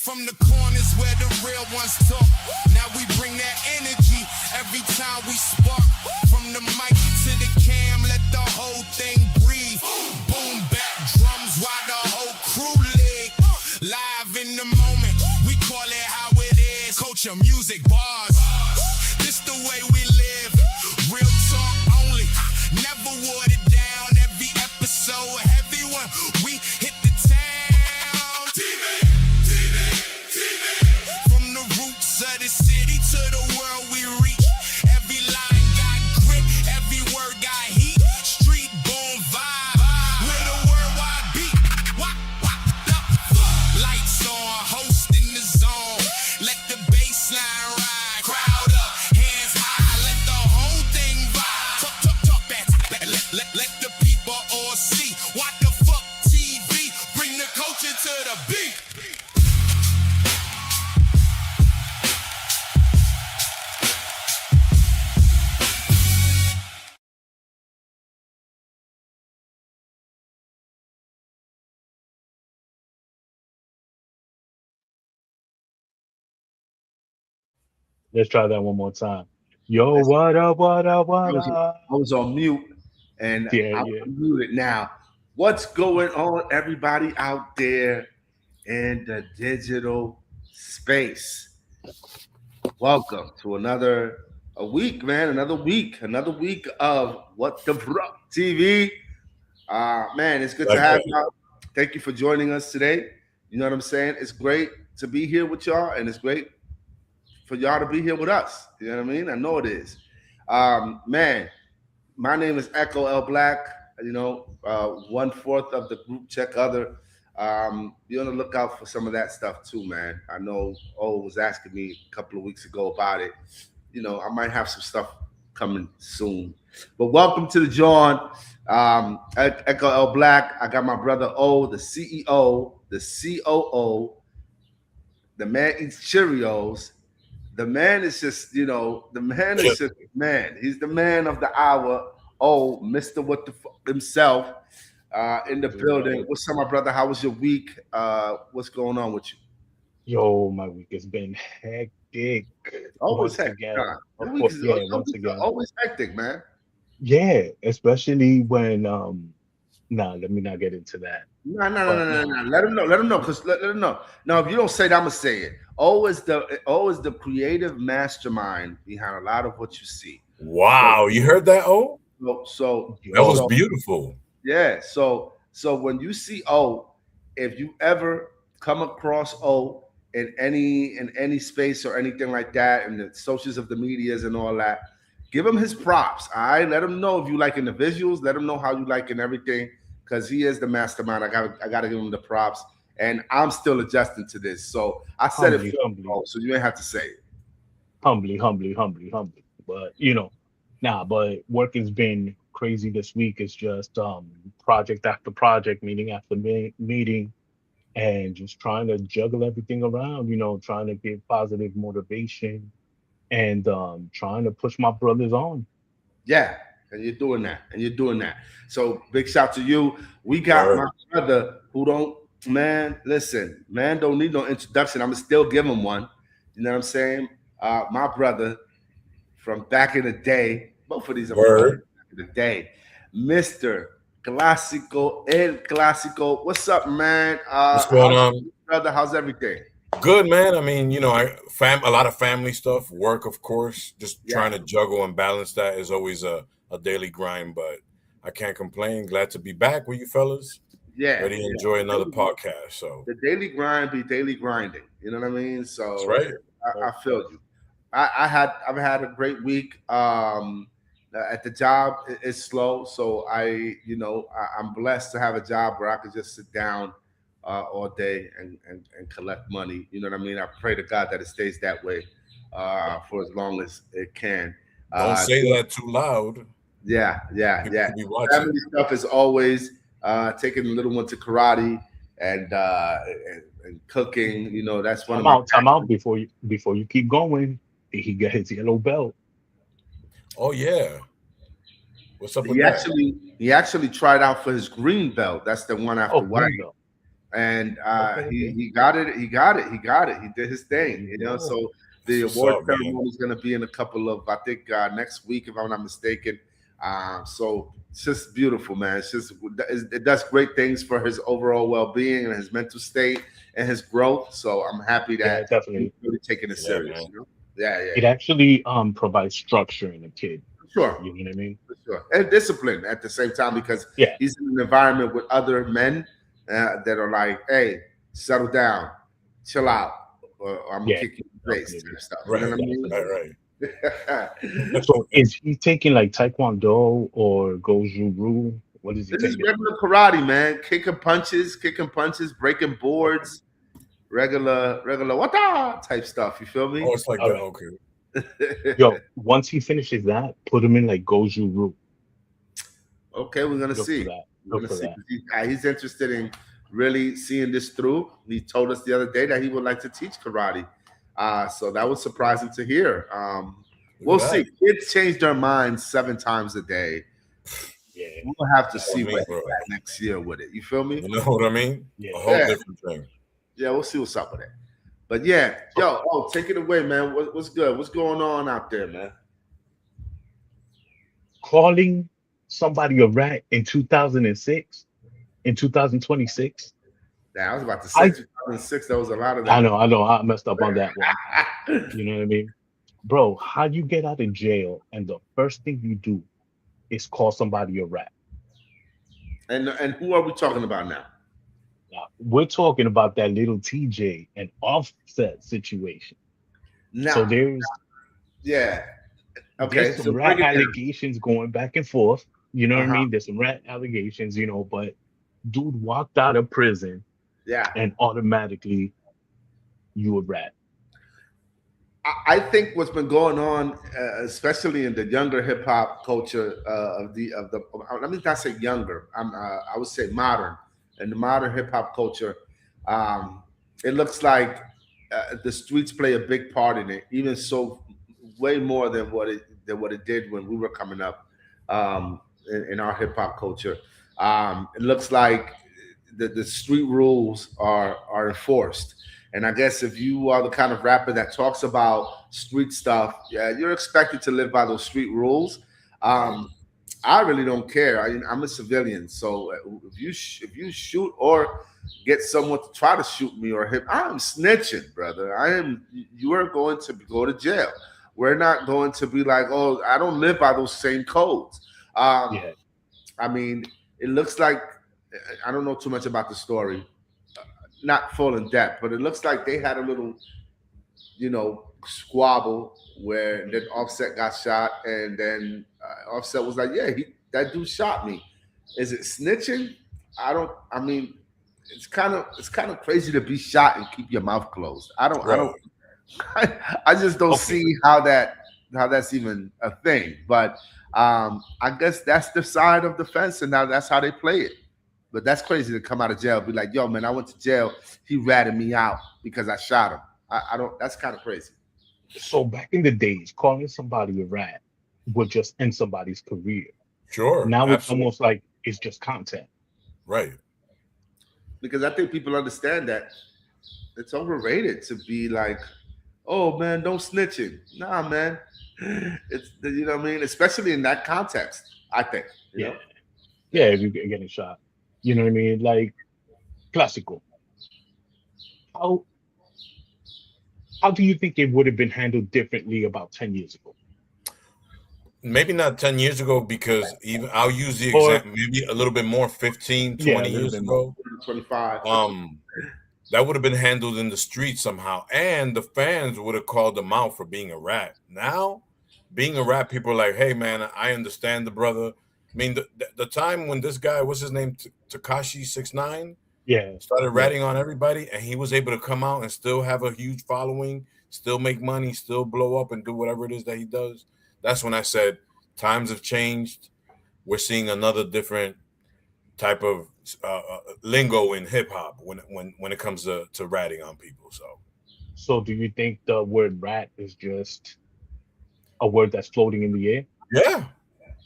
from the corners where the real ones talk. Now we bring that energy every time we spark. From the mic to the cam, let the whole thing breathe. Boom, back drums while the whole crew leg. Live in the moment, we call it how it is. Culture, music, bars. This the way we live. Real talk only, never watered down. Every episode, heavy one. We hit the town. TV. From the roots of the city to the world we reach. Every line got grit, every word got heat. Street born vibe with a worldwide beat. What the fuck? Lights on, host in the zone. Let the bass line ride. Crowd up, hands high. Let the whole thing vibe. Talk that. Let the people all see. What the fuck TV? Bring the culture to the beat. Let's try that one more time. Yo, what up, what up, what up? I was on mute, and Yeah, I'm yeah. muted now. What's going on, everybody out there in the digital space? Welcome to another week, man. Another week of What the Fuck TV. Man, it's good to have y'all. Thank you for joining us today. You know what I'm saying? It's great to be here with y'all, and it's great for y'all to be here with us. You know what I mean? I know it is. Man, my name is Echo L Black. You know, 1/4 of the group check other. Be on the lookout for some of that stuff too, man. I know O was asking me a couple of weeks ago about it. You know, I might have some stuff coming soon. But welcome to the John. Echo L Black. I got my brother O, the CEO, the COO. The man eats Cheerios. The man is just, you know, the man is just man. He's the man of the hour. Oh, Mr. What the fuck himself in the building. What's up, my brother? How was your week? What's going on with you? Yo, my week has been hectic. Always hectic. Again. Of course, yeah, once again. Always hectic, man. Yeah, especially when let me not get into that. No. Let him know. Cause let him know. Now, if you don't say it, I'm gonna say it. Always the creative mastermind behind a lot of what you see. Wow, you heard that, O? So that was beautiful. Yeah. So when you see O, if you ever come across O in any space or anything like that, and the socials of the medias and all that, give him his props. All right. Let him know if you liking the visuals. Let him know how you liking everything, because he is the mastermind. I gotta give him the props. And I'm still adjusting to this. So I said it for so you ain't have to say it. Humbly. But you know, but work has been crazy this week. It's just project after project, meeting after meeting, and just trying to juggle everything around, you know, trying to give positive motivation and trying to push my brothers on. Yeah, and you're doing that. So big shout to you. We got my brother who don't Man, listen, man, don't need no introduction. I'm gonna still give him one. You know what I'm saying? My brother from back in the day, both of these are my brothers Word. back in the day, Mr. Clásico, El Clásico. What's up, man? What's going on? Brother? How's everything? Good, man. I mean, a lot of family stuff, work, of course. Just Yeah. trying to juggle and balance that is always a daily grind, but I can't complain. Glad to be back with you fellas. Yeah. Ready to enjoy another podcast. So The daily grind be daily grinding. You know what I mean? So that's right. I feel you. I've had a great week. At the job, it's slow, so I'm blessed to have a job where I could just sit down all day and collect money. You know what I mean? I pray to God that it stays that way for as long as it can. Don't say that too loud. Yeah. People could be watching. Family stuff is always taking the little one to karate and cooking. You know, that's one Time out before you keep going. He got his yellow belt. Oh yeah. What's up with He that? actually tried out for his green belt. That's the one after white. green belt. And Okay. he got it. He did his thing. You know, so the What's award up, man? ceremony is going to be in a couple of, I think, next week, if I'm not mistaken. So it's just beautiful, man. It does great things for his overall well-being and his mental state and his growth. So I'm happy that Definitely. he's really taking it serious. man. You know? Yeah. It actually provides structure in a kid. Sure. You know what I mean? For sure. And discipline at the same time, because Yeah. he's in an environment with other men that are like, hey, settle down, chill out, or I'm gonna kick you in the face and stuff. Right, You know what I mean? right. So is he taking like Taekwondo or Goju Ryu? What is he This is taking? regular karate, man. Kicking punches, breaking boards, regular wata type stuff. You feel me? Oh, it's like All that. right. Okay. Yo, once he finishes that, put him in like Goju Ryu. Okay, we're gonna Look see. for that. We're Look gonna for see. that. He's interested in really seeing this through. He told us the other day that he would like to teach karate. So that was surprising to hear. We'll Look at see. that. Kids change their minds 7 times a day. Yeah. We'll have to see me, what bro. he's at next year with it. You feel me? You know what I mean? Yeah. A whole Yeah. different thing. Yeah, we'll see what's up with it. But yeah, take it away, man. What's good? What's going on out there, man? Calling somebody a rat in 2006, in 2026. Yeah, I was about to say 2006. There was a lot of that. I know. I messed up on that one. You know what I mean? Bro, how you get out of jail and the first thing you do is call somebody a rat? And who are we talking about now? Now, we're talking about that Lil Tjay and Offset situation. Now, So there's okay. some So rat break it down. allegations going back and forth. You know what I Uh-huh. mean? There's some rat allegations, but dude walked out of prison Yeah, and automatically you a rat. I think what's been going on, especially in the younger hip hop culture let me not say younger. I would say modern, in the modern hip hop culture. It looks like the streets play a big part in it, even so, way more than what it did when we were coming up in our hip hop culture. It looks like the street rules are enforced. And I guess if you are the kind of rapper that talks about street stuff, yeah, you're expected to live by those street rules. I really don't care. I'm a civilian, so if you shoot or get someone to try to shoot me or hit, I'm snitching, brother. You are going to go to jail. We're not going to be like, oh, I don't live by those same codes. Yeah. I mean, it looks like, I don't know too much about the story, not full in depth, but it looks like they had a little, squabble where then Offset got shot, and then Offset was like, "Yeah, that dude shot me." Is it snitching? I mean, it's kind of crazy to be shot and keep your mouth closed. I just don't see how that's even a thing. But I guess that's the side of the fence, and now that's how they play it. But that's crazy to come out of jail, be like, "Yo, man, I went to jail. He ratted me out because I shot him." I don't. That's kind of crazy. So back in the days, calling somebody a rat would just end somebody's career. Sure. Now it's absolutely. almost like it's just content. Right. because I think people understand that it's overrated to be like, oh man, don't snitching. Nah, man. It's you know what I mean, especially in that context. I think you Yeah, know. yeah. If you get getting shot, you know what I mean. Like classical. How how do you think it would have been handled differently about 10 years ago? Maybe not 10 years ago, because even I'll use the Or example, maybe a little bit more, 15, yeah, a 20 little years bit more. ago. 25. That would have been handled in the street somehow, and the fans would have called them out for being a rat. Now, being a rat, people are like, "Hey, man, I understand the brother." I mean, the time when this guy, what's his name, Takashi 69, Yeah, started yeah, ratting on everybody, and he was able to come out and still have a huge following, still make money, still blow up, and do whatever it is that he does. That's when I said times have changed. We're seeing another different type of lingo in hip hop when it comes to ratting on people. So So do you think the word rat is just a word that's floating in the air? yeah,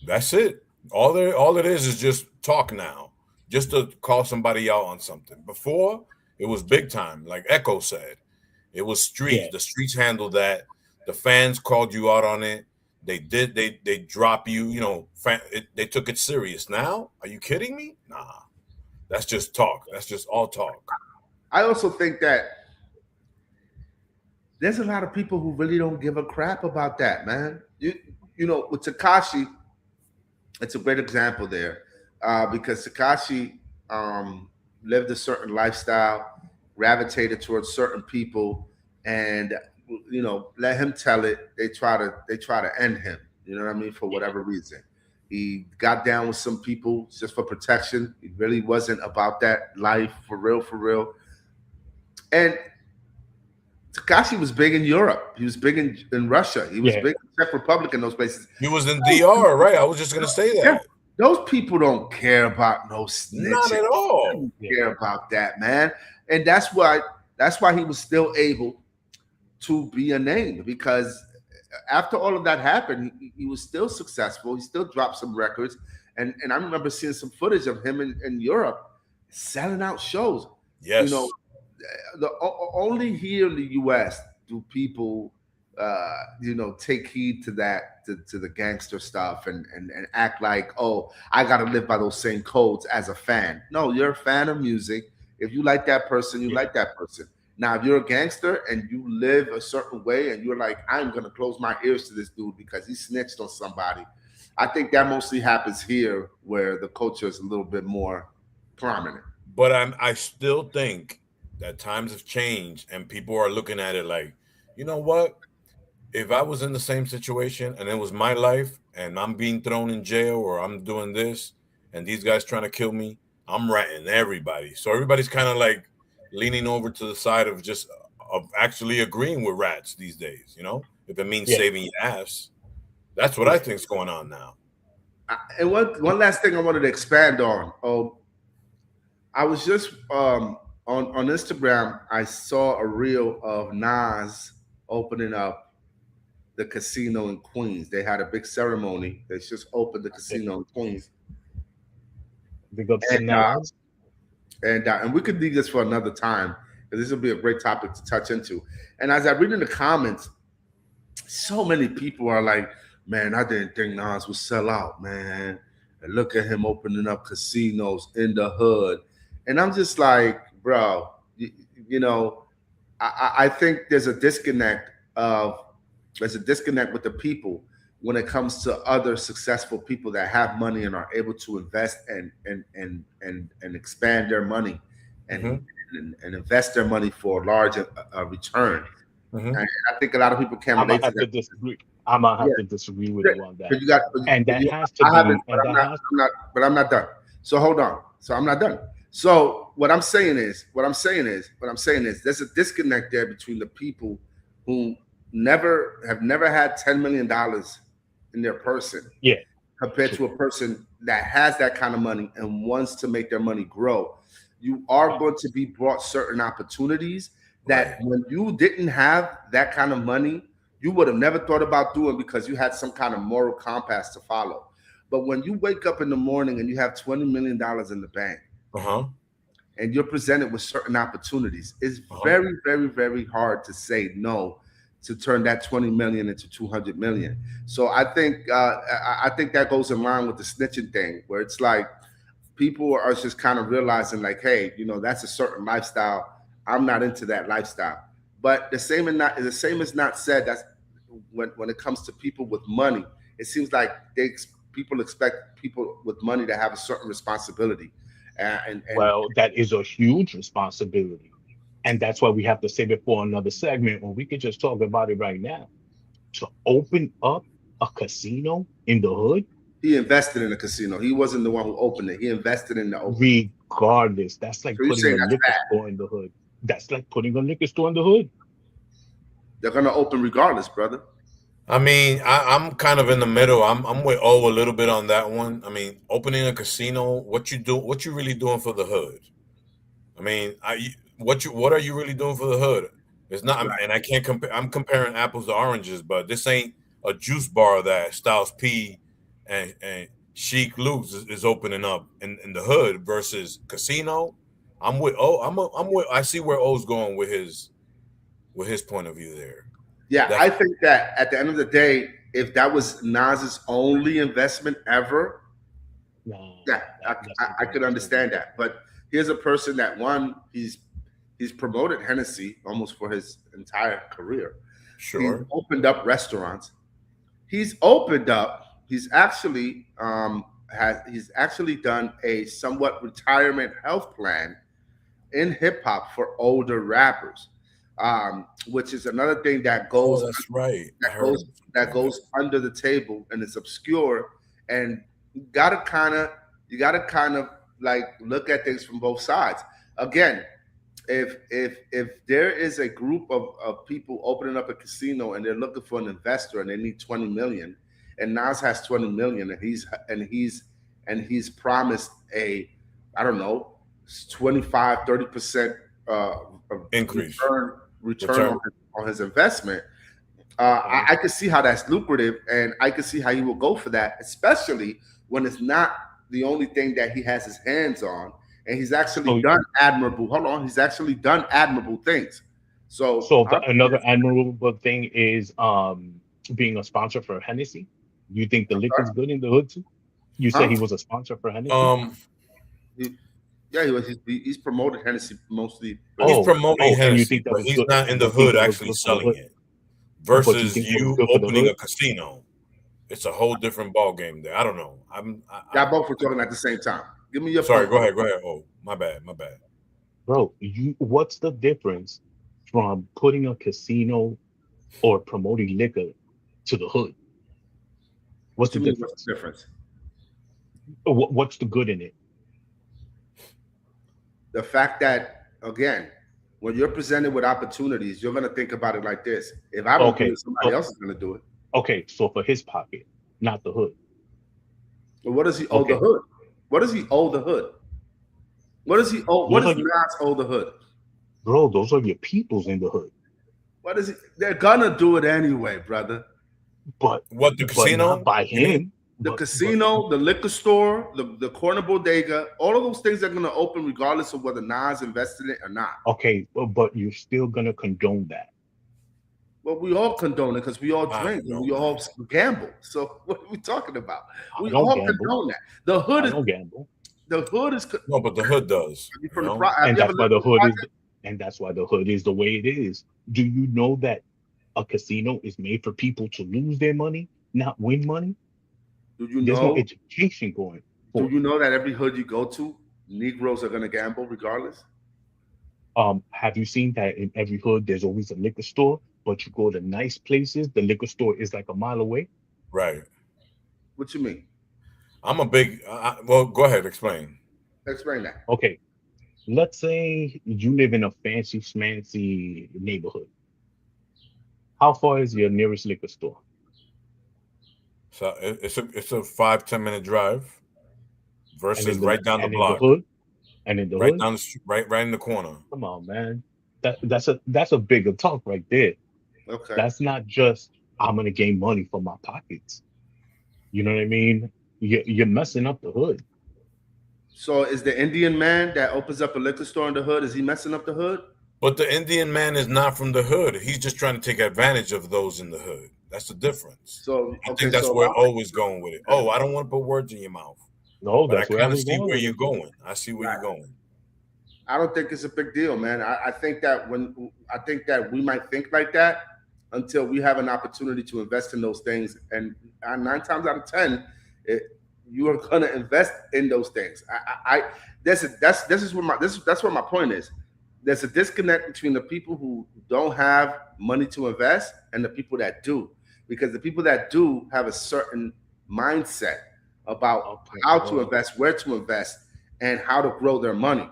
that's it. All it is just talk now, just to call somebody out on something. Before it was big time, like Echo said, it was streets. Yeah. The streets handled that. The fans called you out on it. They drop you. You know, they took it serious. Now, are you kidding me? Nah, that's just talk. That's just all talk. I also think that there's a lot of people who really don't give a crap about that, man. You know, with Takashi, it's a great example there, because Takashi lived a certain lifestyle, gravitated towards certain people, and you know, let him tell it. They try to end him. You know what I mean? For Yeah. whatever reason, he got down with some people just for protection. He really wasn't about that life for real, for real. And Takashi was big in Europe. He was big in Russia. He was Yeah. big in Czech Republic and those places. He was in DR, right? I was just gonna say Yeah, that. those people don't care about no Not snitching. at all. They don't care about that, man. And that's why he was still able to be a name, because after all of that happened, he was still successful. He still dropped some records. And I remember seeing some footage of him in Europe selling out shows. Yes. You know, only here in the U.S. do people, you know, take heed to that, to the gangster stuff, and act like, oh, I got to live by those same codes as a fan. No, you're a fan of music. If you like that person, you Yeah. like that person. Now, if you're a gangster and you live a certain way, and you're like, I'm gonna close my ears to this dude because he snitched on somebody, I think that mostly happens here, where the culture is a little bit more prominent. But I still think that times have changed, and people are looking at it like, you know what? If I was in the same situation and it was my life and I'm being thrown in jail, or I'm doing this and these guys trying to kill me, I'm ratting everybody. So everybody's kind of like leaning over to the side of actually agreeing with rats these days, you know, if it means Yeah. saving your ass. That's what I think's going on now. And one last thing I wanted to expand on. Oh, I was just on Instagram. I saw a reel of Nas opening up the casino in Queens. They had a big ceremony. They just opened the casino in Queens, Big up to And, Nas. and we could leave this for another time, because this will be a great topic to touch into. And as I read in the comments, so many people are like, "Man, I didn't think Nas would sell out, man. And look at him opening up casinos in the hood." And I'm just like, bro, you know, I think there's a disconnect with the people when it comes to other successful people that have money and are able to invest and expand their money and invest their money for a large return. Mhm. And I think a lot of people can't I relate might to have to that. disagree. I might have to disagree with you on that. But you got, And that you- has to I be. haven't, And but that has. I'm not done. So hold on. So I'm not done. So what I'm saying is, there's a disconnect there between the people who have never had $10 million in their person, Yeah. compared to a person that has that kind of money and wants to make their money grow. You are going to be brought certain opportunities that Right. when you didn't have that kind of money, you would have never thought about doing, because you had some kind of moral compass to follow. But when you wake up in the morning and you have $20 million in the bank, Uh-huh. and you're presented with certain opportunities, it's very, very, very hard to say no to turn that 20 million into 200 million. So I think that goes in line with the snitching thing, where it's like people are just kind of realizing like, hey, that's a certain lifestyle. I'm not into that lifestyle. But the same is not said that's when it comes to people with money. It seems like people expect people with money to have a certain responsibility. Well, that is a huge responsibility. And that's why we have to save it for another segment, or we could just talk about it right now. To open up a casino in the hood, he invested in a casino. He wasn't the one who opened it. He invested in the opening. Regardless, that's like putting a liquor store in the hood. That's like putting a liquor store in the hood. They're gonna open regardless, brother. I mean, I'm kind of in the middle. I'm with O a little bit on that one. I mean, opening a casino, what you really doing for the hood? I mean, what are you really doing for the hood? It's not, right. And I can't compare. I'm comparing apples to oranges, but this ain't a juice bar that Styles P and Chic Luke's is opening up in the hood versus casino. I'm with O. I see where O's going with his point of view there. Yeah, I think that at the end of the day, if that was Nas's only investment ever, I could understand that. But here's a person that he's promoted Hennessy almost for his entire career. Sure. He's opened up restaurants. He's actually done a somewhat retirement health plan in hip hop for older rappers. Which is another thing that goes. Oh, that's right. That goes under the table and it's obscure, and you gotta kind of like look at things from both sides. Again, if there is a group of people opening up a casino and they're looking for an investor and they need 20 million, and Nas has 20 million and he's promised a, I don't know, 25-30% increase return on his investment. I can see how that's lucrative, and I can see how he will go for that, especially when it's not the only thing that he has his hands on, and he's actually done admirable. Hold on, he's actually done admirable things. So another admirable thing is being a sponsor for Hennessy. You think the liquor's good in the hood too? You said he was a sponsor for Hennessy. Yeah, he's promoted Hennessy mostly. He's promoting Hennessy, but he's not in the hood actually selling it. Versus you opening a casino, it's a whole different ball game there. I don't know. Y'all both were talking at the same time. Give me your. Sorry, go ahead. Oh, my bad. Bro, what's the difference from putting a casino or promoting liquor to the hood? What's the difference? What's the good in it? The fact that, again, when you're presented with opportunities, you're going to think about it like this. If I don't do it, somebody else is going to do it. Okay, so for his pocket, not the hood. Well, what does he owe the hood? What does he owe the hood? What does he owe? What does Nas owe the hood? Bro, those are your peoples in the hood. What is it? They're going to do it anyway, brother. But what, the casino? Not by him. The casino, the liquor store, the corner bodega, all of those things are going to open regardless of whether Nas invested in it or not. Okay, but you're still going to condone that. Well, we all condone it because we all drink and we all gamble. So what are we talking about? We all condone that. The hood is gamble. The hood is no, but the hood does. And that's why the hood is. And that's why the hood is the way it is. Do you know that a casino is made for people to lose their money, not win money? There's no education going. Do you know that every hood you go to, Negroes are going to gamble regardless? Have you seen that in every hood there's always a liquor store, but you go to nice places, the liquor store is like a mile away? Right. What you mean? I'm a big. Well, go ahead. Explain. Explain that. Okay. Let's say you live in a fancy schmancy neighborhood. How far is your nearest liquor store? So it's a 5-10 minute drive versus right down the block. And in the right hood? down the street, right in the corner. Come on, man. That's a bigger talk right there. Okay. That's not just I'm gonna gain money for my pockets. You know what I mean? You're messing up the hood. So is the Indian man that opens up a liquor store in the hood, is he messing up the hood? But the Indian man is not from the hood. He's just trying to take advantage of those in the hood. That's the difference. So I think that's where we're always going with it. Oh, I don't want to put words in your mouth. No, But that's I where I kind of was see going. where you're going. I see where you're going. I don't think it's a big deal, man. I think that we might think like that until we have an opportunity to invest in those things, and 9 times out of 10, you are going to invest in those things. That's what my point is. There's a disconnect between the people who don't have money to invest and the people that do, because the people that do have a certain mindset about how to invest, where to invest, and how to grow their money.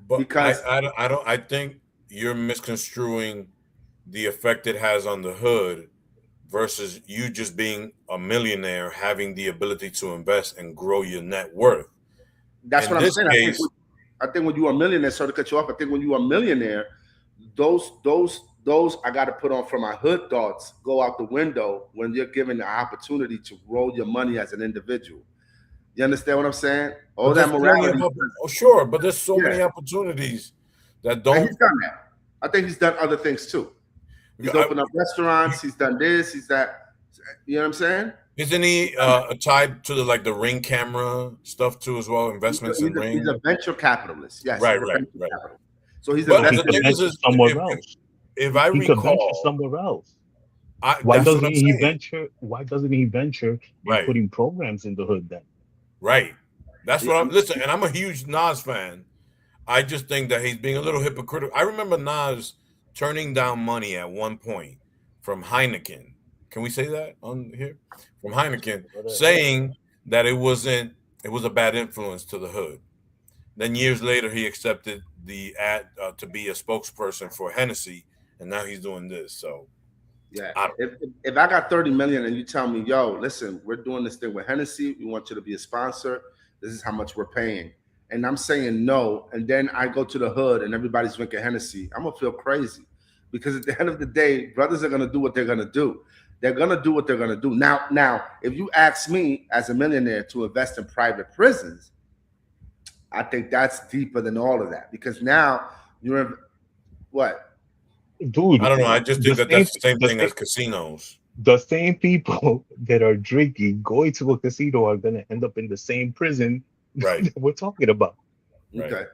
But because I think you're misconstruing the effect it has on the hood versus you just being a millionaire having the ability to invest and grow your net worth. That's what I'm saying. I think when you are a millionaire, sorry to cut you off, I think when you are a millionaire, those I got to put on for my hood thoughts go out the window when you're given the opportunity to grow your money as an individual. You understand what I'm saying? All that morality. Oh, sure, but there's so many opportunities that don't. And he's done that. I think he's done other things too. He's opened up restaurants. He's done this. He's that. You know what I'm saying? Isn't he tied to the Ring camera stuff too as well? Investments in Ring. He's a venture capitalist. Yes. Right. So he's somewhere else. If I he recall, could venture somewhere else. Why doesn't he venture? Why doesn't he venture in putting programs in the hood then? Right. That's what I'm. Listen, and I'm a huge Nas fan. I just think that he's being a little hypocritical. I remember Nas turning down money at one point from Heineken. Can we say that on here? From Heineken, saying that it was a bad influence to the hood. Then years later, he accepted the ad to be a spokesperson for Hennessy, and now he's doing this. So, yeah, if I got 30 million and you tell me, yo, listen, we're doing this thing with Hennessy, we want you to be a sponsor. This is how much we're paying, and I'm saying no, and then I go to the hood and everybody's drinking Hennessy, I'm gonna feel crazy, because at the end of the day, brothers are gonna do what they're gonna do. They're gonna do what they're gonna do. Now, if you ask me as a millionaire to invest in private prisons, I think that's deeper than all of that, because now you're in what? Dude, I don't know. I just think that's the same thing as casinos. The same people that are drinking, going to a casino, are going to end up in the same prison that we're talking about. Okay. Right.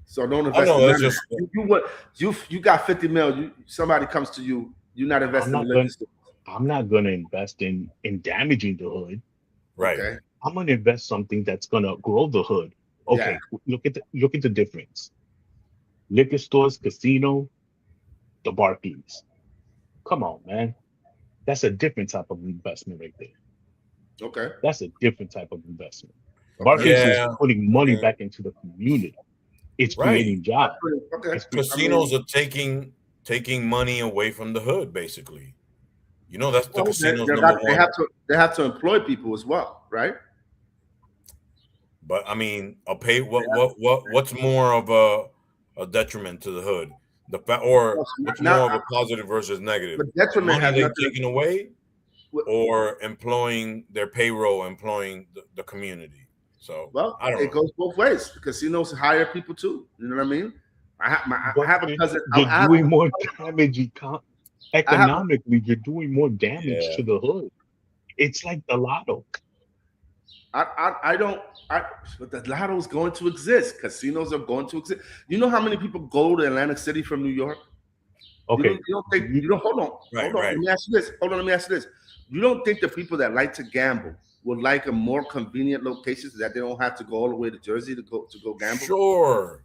So don't invest in that. You got 50 mil. Somebody comes to you. You're not investing in liquor stores. I'm not going to invest in damaging the hood. Right. Okay. I'm going to invest something that's going to grow the hood. Okay. Yeah. Look at the difference. Liquor stores, casino, the Barclays. Come on, man. That's a different type of investment right there. Okay. That's a different type of investment. Barclays is putting money back into the community. It's creating jobs. Okay. Casinos are taking money away from the hood, basically. You know, that's the casinos number one. They have to employ people as well, right? But I mean, what's more of a detriment to the hood? What's more of a positive versus negative? The detriment money they're taking away, or employing their payroll, employing the community. So I don't know. It goes both ways. The casinos hire people too. You know what I mean? I have a cousin. You're doing more damage economically. You're doing more damage to the hood. It's like the lotto. But the lotto's going to exist. Casinos are going to exist. You know how many people go to Atlantic City from New York? Okay. Hold on. Let me ask you this. You don't think the people that like to gamble would like a more convenient location so that they don't have to go all the way to Jersey to go gamble? Sure.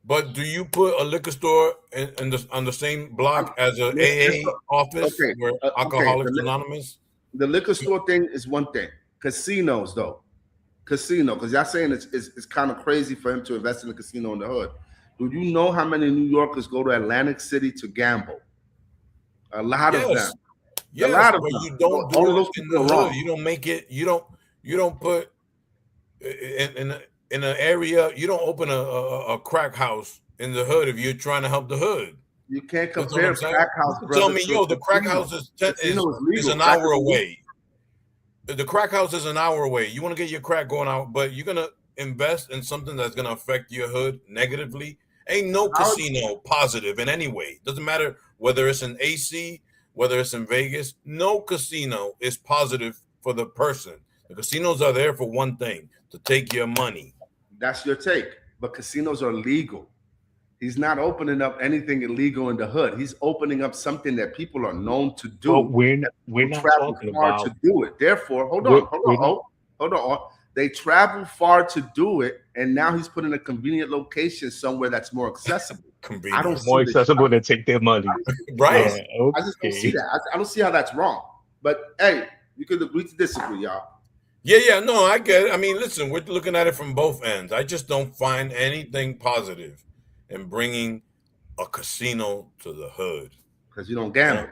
But do you put a liquor store on the same block as an AA office where Alcoholics Anonymous? The liquor store thing is one thing. Casinos, though. Because y'all saying it's kind of crazy for him to invest in a casino in the hood. Do you know how many New Yorkers go to Atlantic City to gamble? A lot of them. Yes, a lot of but them. you don't do it in the hood. You don't make it. You don't put in an area. You don't open a crack house in the hood if you're trying to help the hood. You can't compare crack house. Tell me, the crack house is an hour away. The crack house is an hour away. You want to get your crack going out, but you're gonna invest in something that's gonna affect your hood negatively, ain't no casino positive in any way. Doesn't matter whether it's in AC, whether it's in Vegas. No casino is positive for the person. The casinos are there for one thing: to take your money. That's your take. But casinos are legal. He's not opening up anything illegal in the hood. He's opening up something that people are known to do. But we're not travel talking far about to do it. Therefore, hold on. They travel far to do it, and now he's put in a convenient location somewhere that's more accessible. Convenient. I don't more see accessible to take their money. Right. Yeah, I just don't see that. I don't see how that's wrong. But hey, you could agree to disagree, y'all. Yeah, no, I get it. I mean, listen, we're looking at it from both ends. I just don't find anything positive in bringing a casino to the hood. Because you don't gamble.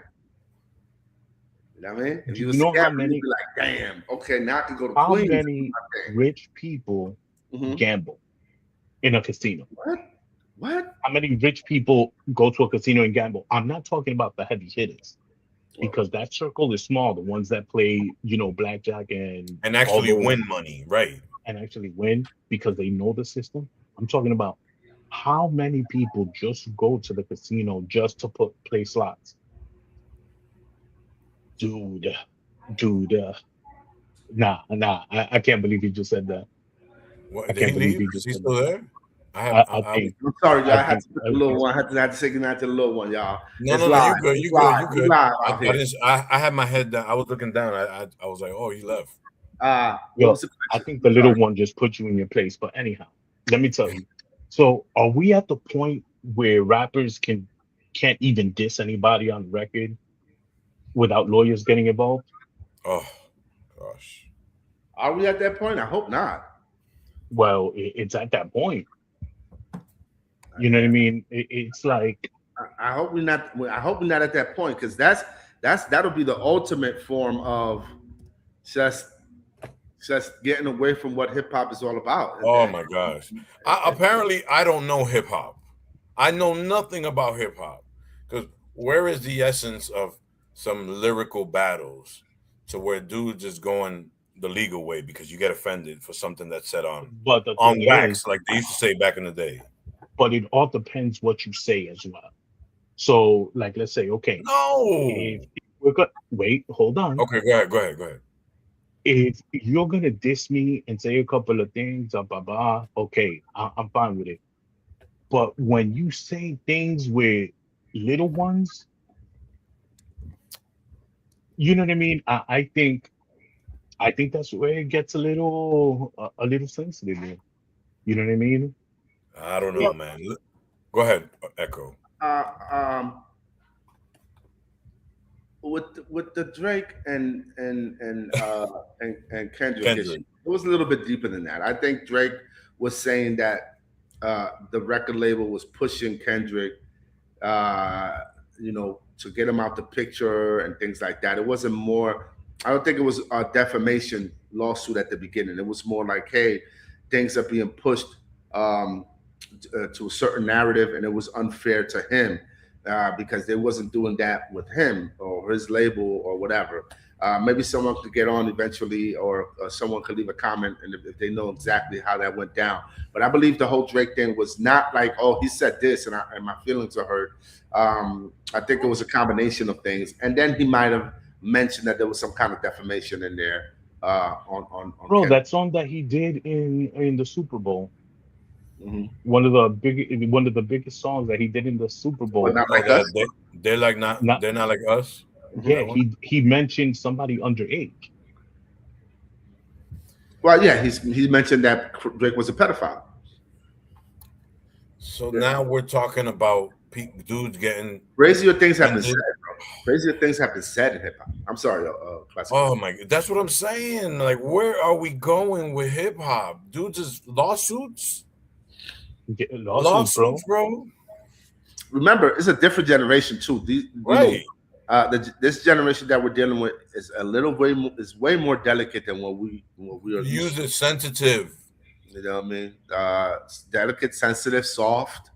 You know what I mean? If you know how you'd many? be like, damn, okay, now I can go to How Queens. many rich people gamble in a casino? What? How many rich people go to a casino and gamble? I'm not talking about the heavy hitters, because that circle is small. The ones that play, blackjack and actually win money, right? And actually win because they know the system. I'm talking about how many people just go to the casino just to play slots. Dude, nah. I can't believe he just said that. What, I can't believe he just Is he said still that. there? I think. I'm sorry, y'all. I had to put the little one. I had to say goodnight to the little one, y'all. No, you good. I had my head down. I was looking down. I was like, oh, he left. I think the little one just put you in your place. But anyhow, let me tell you. So, are we at the point where rappers can't even diss anybody on record without lawyers getting involved? Oh gosh, are we at that point? I hope not. Well, it's at that point. You know what I mean? It's like I hope we're not. I hope we're not at that point, because that'll be the ultimate form of just getting away from what hip hop is all about. Oh my gosh! Apparently, I don't know hip hop. I know nothing about hip hop, because where is the essence of some lyrical battles to where dudes just going the legal way because you get offended for something that's said on wax, like they used to say back in the day? But it all depends what you say as well. So, like, let's say, okay, no, wait, hold on. Okay, go ahead. If you're gonna diss me and say a couple of things, okay, I'm fine with it. But when you say things with little ones, you know what I mean? I think that's where it gets a little sensitive. You know what I mean? I don't know, man. Go ahead, Echo. With the Drake and Kendrick issue, it was a little bit deeper than that. I think Drake was saying that the record label was pushing Kendrick, to get him out the picture and things like that. It wasn't more. I don't think it was a defamation lawsuit at the beginning. It was more like, hey, things are being pushed to a certain narrative, and it was unfair to him because they wasn't doing that with him or his label or whatever. Maybe someone could get on eventually, or someone could leave a comment, and if they know exactly how that went down. But I believe the whole Drake thing was not like, oh, he said this and my feelings are hurt. I think it was a combination of things, and then he might have mentioned that there was some kind of defamation in there. On Bro, Kendrick. that song that he did in the Super Bowl. Mm-hmm. One of the biggest songs that he did in the Super Bowl. But not like us. They're not like us. Yeah, he mentioned somebody underage. Well, yeah, he mentioned that Drake was a pedophile. So now we're talking about dudes getting crazier things have been said. Bro. Crazier things have been said in hip hop. I'm sorry, oh my God, that's what I'm saying. Like, where are we going with hip hop? Dudes is lawsuits. Lawsuits, bro. Remember, it's a different generation too. Right. This generation that we're dealing with is way more delicate than what we are. User sensitive. You know what I mean? Delicate, sensitive, soft.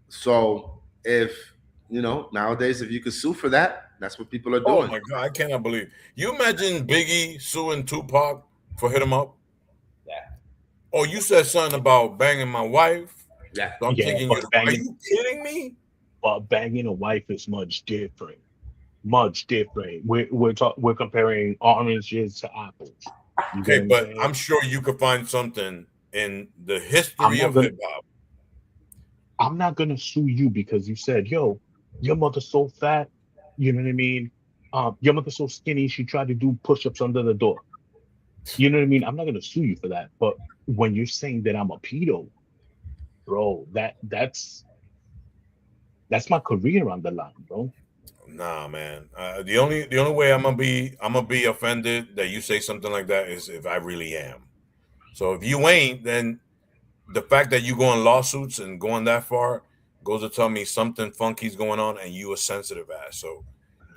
So if nowadays, if you could sue for that, that's what people are doing. Oh my God, I cannot believe. You imagine Biggie suing Tupac for Hit 'Em Up? Oh, you said something about banging my wife. Yeah. So I'm Yeah, thinking, but are you kidding me? banging a wife is much different. Much different. We're comparing oranges to apples. You get Okay, what I'm but saying? I'm sure you could find something in the I'm history not of gonna hip hop. I'm not gonna sue you because you said, yo, your mother's so fat, you know what I mean? Your mother's so skinny, she tried to do push-ups under the door. You know what I mean? I'm not gonna sue you for that. But when you're saying that I'm a pedo, bro, that's my career on the line, bro. Nah, man. The only way I'm gonna be offended that you say something like that is if I really am. So if you ain't, then the fact that you go in lawsuits and going that far goes to tell me something funky's going on and you a sensitive ass. So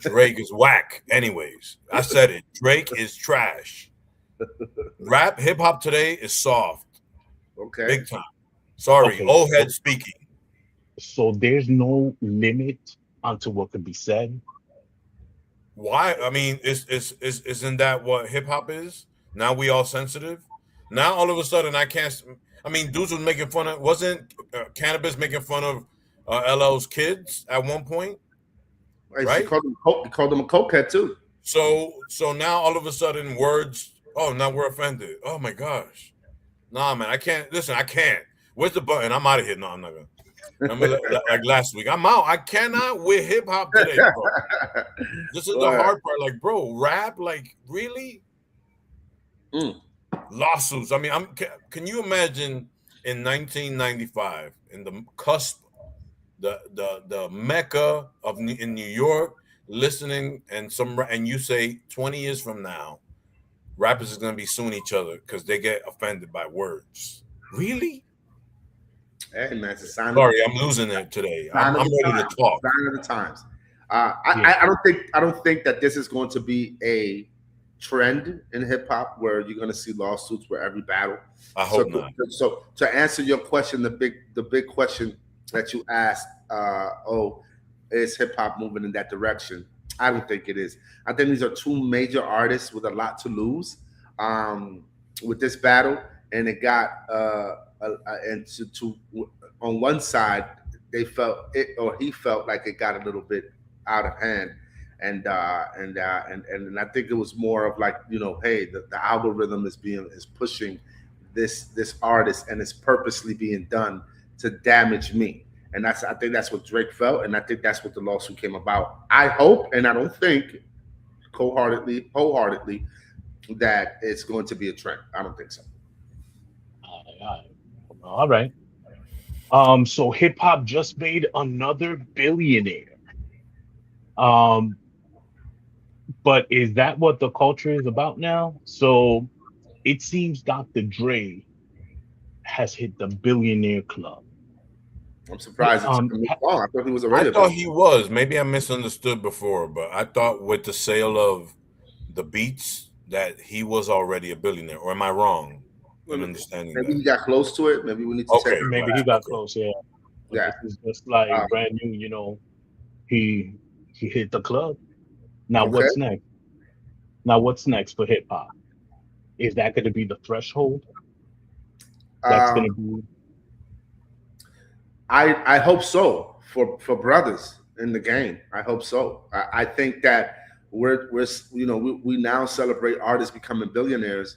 Drake is whack. Anyways, I said it. Drake is trash. Rap hip hop today is soft, Okay. big time. Sorry, Okay, old head speaking. so there's no limit onto what can be said. Why? I mean, isn't that what hip hop is? Now we all sensitive. Now all of a sudden I can't. I mean, dudes was making fun of. Wasn't cannabis making fun of LL's kids at one point, And she right? called him he called him a cokehead too. So now all of a sudden words. Oh, now we're offended. Oh my gosh. Nah, man, I can't. Listen, I can't. Where's the button? I'm out of here. No, I'm not gonna. Remember, like last week, I'm out. I cannot with hip hop today, bro. This is the Word. hard part. Like, bro, rap, like, really? Mm. Lawsuits. I mean, can you imagine in 1995, in the cusp, the mecca of in New York, listening and you say 20 years from now, rappers is gonna be suing each other because they get offended by words. Really? Hey man, it's a sign of Sorry, I'm losing it today. I'm the ready to times. talk. Sign of the times. Yeah. I don't think that this is going to be a trend in hip hop where you're going to see lawsuits for every battle. I hope not. So to answer your question, the big question that you asked, is hip hop moving in that direction? I don't think it is. I think these are two major artists with a lot to lose with this battle, and it got and to on one side they felt it or he felt like it got a little bit out of hand, and I think it was more of like, hey, the algorithm is pushing this artist, and it's purposely being done to damage me. And I think that's what Drake felt, and I think that's what the lawsuit came about. I hope, and I don't think wholeheartedly that it's going to be a trend. I don't think so. All right. So hip hop just made another billionaire. Um, but is that what the culture is about now? So it seems Dr. Dre has hit the billionaire club. I'm surprised it took him this long. I thought he was already. I thought he was. Maybe I misunderstood before, but I thought with the sale of the beats that he was already a billionaire. Or am I wrong in understanding Maybe that? he got close to it. Maybe we need to check. Okay, Maybe he got close, yeah. But Yeah. this is just like Uh, brand new, he hit the club. Now Okay. what's next? Now what's next for hip hop? Is that going to be the threshold? That's going to be. I hope so for brothers in the game. I hope so. I think that we now celebrate artists becoming billionaires.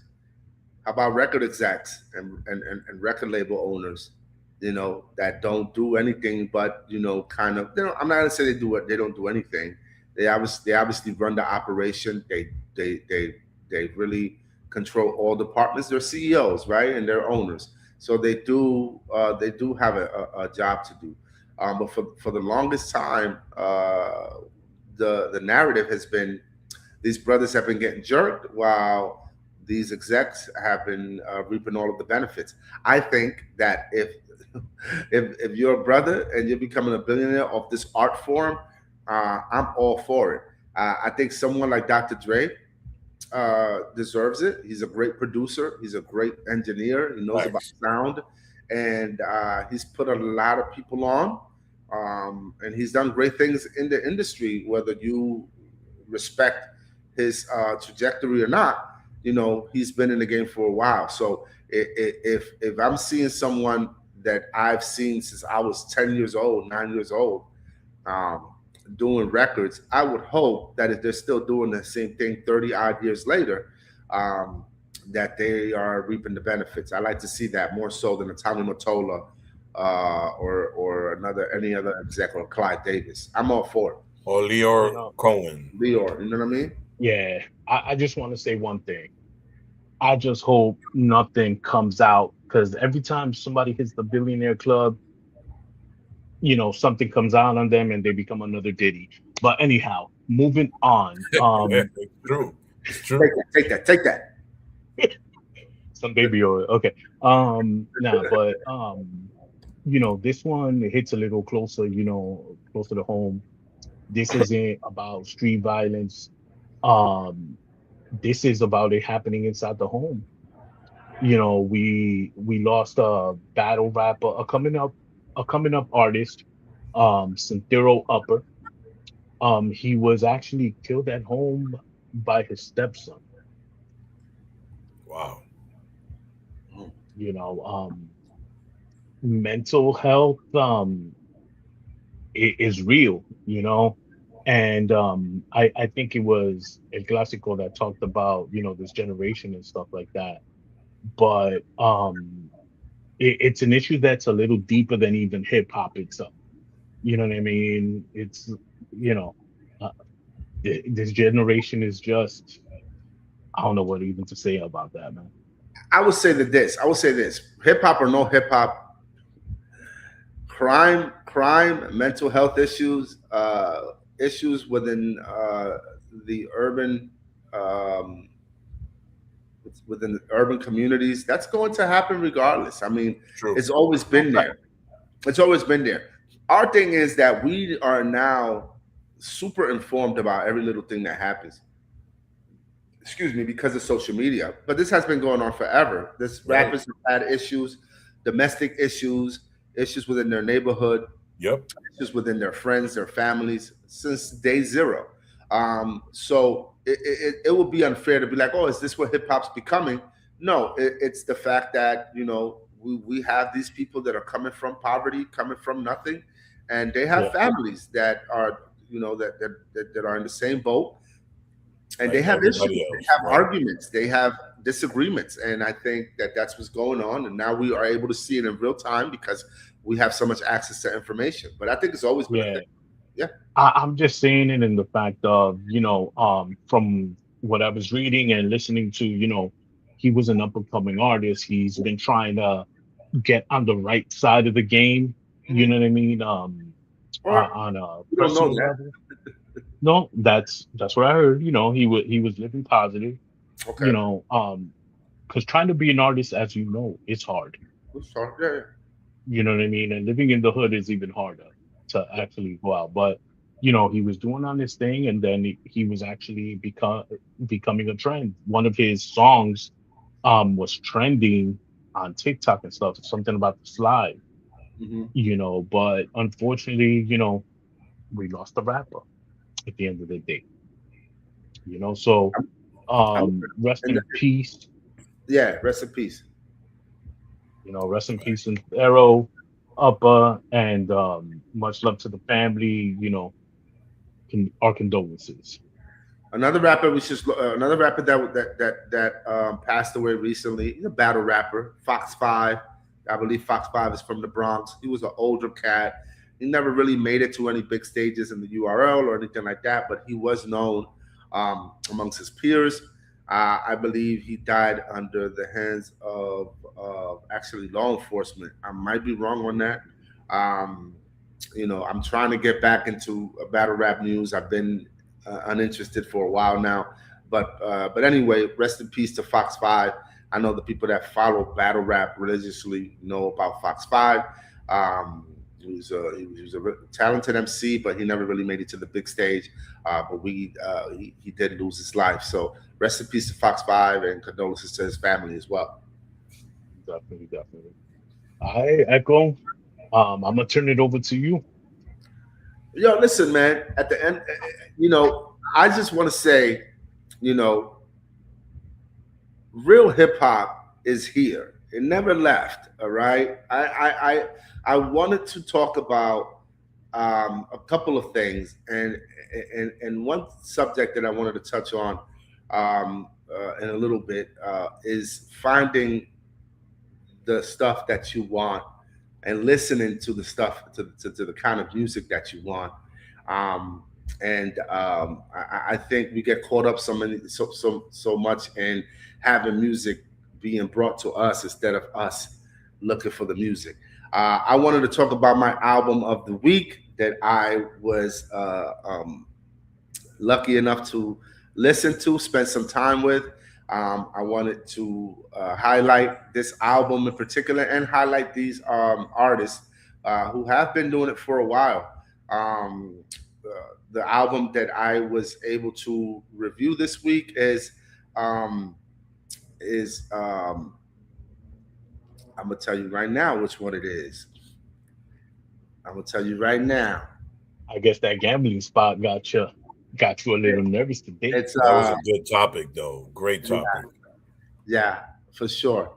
How about record execs and record label owners? That don't do anything but kind of. I'm not gonna say they don't do anything. They obviously run the operation. They really control all departments. They're CEOs, right, and they're owners. So they do have a job to do. But for the longest time, the narrative has been these brothers have been getting jerked while these execs have been reaping all of the benefits. I think that if you're a brother and you're becoming a billionaire of this art form, I'm all for it. I think someone like Dr. Dre deserves it. He's a great producer. He's a great engineer. He knows about sound, and he's put a lot of people on. And he's done great things in the industry, whether you respect his trajectory or not. He's been in the game for a while. So If I'm seeing someone that I've seen since I was 10 years old, 9 years old, doing records, I would hope that if they're still doing the same thing 30 odd years later, that they are reaping the benefits. I like to see that more so than a Tommy Mottola or any other example, Clyde Davis. I'm all for it. Or You Leor know, Cohen. Leor, you know what I mean? yeah. I just want to say one thing. I just hope nothing comes out because every time somebody hits the billionaire club, something comes out on them and they become another Diddy. But anyhow, moving on. It's true. It's true. Take that. Some baby oil. Okay. Nah, but this one hits a little closer, closer to home. This isn't about street violence. Um, this is about it happening inside the home. We lost a battle rapper, a coming up artist, Synthero Upper. He was actually killed at home by his stepson. Wow. You know, mental health is real, and I think it was El Clásico that talked about this generation and stuff like that. But it's an issue that's a little deeper than even hip hop itself. You know what I mean? It's you know, uh, this generation is just, I don't know what even to say about that, man. I would say that this. I would say this. Hip hop or no hip hop, crime, mental health issues, issues within the urban, um, within the urban communities. That's going to happen regardless. I mean, True. it's always been there. It's always been there. Our thing is that we are now super informed about every little thing that happens. Excuse me, because of social media. But this has been going on forever. This Right. rappers have had issues, domestic issues, issues within their neighborhood, Yep. issues within their friends, their families since day zero. So it would be unfair to be like, oh, is this what hip hop's becoming? No, it's the fact that we have these people that are coming from poverty, coming from nothing, and they have Yeah. families that are that are in the same boat, and Like they have issues, everybody they else, have right. arguments, they have disagreements, and I think that that's what's going on. And now we are able to see it in real time because we have so much access to information. But I think it's always been a Yeah. thing. Yeah. I'm just saying it in the fact of, from what I was reading and listening to, he was an up and coming artist. He's been trying to get on the right side of the game. You know what I mean? Or On a you don't know personal that. level. No, that's what I heard. He was living positive. Okay. Because trying to be an artist, as you know, is hard. Sorry. Yeah, You know what I mean? And living in the hood is even harder to actually go out. But he was doing on this thing, and then he was actually becoming a trend. One of his songs was trending on TikTok and stuff. Something about the slide, yeah. Hmm. But unfortunately, we lost the rapper at the end of the day. So I'm rest and in peace. yeah, rest in peace. Rest in peace and Arrow Upper, and much love to the family. Our condolences. Another rapper that passed away recently. He's a battle rapper, Fox Five. I believe Fox Five is from the Bronx. He was an older cat. He never really made it to any big stages in the URL or anything like that, but he was known amongst his peers. I believe he died under the hands of actually law enforcement. I might be wrong on that. Um, I'm trying to get back into battle rap news. I've been uninterested for a while now, but anyway, rest in peace to Fox Five. I know the people that follow battle rap religiously know about Fox Five. He was a talented MC, but he never really made it to the big stage. But he did lose his life. So rest in peace to Fox Five, and condolences to his family as well. Definitely, definitely. I echo. I'm gonna turn it over to you. Yo, listen, man. At the end, I just want to say, you know, real hip hop is here. It never left. All right. I wanted to talk about a couple of things, and one subject that I wanted to touch on in a little bit is finding the stuff that you want and listening to the stuff to the kind of music that you want. Um, I think we get caught up so much in having music being brought to us instead of us looking for the music. I wanted to talk about my album of the week that I was lucky enough to listen to, spend some time with. I wanted to highlight this album in particular and highlight these artists who have been doing it for a while. The album that I was able to review this week um, is I'm gonna tell you right now which one it is. I'm gonna tell you right now. I guess that gambling spot got you a little nervous today. It's That was a good topic, though. Great topic. yeah, for sure.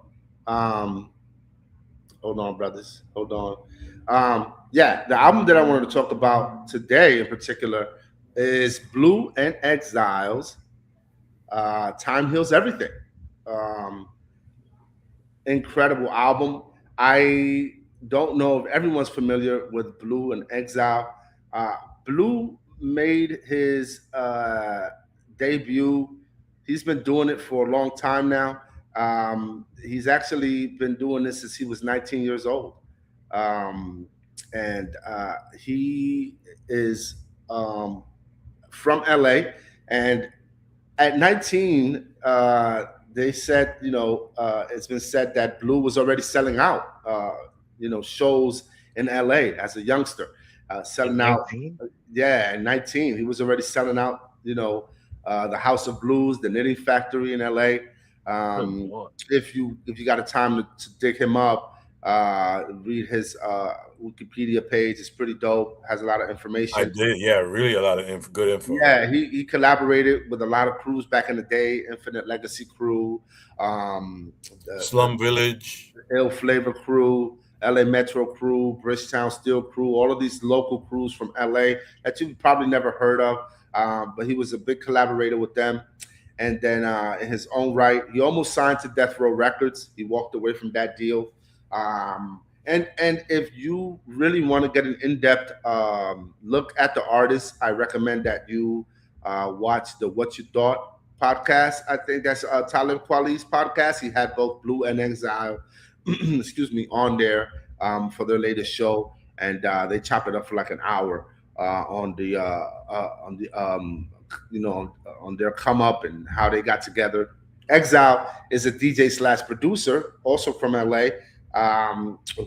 Um, Hold on, brothers. Hold on. Yeah, the album that I wanted to talk about today in particular is Blu and Exile's Time Heals Everything. Um, Incredible album. I don't know if everyone's familiar with Blu and Exile. Uh, Blu made his debut. He's been doing it for a long time now. He's actually been doing this since he was 19 years old. And he is from LA. And at 19, they said, it's been said that Blu was already selling out, shows in LA as a youngster, selling out. 19? Yeah, at 19, he was already selling out, the House of Blues, the Knitting Factory in LA. Good Lord. If you got a time to dig him up, read his Wikipedia page. It's pretty dope. Has a lot of information. I did, yeah, really a lot of good info. Yeah, he collaborated with a lot of crews back in the day. Infinite Legacy crew, Slum Village. Ill Flavor crew, LA Metro crew, Bridgetown Steel crew, all of these local crews from LA that you've probably never heard of. But he was a big collaborator with them. And then in his own right, he almost signed to Death Row Records. He walked away from that deal. And if you really want to get an in-depth look at the artist, I recommend that you watch the What You Thought podcast. I think that's Talib Kweli's podcast. He had both Blu and Exile, excuse me, on there for their latest show, and they chopped it up for like an hour on their come up and how they got together. Exile is a DJ slash producer, also from LA,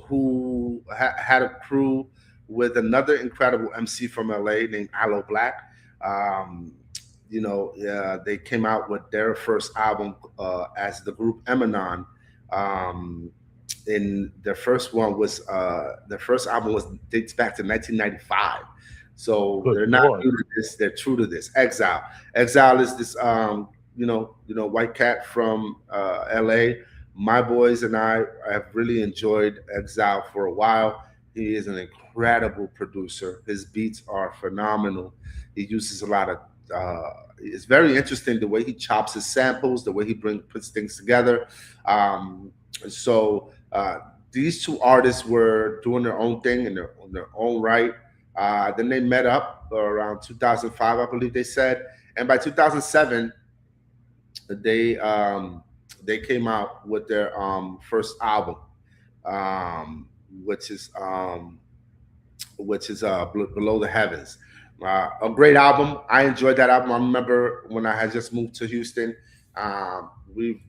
who had a crew with another incredible MC from LA named Aloe Black. They came out with their first album as the group Emanon. In their first one was their first album dates back to 1995. So Good they're not Lord. new to this. They're true to this. Exile. Exile is this white cat from LA. My boys and I have really enjoyed Exile for a while. He is an incredible producer. His beats are phenomenal. He uses a lot of. It's very interesting the way he chops his samples, the way he puts things together. So these two artists were doing their own thing in their own right. Then they met up around 2005, I believe they said, and by 2007, they came out with their first album, which is Below the Heavens. A great album. I enjoyed that album. I remember when I had just moved to Houston, we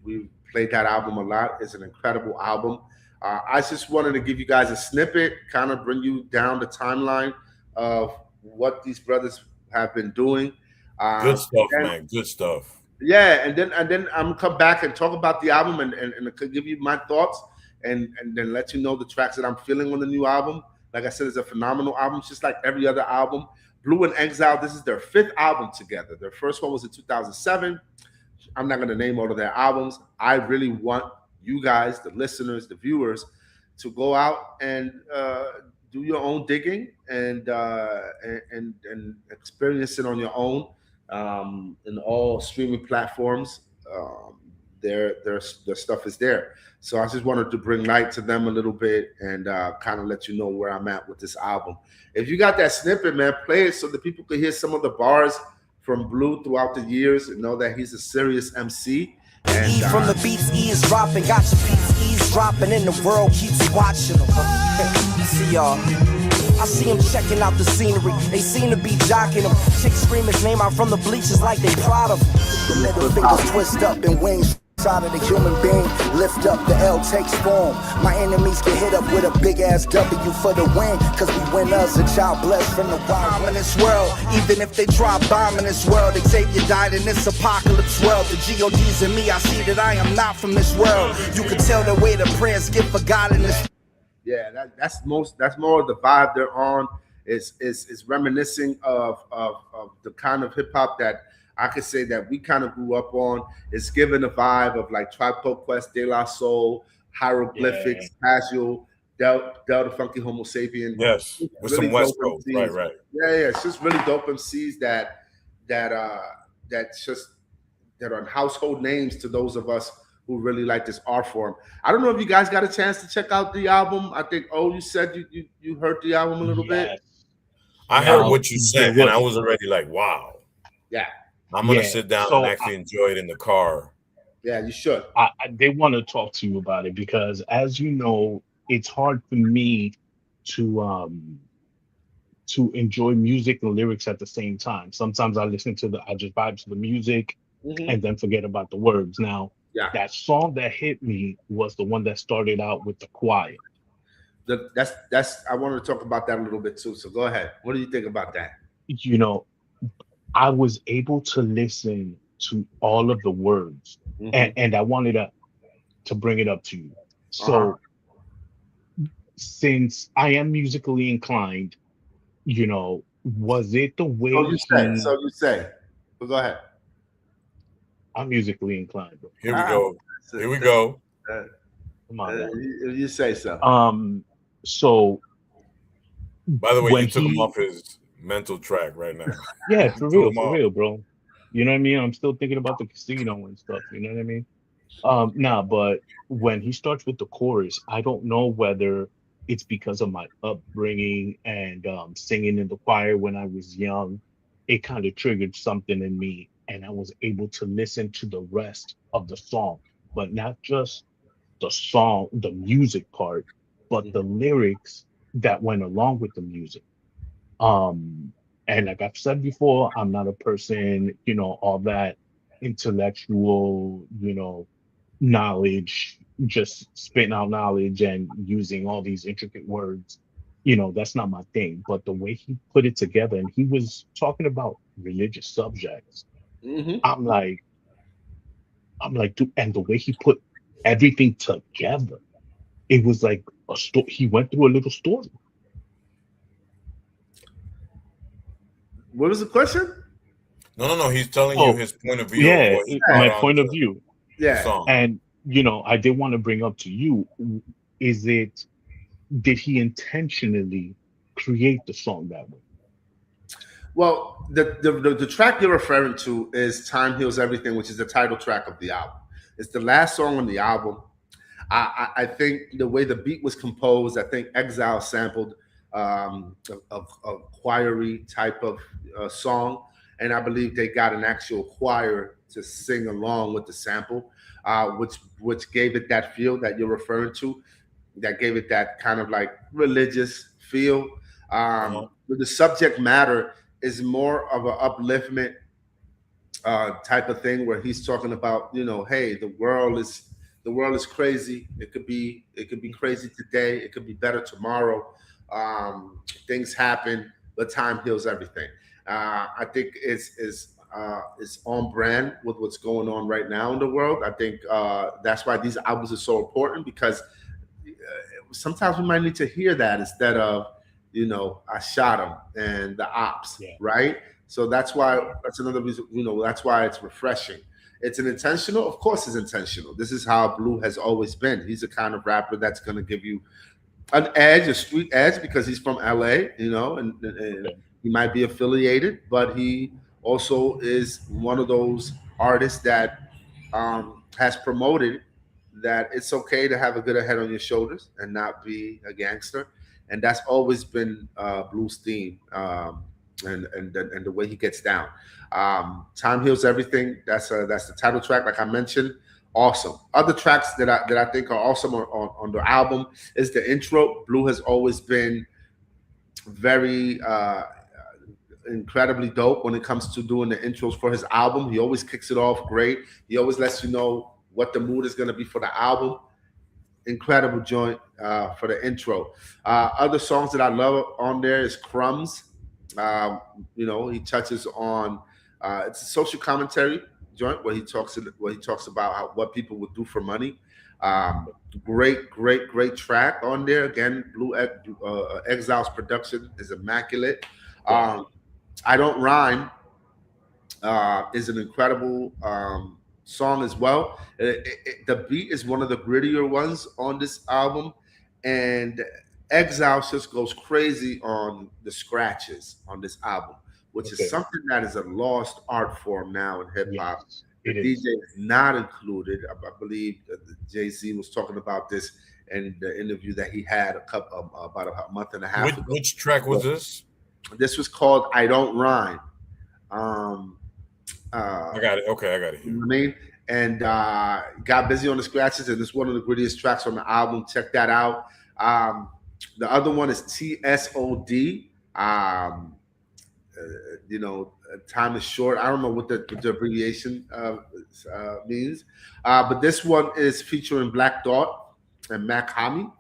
played that album a lot. It's an incredible album. I just wanted to give you guys a snippet, kind of bring you down the timeline of what these brothers have been doing. Good stuff, man. Good stuff. Yeah, and then I'm gonna come back and talk about the album and give you my thoughts and then let you know the tracks that I'm feeling on the new album. Like I said, it's a phenomenal album. It's just like every other album. Blu and Exile, this is their fifth album together. Their first one was in 2007. I'm not going to name all of their albums. I really want you guys, the listeners, the viewers, to go out and do your own digging and experience it on your own in all streaming platforms. Their stuff is there. So I just wanted to bring light to them a little bit and kind of let you know where I'm at with this album. If you got that snippet, man, play it so that people can hear some of the bars from Blu throughout the years and know that he's a serious MC. And from the beats, E is dropping, got your beats, E's dropping, and the world keeps watching them. See y'all. I see him checking out the scenery. They seem to be jocking him. Chicks scream his name out from the bleachers like they proud of him. The middle fingers twist up and wings. Side of the human being, lift up, the L takes form. My enemies get hit up with a big ass W for the win, cause we winners, a child blessed from the wild in this world. Even if they drop bomb in this world, Xavier died in this apocalypse world. The G.O.D's in me, I see that I am not from this world. You can tell the way the prayers get forgotten. Yeah, that's more of the vibe they're on. Is reminiscing of the kind of hip hop that I could say that we kind of grew up on. It's given a vibe of like Tribe Called Quest, De La Soul, Hieroglyphics, Casual, Delta Funky Homo Sapien. Yes, with really some West Coast, right. Yeah, it's just really dope MCs that are household names to those of us who really like this art form. I don't know if you guys got a chance to check out the album. I think you said you heard the album a little bit. I heard what you said, and I was already like, wow. Yeah. I'm going to sit down and actually enjoy it in the car. Yeah, you should. They want to talk to you about it because, as you know, it's hard for me to enjoy music and lyrics at the same time. Sometimes I just vibe to the music and then forget about the words. Now, that song that hit me was the one that started out with the choir. I wanted to talk about that a little bit too. So go ahead. What do you think about that? You know, I was able to listen to all of the words, and I wanted to bring it up to you. So, since I am musically inclined, was it the way? So you say. Well, go ahead. I'm musically inclined. Bro. Here we go. Come on. You say so. So. By the way, you took him off his mental track right now. Yeah, for real, bro. You know what I mean? I'm still thinking about the casino and stuff. You know what I mean? But when he starts with the chorus, I don't know whether it's because of my upbringing and singing in the choir when I was young. It kind of triggered something in me, and I was able to listen to the rest of the song, but not just the song, the music part, but the lyrics that went along with the music. And like I've said before, I'm not a person, all that intellectual, knowledge, just spitting out knowledge and using all these intricate words. That's not my thing. But the way he put it together, and he was talking about religious subjects. I'm like, dude, and the way he put everything together, it was like a story. He went through a little story. What was the question? No. He's telling you his point of view. Yeah, my point of view. Yeah. Song. And, I did want to bring up to you, did he intentionally create the song that way? Well, the track you're referring to is Time Heals Everything, which is the title track of the album. It's the last song on the album. I think the way the beat was composed, I think Exile sampled a choir-y type of song, and I believe they got an actual choir to sing along with the sample, which gave it that feel that you're referring to, that gave it that kind of like religious feel. The subject matter is more of an upliftment type of thing, where he's talking about, hey, the world is crazy. It could be crazy today. It could be better tomorrow. Things happen, but time heals everything. I think it's on brand with what's going on right now in the world. I think that's why these albums are so important, because sometimes we might need to hear that instead of, I shot him and the ops, right? So that's another reason, that's why it's refreshing. It's an intentional. Of course, it's intentional. This is how Blue has always been. He's the kind of rapper that's going to give you an edge, a street edge, because he's from LA, and he might be affiliated, but he also is one of those artists that has promoted that it's okay to have a good head on your shoulders and not be a gangster, and that's always been Blue's theme, and the way he gets down. Time Heals Everything. That's the title track, like I mentioned. Awesome. Other tracks that I think are awesome on the album is the intro. Blue has always been very incredibly dope when it comes to doing the intros for his album. He always kicks it off great. He always lets you know what the mood is going to be for the album. Incredible joint for the intro. Other songs that I love on there is Crumbs. He touches on it's a social commentary joint where he talks about what people would do for money. Great track on there. Again, Blu Exile's production is immaculate. I Don't Rhyme is an incredible song as well. The beat is one of the grittier ones on this album, and Exile just goes crazy on the scratches on this album, which is something that is a lost art form now in hip hop. Yes, The it DJ is. is not included. I believe Jay-Z was talking about this in the interview that he had about a month and a half ago. Which track was this? This was called I Don't Rhyme. I got it. Okay, I got it. You know what I mean? And got busy on the scratches, and it's one of the grittiest tracks on the album. Check that out. The other one is TSOD. Time is short. I don't know what the abbreviation means, but this one is featuring Black Thought and Mac Hami.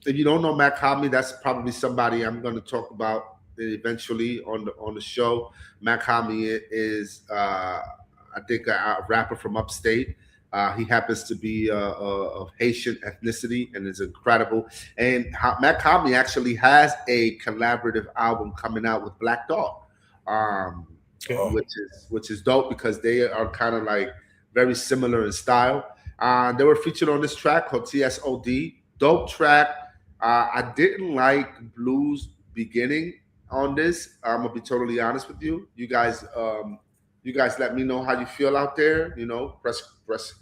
If you don't know Mac Hami, that's probably somebody I'm going to talk about eventually on the show. Mac Hami is, I think, a rapper from upstate. He happens to be of Haitian ethnicity and is incredible. And Mac Hami actually has a collaborative album coming out with Black Dog, which is dope because they are kind of like very similar in style. They were featured on this track called TSOD. Dope track. I didn't like Blue's beginning on this. I'm gonna be totally honest with you. You guys let me know how you feel out there. Press.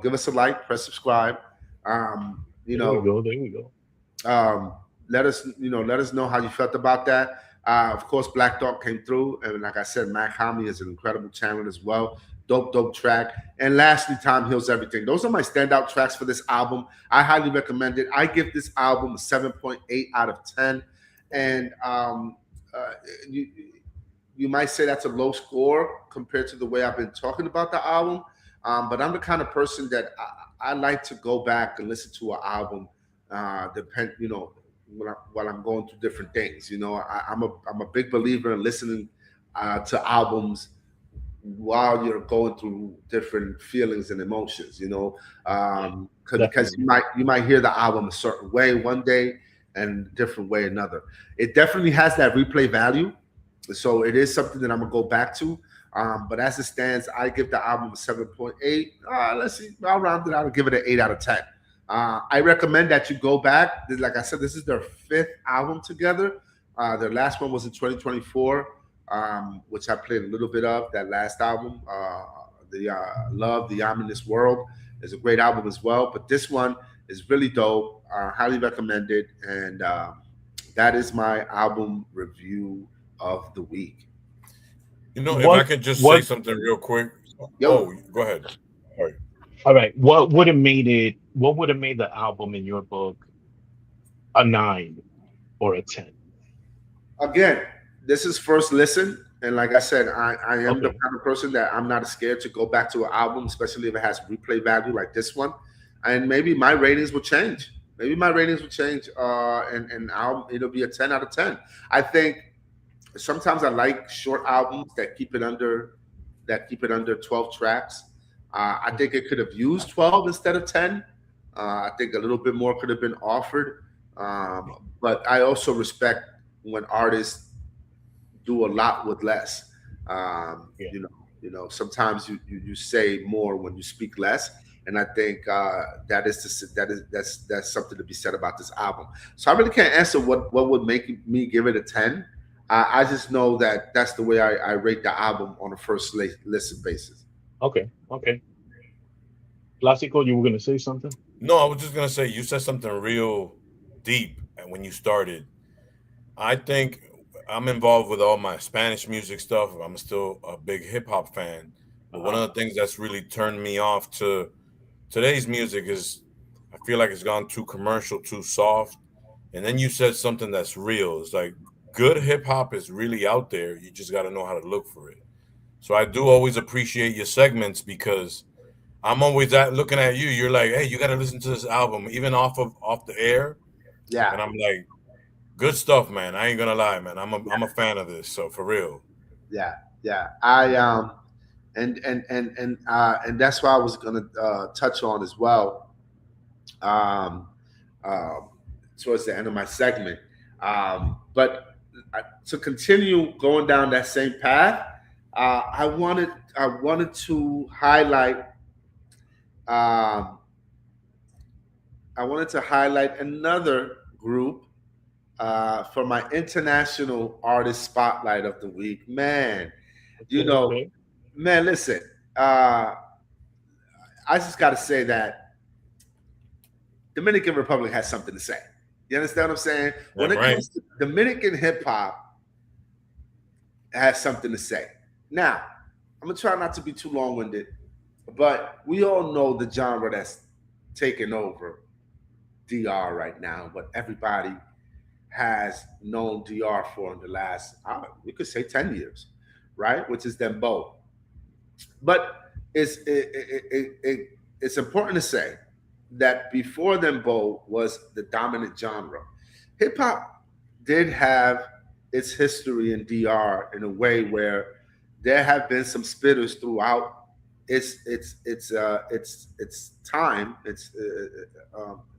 Give us a like, press subscribe. There we go. Let us know how you felt about that. Of course, Black Dog came through, and like I said, Mac Hami is an incredible talent as well. Dope track. And lastly, Time Heals Everything. Those are my standout tracks for this album. I highly recommend it. I give this album a 7.8 out of 10. And you might say that's a low score compared to the way I've been talking about the album. But I'm the kind of person that I like to go back and listen to an album, while I'm going through different things. I'm a big believer in listening to albums while you're going through different feelings and emotions. Because you might hear the album a certain way one day and a different way another. It definitely has that replay value, so it is something that I'm gonna go back to. But as it stands, I give the album a 7.8. Let's see, I'll round it out and give it an 8 out of 10. I recommend that you go back. Like I said, this is their 5th album together. Their last one was in 2024, which I played a little bit of. That last album, Love, The Ominous World, is a great album as well. But this one is really dope. Highly recommended. And that is my album review of the week. If I could just say something real quick. Yo. Go ahead. All right. What would have made the album in your book a 9 or a 10? Again, this is first listen. And like I said, I am the kind of person that I'm not scared to go back to an album, especially if it has replay value like this one. And maybe my ratings will change. And it'll be a 10 out of 10. I think sometimes I like short albums that keep it under 12 tracks. I think it could have used 12 instead of 10. I think a little bit more could have been offered. But I also respect when artists do a lot with less. You know, sometimes you say more when you speak less, and I think that's something to be said about this album. So I really can't answer what would make me give it a 10. I just know that that's the way I rate the album on a first listen basis. Okay, okay. Classico, you were gonna say something? No, I was just gonna say you said something real deep when you started. I think I'm involved with all my Spanish music stuff. I'm still a big hip hop fan, but one Uh-huh. of the things that's really turned me off to today's music is I feel like it's gone too commercial, too soft. And then you said something that's real. It's like good hip hop is really out there. You just got to know how to look for it. So I do always appreciate your segments because I'm always looking at you. You're like, hey, you got to listen to this album, even off the air. Yeah, And I'm like, good stuff, man. I ain't gonna lie, man. I'm a fan of this. So for real. yeah, yeah. I and that's why I was gonna touch on as well. Um, um, Towards the end of my segment. But to continue going down that same path, I wanted to highlight um, another group for my international artist spotlight of the week. Man, you Okay, know, okay. man, listen, uh, I just got to say that Dominican Republic has something to say. You understand what I'm saying? When Damn it right. comes to Dominican hip hop, it has something to say. Now, I'm gonna try not to be too long winded, but we all know the genre that's taken over DR right now. What everybody has known DR for in the last, we could say 10 years, right? Which is Dembow. But it's important to say that before Dembow was the dominant genre. Hip hop did have its history in DR in a way where there have been some spitters throughout its time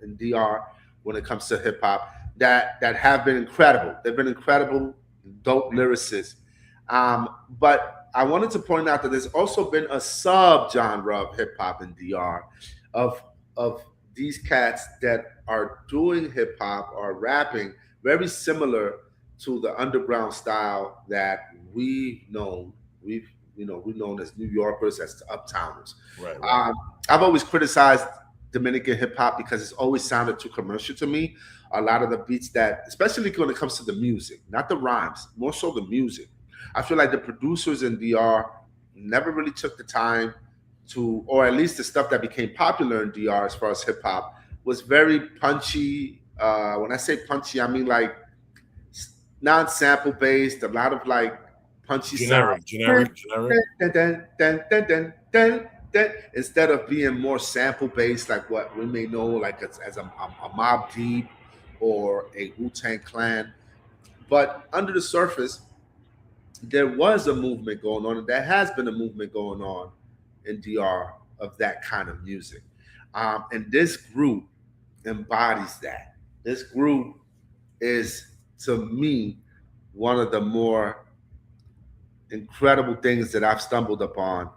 in DR when it comes to hip hop that have been incredible. They've been incredible, dope lyricists. But I wanted to point out that there's also been a sub genre of hip hop in DR of of these cats that are doing hip hop or rapping very similar to the underground style that we've we've known as New Yorkers, as the uptowners. Right, right. Um, I've always criticized Dominican hip hop because it's always sounded too commercial to me. A lot of the beats that, especially when it comes to the music, not the rhymes, more so the music. I feel like the producers in DR never really took the time to, or at least the stuff that became popular in DR as far as hip hop was very punchy. When I say punchy, I mean like non-sample based, a lot of like punchy sounds. Generic, generic, generic. Dun, dun, dun, dun, dun, dun, dun, instead of being more sample based, like what we may know, like as a Mob Deep or a Wu Tang Clan. But under the surface, there was a movement going on, and there has been a movement going on in DR of that kind of music. And this group embodies that. This group is, to me, one of the more incredible things that I've stumbled upon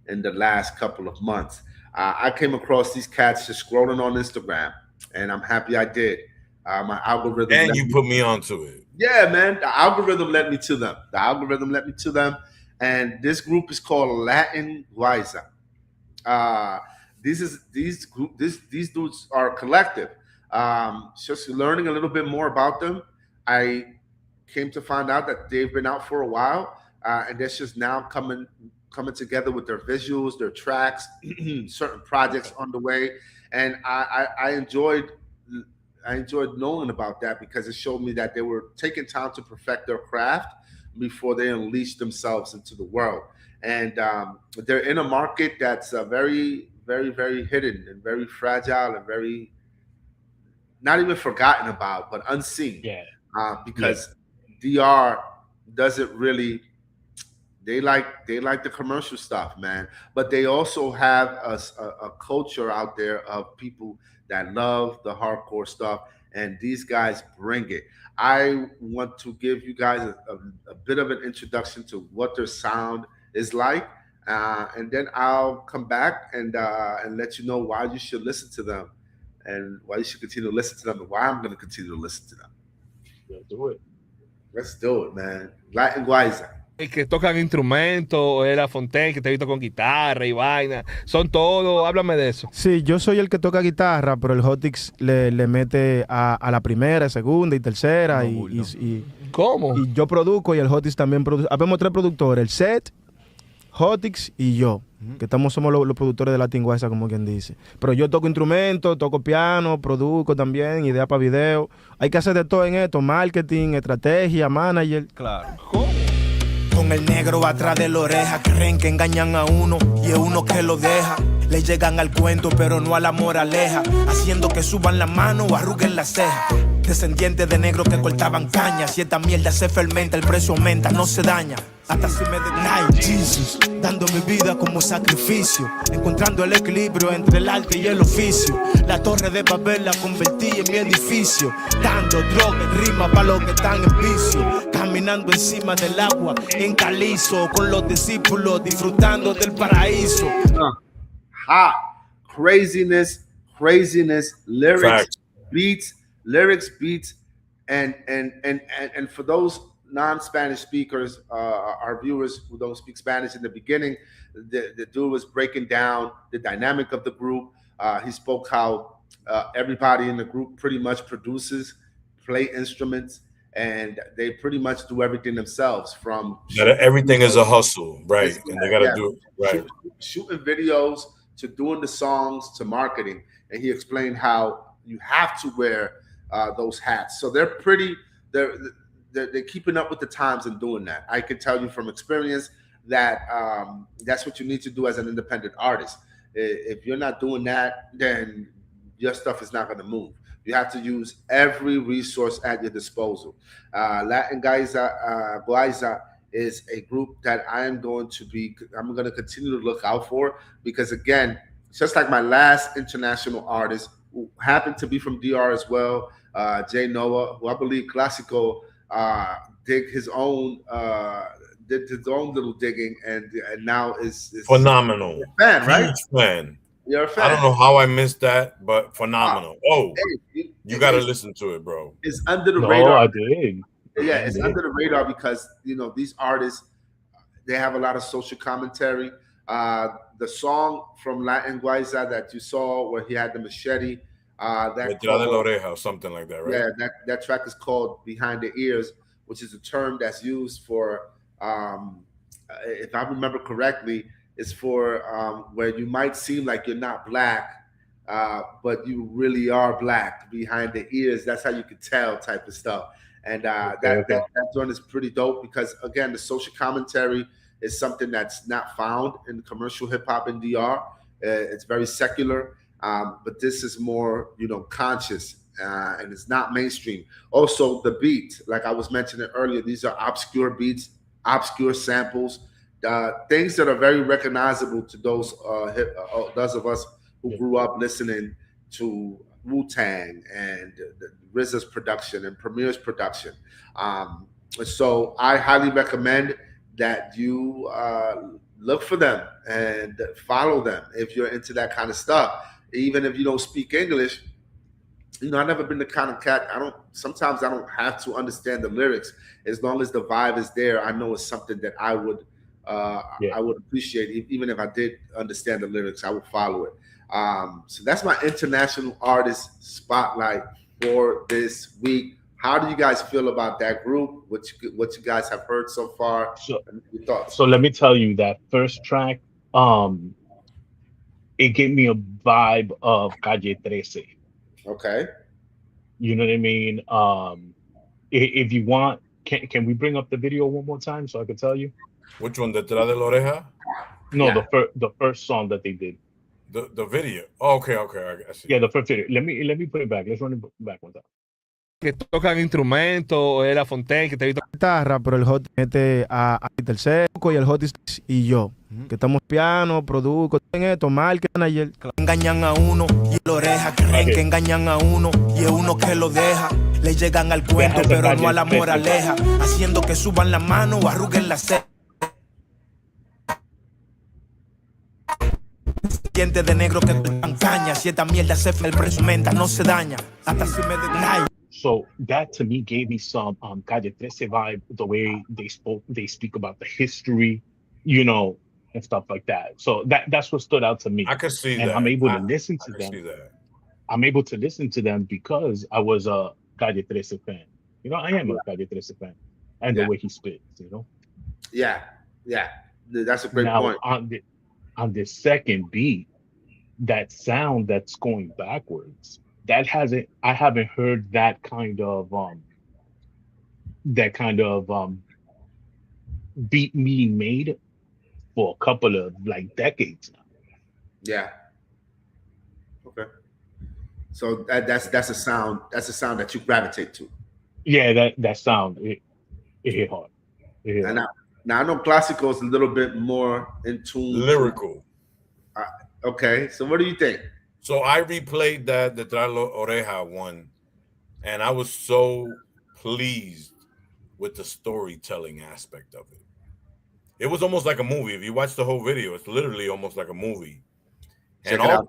in the last couple of months. I came across these cats just scrolling on Instagram, and I'm happy I did. My algorithm And led you me, put me onto it. yeah, man, the algorithm led me to them. The algorithm led me to them, and this group is called Latin Guayza. Uh, these dudes are a collective. Just learning a little bit more about them, I came to find out that they've been out for a while, and that's just now coming together with their visuals, their tracks, certain projects on the way, and I enjoyed knowing about that because it showed me that they were taking time to perfect their craft before they unleashed themselves into the world. And they're in a market that's very, very, very hidden and very fragile and very not even forgotten about, but unseen, Yeah, yeah. because DR doesn't really. They like the commercial stuff, man. But they also have a culture out there of people that love the hardcore stuff, and these guys bring it. I want to give you guys a bit of an introduction to what their sound is like, and then I'll come back and let you know why you should listen to them, and why you should continue to listen to them, and why I'm going to continue to listen to them. Let's do it. Let's do it, man. Latin Guayza. Que tocan instrumentos, o era Fontaine, que te he visto con guitarra y vaina. Son todos, háblame de eso. Sí, yo soy el que toca guitarra, pero el Hotix le mete a la primera, segunda y tercera. ¿Cómo? Y yo produzco y el Hotix también produce. Habemos 3 productores, el Set, Hotix y yo, que somos los productores de Latin Guayza, como quien dice. Pero yo toco instrumentos, toco piano, produzco también, idea para video. Hay que hacer de todo en esto, marketing, estrategia, manager. Claro. Con el negro atrás de la oreja, creen que engañan a uno y es uno que lo deja. Le llegan al cuento pero no a la moraleja, haciendo que suban la mano o arruguen la ceja. Descendientes de negros que cortaban cañas, si esta mierda se fermenta, el precio aumenta, no se daña. Hasta si me Night Jesus, dando mi vida como sacrificio, encontrando el equilibrio entre el arte y el oficio. La torre de Babel la convertí en mi edificio, dando droga y rima para los que están en vicio. Caminando encima del agua en calizo, con los discípulos disfrutando del paraíso. Hot craziness, lyrics, beats, and for those non-Spanish speakers, our viewers who don't speak Spanish, in the beginning, the dude was breaking down the dynamic of the group. He spoke how everybody in the group pretty much produces, play instruments, and they pretty much do everything themselves. From everything is a hustle, right? And they got to do it right. Shooting videos to doing the songs to marketing, and he explained how you have to wear those hats. So they're keeping up with the times and doing that. I can tell you from experience that that's what you need to do as an independent artist. If you're not doing that, then your stuff is not going to move. You have to use every resource at your disposal. Latin Guayza is a group that I'm going to continue to look out for, because again, just like my last international artist, who happened to be from DR as well, Jay Noah, who I believe Classico did his own little digging, and now is phenomenal. A fan, right? Huge fan. You're a fan. I don't know how I missed that, but phenomenal. You got to listen to it, bro. It's under the radar. I did. Yeah, it's under the radar because these artists, they have a lot of social commentary. The song from Latin Guayza that you saw where he had the machete, Detrás de la oreja or something like that, right? Yeah, that track is called Behind the Ears, which is a term that's used for, if I remember correctly, it's for where you might seem like you're not black, but you really are black behind the ears. That's how you can tell, type of stuff. And that joint is pretty dope because, again, the social commentary is something that's not found in commercial hip hop in DR. It's very secular, but this is more, conscious, and it's not mainstream. Also, the beat, like I was mentioning earlier, these are obscure beats, obscure samples, things that are very recognizable to those of us who grew up listening to Wu-Tang and RZA's production and Premier's production. So I highly recommend that you look for them and follow them if you're into that kind of stuff. Even if you don't speak English, I've never been the kind of cat, sometimes I don't have to understand the lyrics. As long as the vibe is there, I know it's something that I would appreciate. Even if I did understand the lyrics, I would follow it. So that's my international artist spotlight for this week. How do you guys feel about that group? What you guys have heard so far? Your thoughts? So let me tell you, that first track, it gave me a vibe of Calle 13. Okay. You know what I mean? If you want, can we bring up the video one more time so I can tell you? Which one? Detrás de la oreja? No, the first song that they did. The video. Oh, okay. I see. Yeah, the first video. Let me put it back. Let's run it back one time. Que tocan instrumentos, o era Fontaine, que te he visto guitarra, pero el Hot mete a tercero y el Hotix y yo, que estamos piano, produzco en esto, marketing, manager. Engañan a uno y la oreja, creen que engañan a uno y es uno que lo deja. Le llegan al cuento pero no a la moraleja, haciendo que suban la mano o arruguen la ceja. Diente de negro que te engaña. Si esta mierda se fermenta, no se daña. Hasta si me detallo. So that to me gave me some Calle 13 vibe, the way they speak about the history, you know, and stuff like that. So that's what stood out to me. I could see and that. I'm able to listen I to could them. see that. I'm able to listen to them because I was a Calle 13 fan. You know, I am a Calle 13 fan, and the way he spits, you know. Yeah, that's a great Now point. on the second beat, that sound that's going backwards, I haven't heard that kind of beat being made for a couple of like decades now. Yeah. Okay. So that's a sound. That's a sound that you gravitate to. Yeah, that sound it hit hard. It hit And hard. now I know Classico is a little bit more in tune. Lyrical. Okay, so what do you think? So I replayed that the Tralo Oreja one, and I was so pleased with the storytelling aspect of it. It was almost like a movie. If you watch the whole video, it's literally almost like a movie. Check And it all out.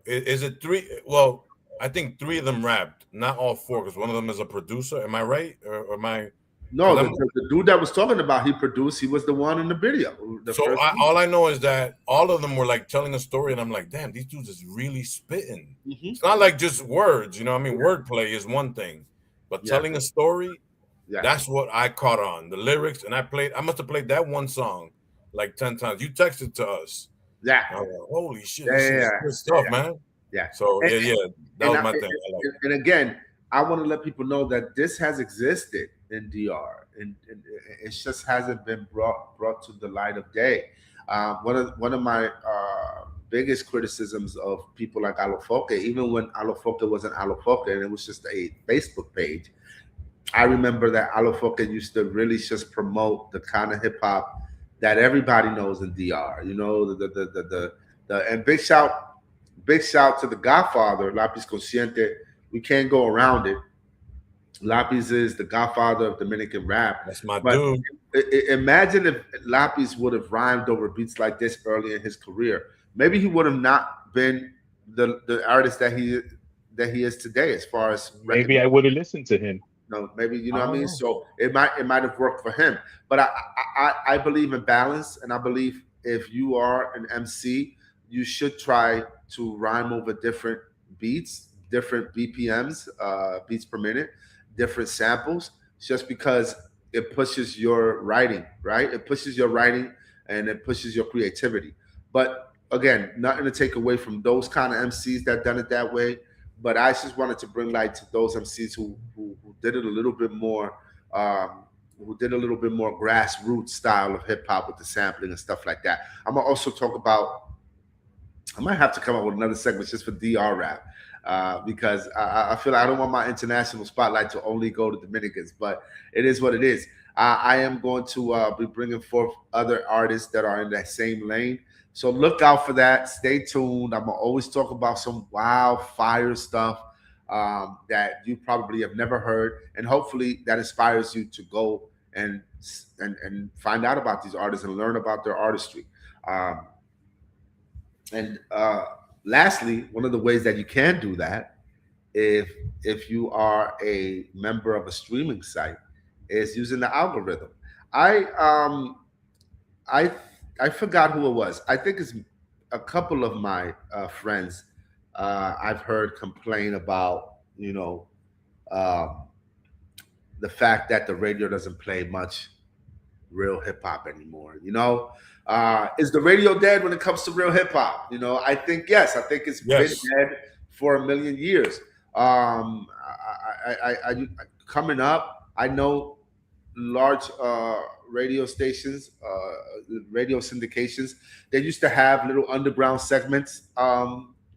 is it three? Well, I think 3 of them rapped, not all 4, because one of them is a producer. Am I right? Or am I? No, I'm- the dude that was talking about, he produced. He was the one in the video. So all I know is that all of them were like telling a story, and I'm like, damn, these dudes is really spitting. Mhm. It's not like just words, you know. I mean, wordplay is one thing, but Yeah. telling a story, Yeah. that's what I caught on. The lyrics, and I must have played that one song like 10 times. You texted to us. Yeah. I was like, holy shit, Yeah, this is yeah, good stuff, yeah. man. Yeah. So And- yeah, that was my thing. I like it. And again, I want to let people know that this has existed in DR, and it just hasn't been brought to the light of day. One of my biggest criticisms of people like Alofoque, even when Alofoque wasn't Alofoque and it was just a Facebook page, I remember that Alofoque used to really just promote the kind of hip hop that everybody knows in DR. You know, the and big shout to the Godfather, Lapis Consciente. We can't go around it. Lapis is the Godfather of Dominican rap. That's my But dude. imagine if Lapis would have rhymed over beats like this early in his career. Maybe he would have not been the artist that he is today. As far as Maybe I would have listened to him. no, maybe you know what I I mean. don't So it might have worked for him. But I believe in balance, and I believe if you are an MC, you should try to rhyme over different beats, different BPMs, beats per minute, different samples, just because it pushes your writing, right? It pushes your writing and it pushes your creativity. But again, nothing to take away from those kind of MCs that done it that way. But I just wanted to bring light to those MCs who did it a little bit more, who did a little bit more grassroots style of hip hop with the sampling and stuff like that. I'm gonna also talk about. I might have to come up with another segment just for DR rap because I feel like I don't want my international spotlight to only go to Dominicans, but it is what it is. I am going to be bringing forth other artists that are in that same lane. So look out for that. Stay tuned. I'm gonna always talk about some wild fire stuff that you probably have never heard, and hopefully that inspires you to go and find out about these artists and learn about their artistry. And lastly, one of the ways that you can do that, if you are a member of a streaming site, is using the algorithm. I forgot who it was. I think it's a couple of my friends I've heard complain about, you know, the fact that the radio doesn't play much real hip hop anymore. You know, is the radio dead when it comes to real hip hop? You know, I think yes. I think it's been dead for a million years. Coming up, I know large radio stations, radio syndications. They used to have little underground segments.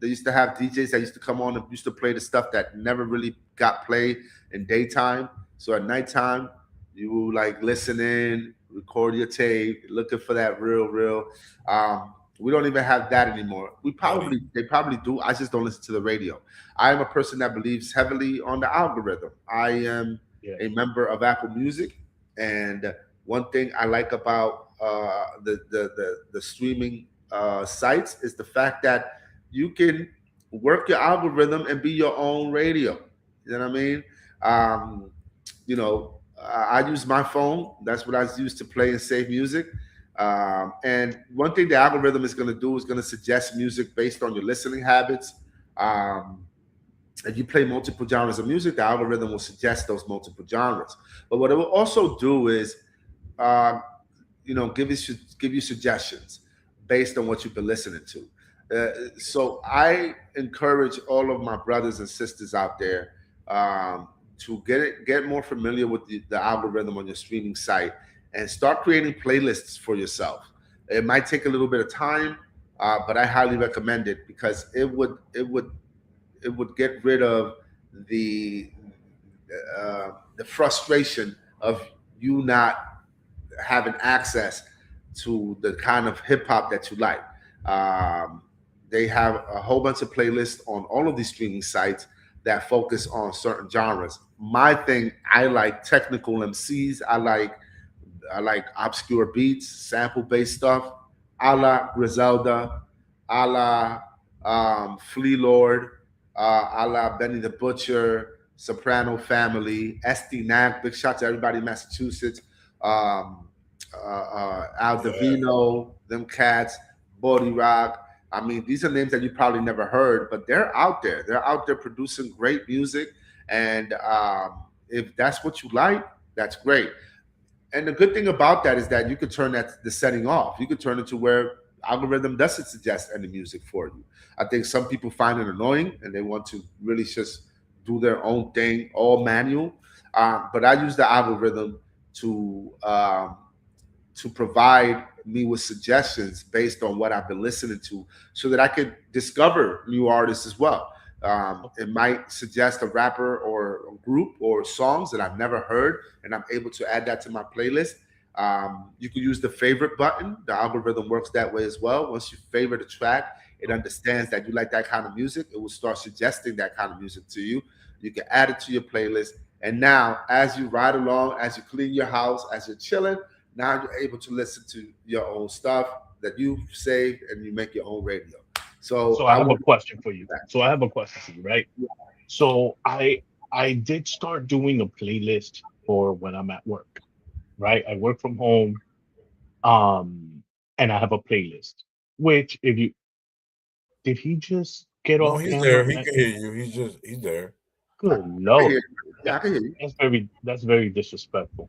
They used to have DJs that used to come on and used to play the stuff that never really got played in daytime. So at nighttime, you will like listen in, record your tape, looking for that real. We don't even have that anymore. They probably do. I just don't listen to the radio. I am a person that believes heavily on the algorithm. I am a member of Apple Music, and one thing I like about the streaming sites is the fact that you can work your algorithm and be your own radio. You know what I mean? Um, I use my phone. That's what I use to play and save music. And one thing the algorithm is going to do is going to suggest music based on your listening habits. Um, if you play multiple genres of music, the algorithm will suggest those multiple genres. But what it will also do is, um, give you suggestions based on what you've been listening to. So I encourage all of my brothers and sisters out there to get more familiar with the algorithm on your streaming site and start creating playlists for yourself. It might take a little bit of time, but I highly recommend it because it would get rid of the the frustration of you not having access to the kind of hip hop that you like. They have a whole bunch of playlists on all of these streaming sites that focus on certain genres. My thing, I like technical MCs. I like obscure beats, sample based stuff, a la Griselda, a la Flea Lord, a la Benny the Butcher, Soprano Family, SD Nag. Big shout to everybody in Massachusetts. Al Davino, them cats, Body Rock. I mean, these are names that you probably never heard, but they're out there. They're out there producing great music. And if that's what you like, that's great. And the good thing about that is that you could turn the setting off. You could turn it to where algorithm doesn't suggest any music for you. I think some people find it annoying and they want to really just do their own thing, all manual. But I use the algorithm to provide me with suggestions based on what I've been listening to so that I could discover new artists as well. It might suggest a rapper or a group or songs that I've never heard, and I'm able to add that to my playlist. You can use the favorite button. The algorithm works that way as well. Once you favorite a track, it understands that you like that kind of music. It will start suggesting that kind of music to you. You can add it to your playlist. And now, as you ride along, as you clean your house, as you're chilling, now you're able to listen to your own stuff that you've saved and you make your own radio. So I have a question for you. Right? So I did start doing a playlist for when I'm at work, right? I work from home, and I have a playlist. Which, if you did, he just get No, off he's camera? there. He can hear you. He's there. Good I can lord, hear you. Yeah, I can hear you. that's very disrespectful.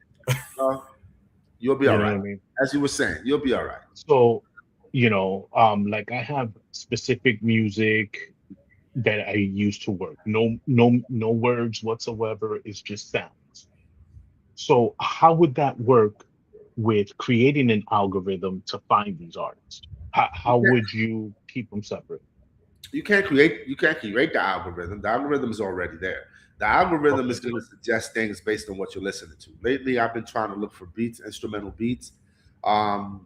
Uh, You'll be You all know what right. I mean? As you were saying, you'll be all right. So, like I have specific music that I use to work. No words whatsoever. It's just sounds. So how would that work with creating an algorithm to find these artists? How You can't, would you keep them separate? you can't create the algorithm. The algorithm is already there. The algorithm Okay. is going to suggest things based on what you're listening to. Lately, I've been trying to look for beats, instrumental beats, um,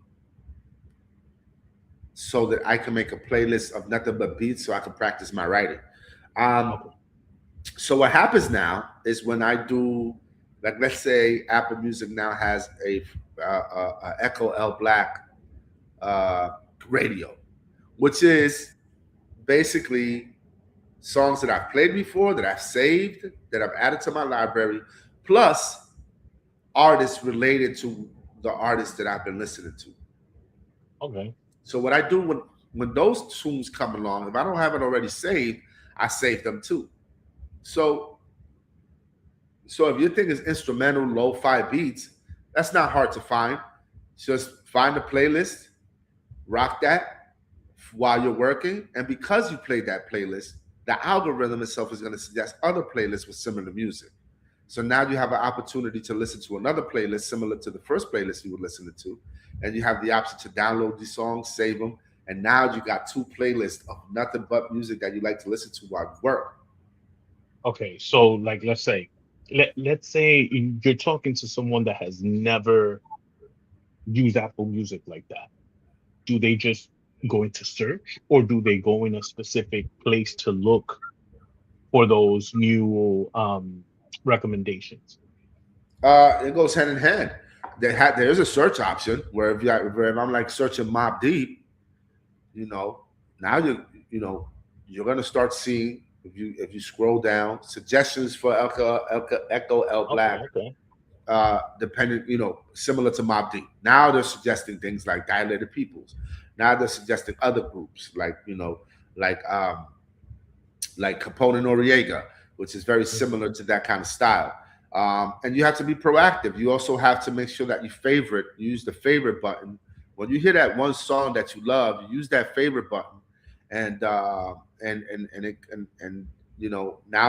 so that I can make a playlist of nothing but beats so I can practice my writing. Um, Okay. so what happens now is when I do, like, let's say Apple Music now has a Echo L Black uh, radio, which is basically songs that I've played before, that I've saved, that I've added to my library, plus artists related to the artists that I've been listening to. Okay. So what I do when those tunes come along, if I don't have it already saved, I save them too. So if your thing is instrumental, lo-fi beats, that's not hard to find. Just find a playlist, rock that while you're working, and because you played that playlist, the algorithm itself is going to suggest other playlists with similar music. So now you have an opportunity to listen to another playlist similar to the first playlist you were listening to, and you have the option to download these songs, save them, and now you got two playlists of nothing but music that you like to listen to while you work. Okay. So, like, let's say you're talking to someone that has never used Apple Music like that. Do they just go into search, or do they go in a specific place to look for those new recommendations? It goes hand in hand. There's a search option where if I'm like searching Mob Deep, you know, now you're gonna start seeing if you scroll down suggestions for Echo L Black, Okay. dependent, similar to Mobb Deep. Now they're suggesting things like Dilated Peoples. Now they're suggesting other groups like like Capone and Noriega, which is very similar to that kind of style. And you have to be proactive. You also have to make sure that you use the favorite button. When you hear that one song that you love, you use that favorite button, and now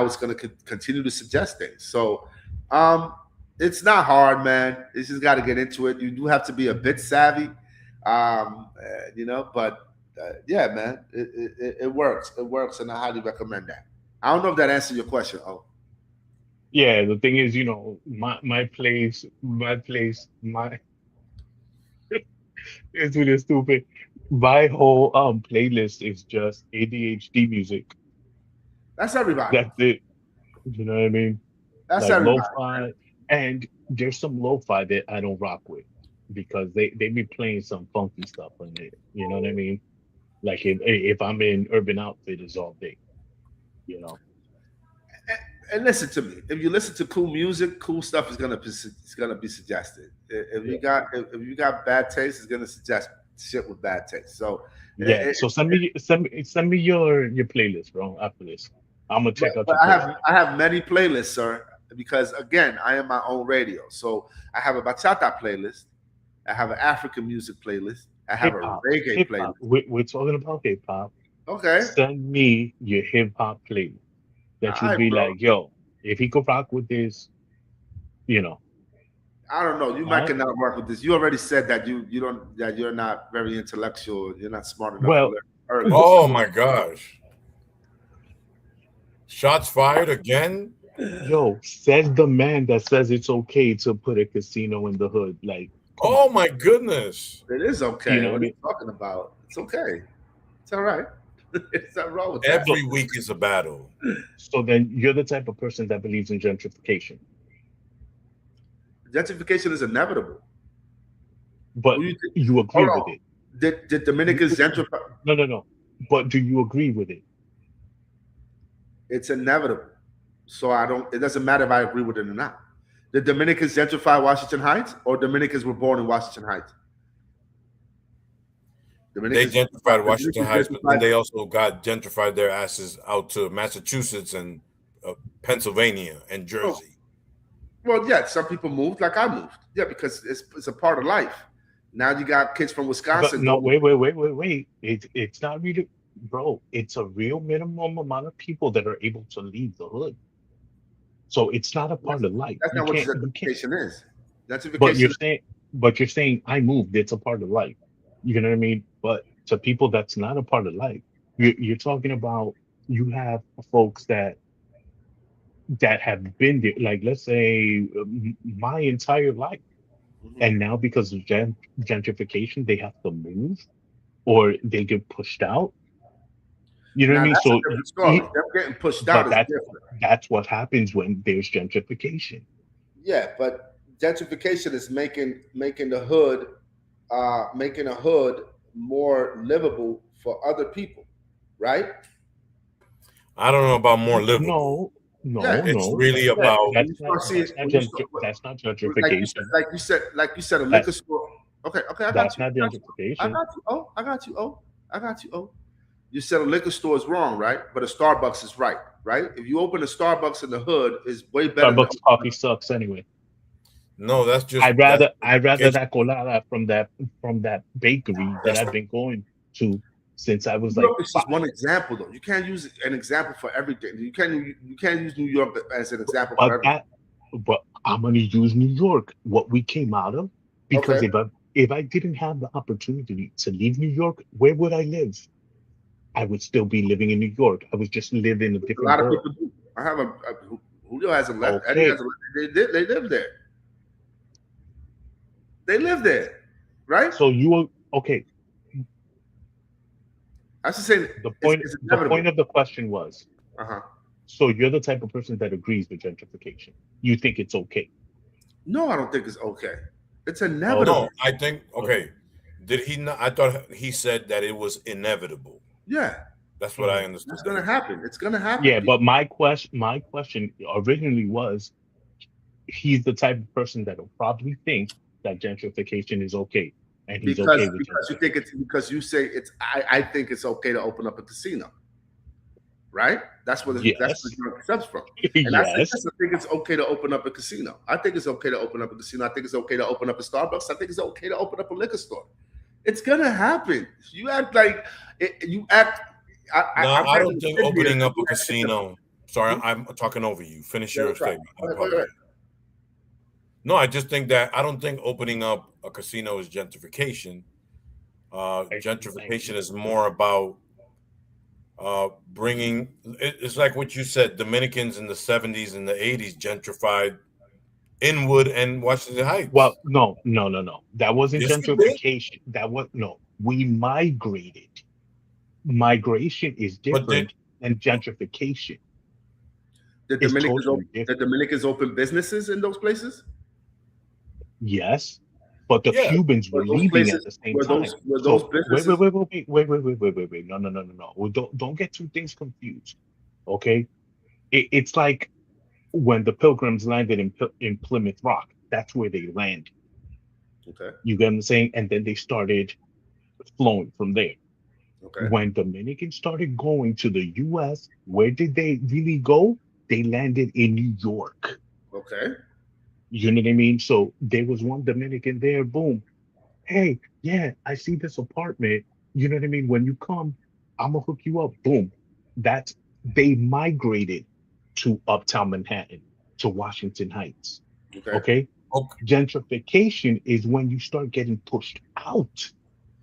it's going to continue to suggest things. So it's not hard, man. You just got to get into it. You do have to be a bit savvy, but yeah, man, it works. It works, and I highly recommend that. I don't know if that answered your question. Oh, Yeah, the thing is, my it's really stupid. My whole playlist is just ADHD music. that's everybody. That's it. You know what I mean? That's Like everybody. lo-fi, and there's some lo-fi that I don't rock with because they be playing some funky stuff on it. You know what I mean? Like if I'm in Urban Outfitters all day, you know. And listen to me. If you listen to cool music, cool stuff is gonna be suggested. If you got bad taste, it's gonna suggest shit with bad taste. So Yeah. So send me your playlist, bro. After this, I'm gonna check out but your I have many playlists, sir. Because again, I am my own radio. So I have a bachata playlist. I have an African music playlist. I have hip-hop. a reggae Hip-hop. playlist. We're talking about hip-hop. Okay. Send me your hip-hop playlist. That All you'd be right, bro. like, yo, if he could rock with this, I don't know. You might Alright. cannot work with this. You already said that you're not very intellectual. You're not smart enough Well, to learn early. Oh my gosh. Shots fired again? yo, says the man that says it's okay to put a casino in the hood. Like, come Oh on. my goodness. It is okay. You know What what are I you talking about? It's okay. It's all right. It's not wrong with that. Every week is a battle. So then you're the type of person that believes in gentrification. Gentrification is inevitable. But Who you think- you agree Hold with on. it. Did Dominicans gentrify? No. But do you agree with it? It's inevitable. So it doesn't matter if I agree with it or not. Did Dominicans gentrify Washington Heights, or Dominicans were born in Washington Heights? They Dominicans gentrified Washington Dominicans Heights, but then gentrified- they also got gentrified their asses out to Massachusetts and Pennsylvania and Jersey. Well, yeah, some people moved like I moved. Yeah, because it's a part of life. Now you got kids from But Wisconsin. no, wait. It's not really, bro. It's a real minimum amount of people that are able to leave the hood. So it's not a part of life. That's You not what can't. gentrification is. But Gentrification. you're saying I moved. It's a part of life. You know what I mean? But to people, that's not a part of life. You're talking about you have folks that have been there, like let's say my entire life, and now because of gentrification, they have to move or they get pushed out. You know what I Now, mean? that's So a different story. e- Them getting pushed but out is that's different. that's what happens when there's gentrification. Yeah, but gentrification is making the hood, making a hood more livable for other people, right? I don't know about more livable. No, Yeah, It's no. really Yeah, about when you start seeing- when you start- That's not Like you gentrification. said, like you said, a That- liquor store. Okay, I got That's you. not I got you. gentrification. I got you. Oh, you said a liquor store is wrong, right? But a Starbucks is right? If you open a Starbucks in the hood, is way better. Starbucks coffee sucks anyway. no. That's just. I'd rather that's- that colada from that bakery that I've been going to since I was New like York is just 5. one example, though. You can't use an example for everything. You can't use New York as an example for everything. But I'm gonna use New York, what we came out of, because Okay. if I didn't have the opportunity to leave New York, where would I live? I would still be living in New York. I would just live in a A different lot of world. people do. I have Julio hasn't left. Eddie Okay. hasn't left. They live there. They live there, right? So okay. I was just saying The point it's the inevitable. point of the question was, Uh-huh. so you're the type of person that agrees with gentrification. You think it's okay. No, I don't think it's okay. It's Oh, inevitable. No, I think okay. Did he not? I thought he said that it was inevitable. Yeah, That's what I understood. that's gonna happen. It's gonna happen. Yeah, but my question originally was, he's the type of person that will probably think that gentrification is okay, and he's okay with because you think it's because you say it's. I think it's okay to open up a casino, right? That's where Yes. that's where the drug stems from. And I Yes. think it's okay to open up a casino. I think it's okay to open up a casino. I think it's okay to open up a Starbucks. I think it's okay to open up a liquor store. It's gonna happen. You act like you act. I don't think opening up a casino. Sorry, I'm talking over you. Finish your statement. I apologize. No, I just think that I don't think opening up a casino is gentrification. Gentrification is more about bringing. It's like what you said. Dominicans in the 70s and the 80s gentrified Inwood and Washington Heights. Well, no. That wasn't Yes, we did. gentrification. That was no. We migrated. Migration is different than gentrification. The It's Dominicans, totally different. the Dominicans open businesses in those places. Yes, but the Yeah. Cubans were Were those leaving places- at the same were time. those- were those So, businesses- wait. No. Well, don't get two things confused. Okay, it's like when the Pilgrims landed in Plymouth Rock. That's where they landed. Okay. You get what I'm saying? And then they started flowing from there. Okay. When Dominicans started going to the U.S., where did they really go? They landed in New York. Okay. You know what I mean? So there was one Dominican there, boom. Hey, yeah, I see this apartment. You know what I mean? When you come, I'm gonna hook you up. Boom. They migrated to Uptown Manhattan, to Washington Heights. Okay. Okay. Okay. Gentrification is when you start getting pushed out.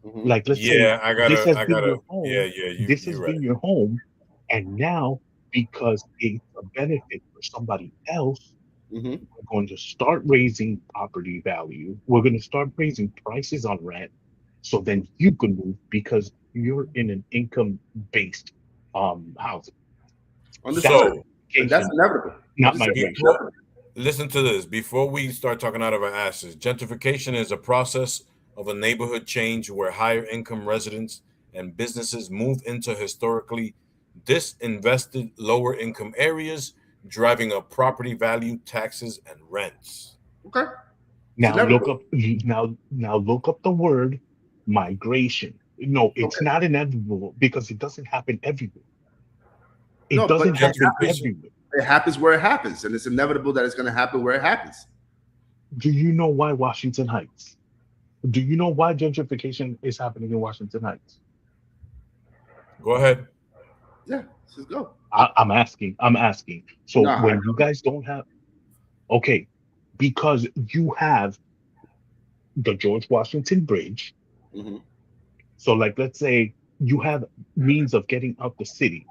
Mhm. Like, let's say Yeah, I this has been gotta. your home. Yeah, This you're has right. been your home, and now because it's a benefit for somebody else, Mhm. we're going to start raising property value. We're going to start raising prices on rent, so then you can move because you're in an income-based housing. Understood. So And that's inevitable. Not I'm just saying, migration. listen to this. Before we start talking out of our asses, gentrification is a process of a neighborhood change where higher income residents and businesses move into historically disinvested lower income areas, driving up property value, taxes, and rents. Okay. Now look inevitable. up now look up the word migration. No, it's Okay. not inevitable because it doesn't happen everywhere. It No, but doesn't happen gentrification- everywhere. It happens where it happens, and it's inevitable that it's going to happen where it happens. Do you know why Washington Heights? Do you know why gentrification is happening in Washington Heights? Go ahead. Yeah. Let's just go. I'm asking. So Nah, I when you guys don't have, okay, because you have the George Washington Bridge. Mm-hmm. So, like, let's say you have means of getting out the city.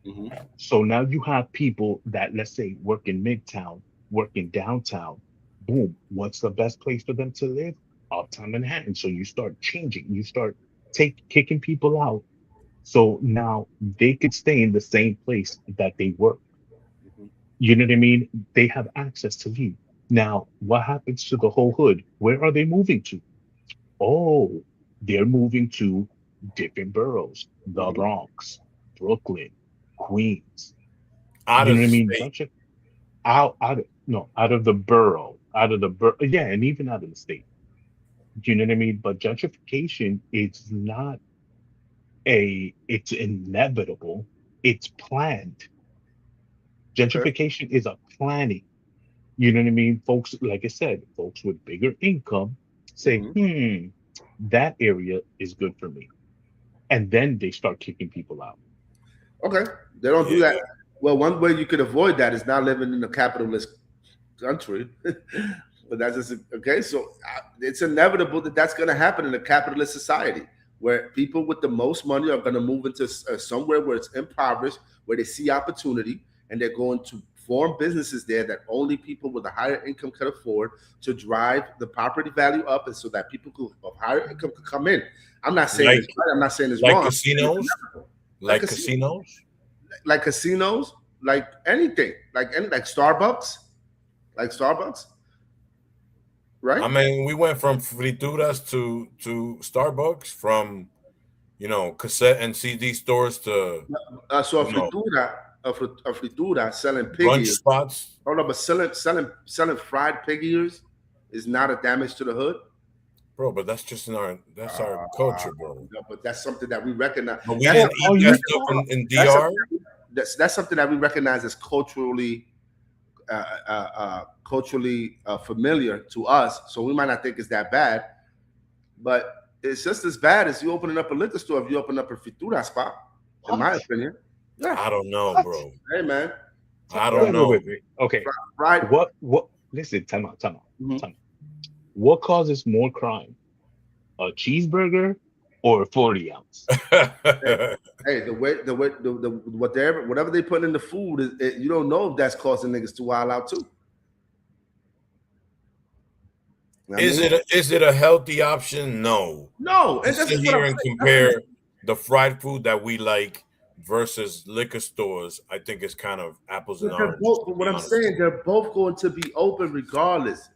Mm-hmm. So now you have people that, let's say, work in Midtown, work in downtown. Boom. What's the best place for them to live? Uptown Manhattan. So you start changing. You start kicking people out. So now they could stay in the same place that they work. Mhm. You know what I mean? They have access to leave. Now, what happens to the whole hood? Where are they moving to? Oh, they're moving to different boroughs, the Mhm. Bronx, Brooklyn, Queens. Out You of know what I the mean? state. Bunch of out of the borough, yeah, and even out of the state. You know what I mean? But gentrification, it's not it's inevitable. It's planned. Gentrification is a planning. You know what I mean? Folks, like I said, folks with bigger income say, that area is good for me. And then they start kicking people out. Okay. They don't do Yeah. that. Well, one way you could avoid that is not living in a capitalist country. But that's just okay. So it's inevitable that that's going to happen in a capitalist society where people with the most money are going to move into somewhere where it's impoverished, where they see opportunity, and they're going to form businesses there that only people with a higher income can afford to drive the property value up, and so that people of higher income can come in. I'm not saying Like- it's right. I'm not saying it's Like wrong. casinos? Like Like casinos? Like casinos, like anything, like Starbucks, right? right? I mean, we went from frituras to Starbucks, from cassette and CD stores to So a you know, fritura selling pig brunch ears. spots. Hold on, but selling fried pig ears is not a damage to the hood. Bro, but that's just our culture, bro. No, but that's something that we recognize. But we That's didn't something- eat that stuff in that's DR. that's something that we recognize as culturally familiar to us. So we might not think it's that bad, but it's just as bad as you opening up a liquor store if you open up a fritura spot, in my opinion. Yeah. I don't know, bro. Hey man, I don't know. Wait. Okay. right? What? Listen, time out. Mhm. Time out. What causes more crime? A cheeseburger or a 40 ounce? Hey, whatever they put in the food you don't know if that's causing niggas to wild out too. Is it a healthy option? No. No, To and this sit is what here I'm and saying. compare the fried food that we like versus liquor stores, I think it's kind of apples and But they're oranges. both, to be what I'm honest. saying, they're both going to be open regardless.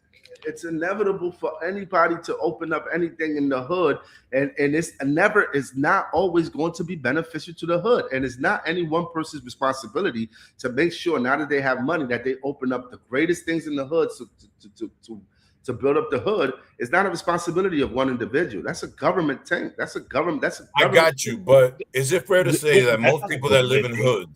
It's inevitable for anybody to open up anything in the hood, and it's not always going to be beneficial to the hood, and it's not any one person's responsibility to make sure now that they have money that they open up the greatest things in the hood to build up the hood. It's not a responsibility of one individual. That's a government thing. I got you, but is it fair to say that most people that live in hoods?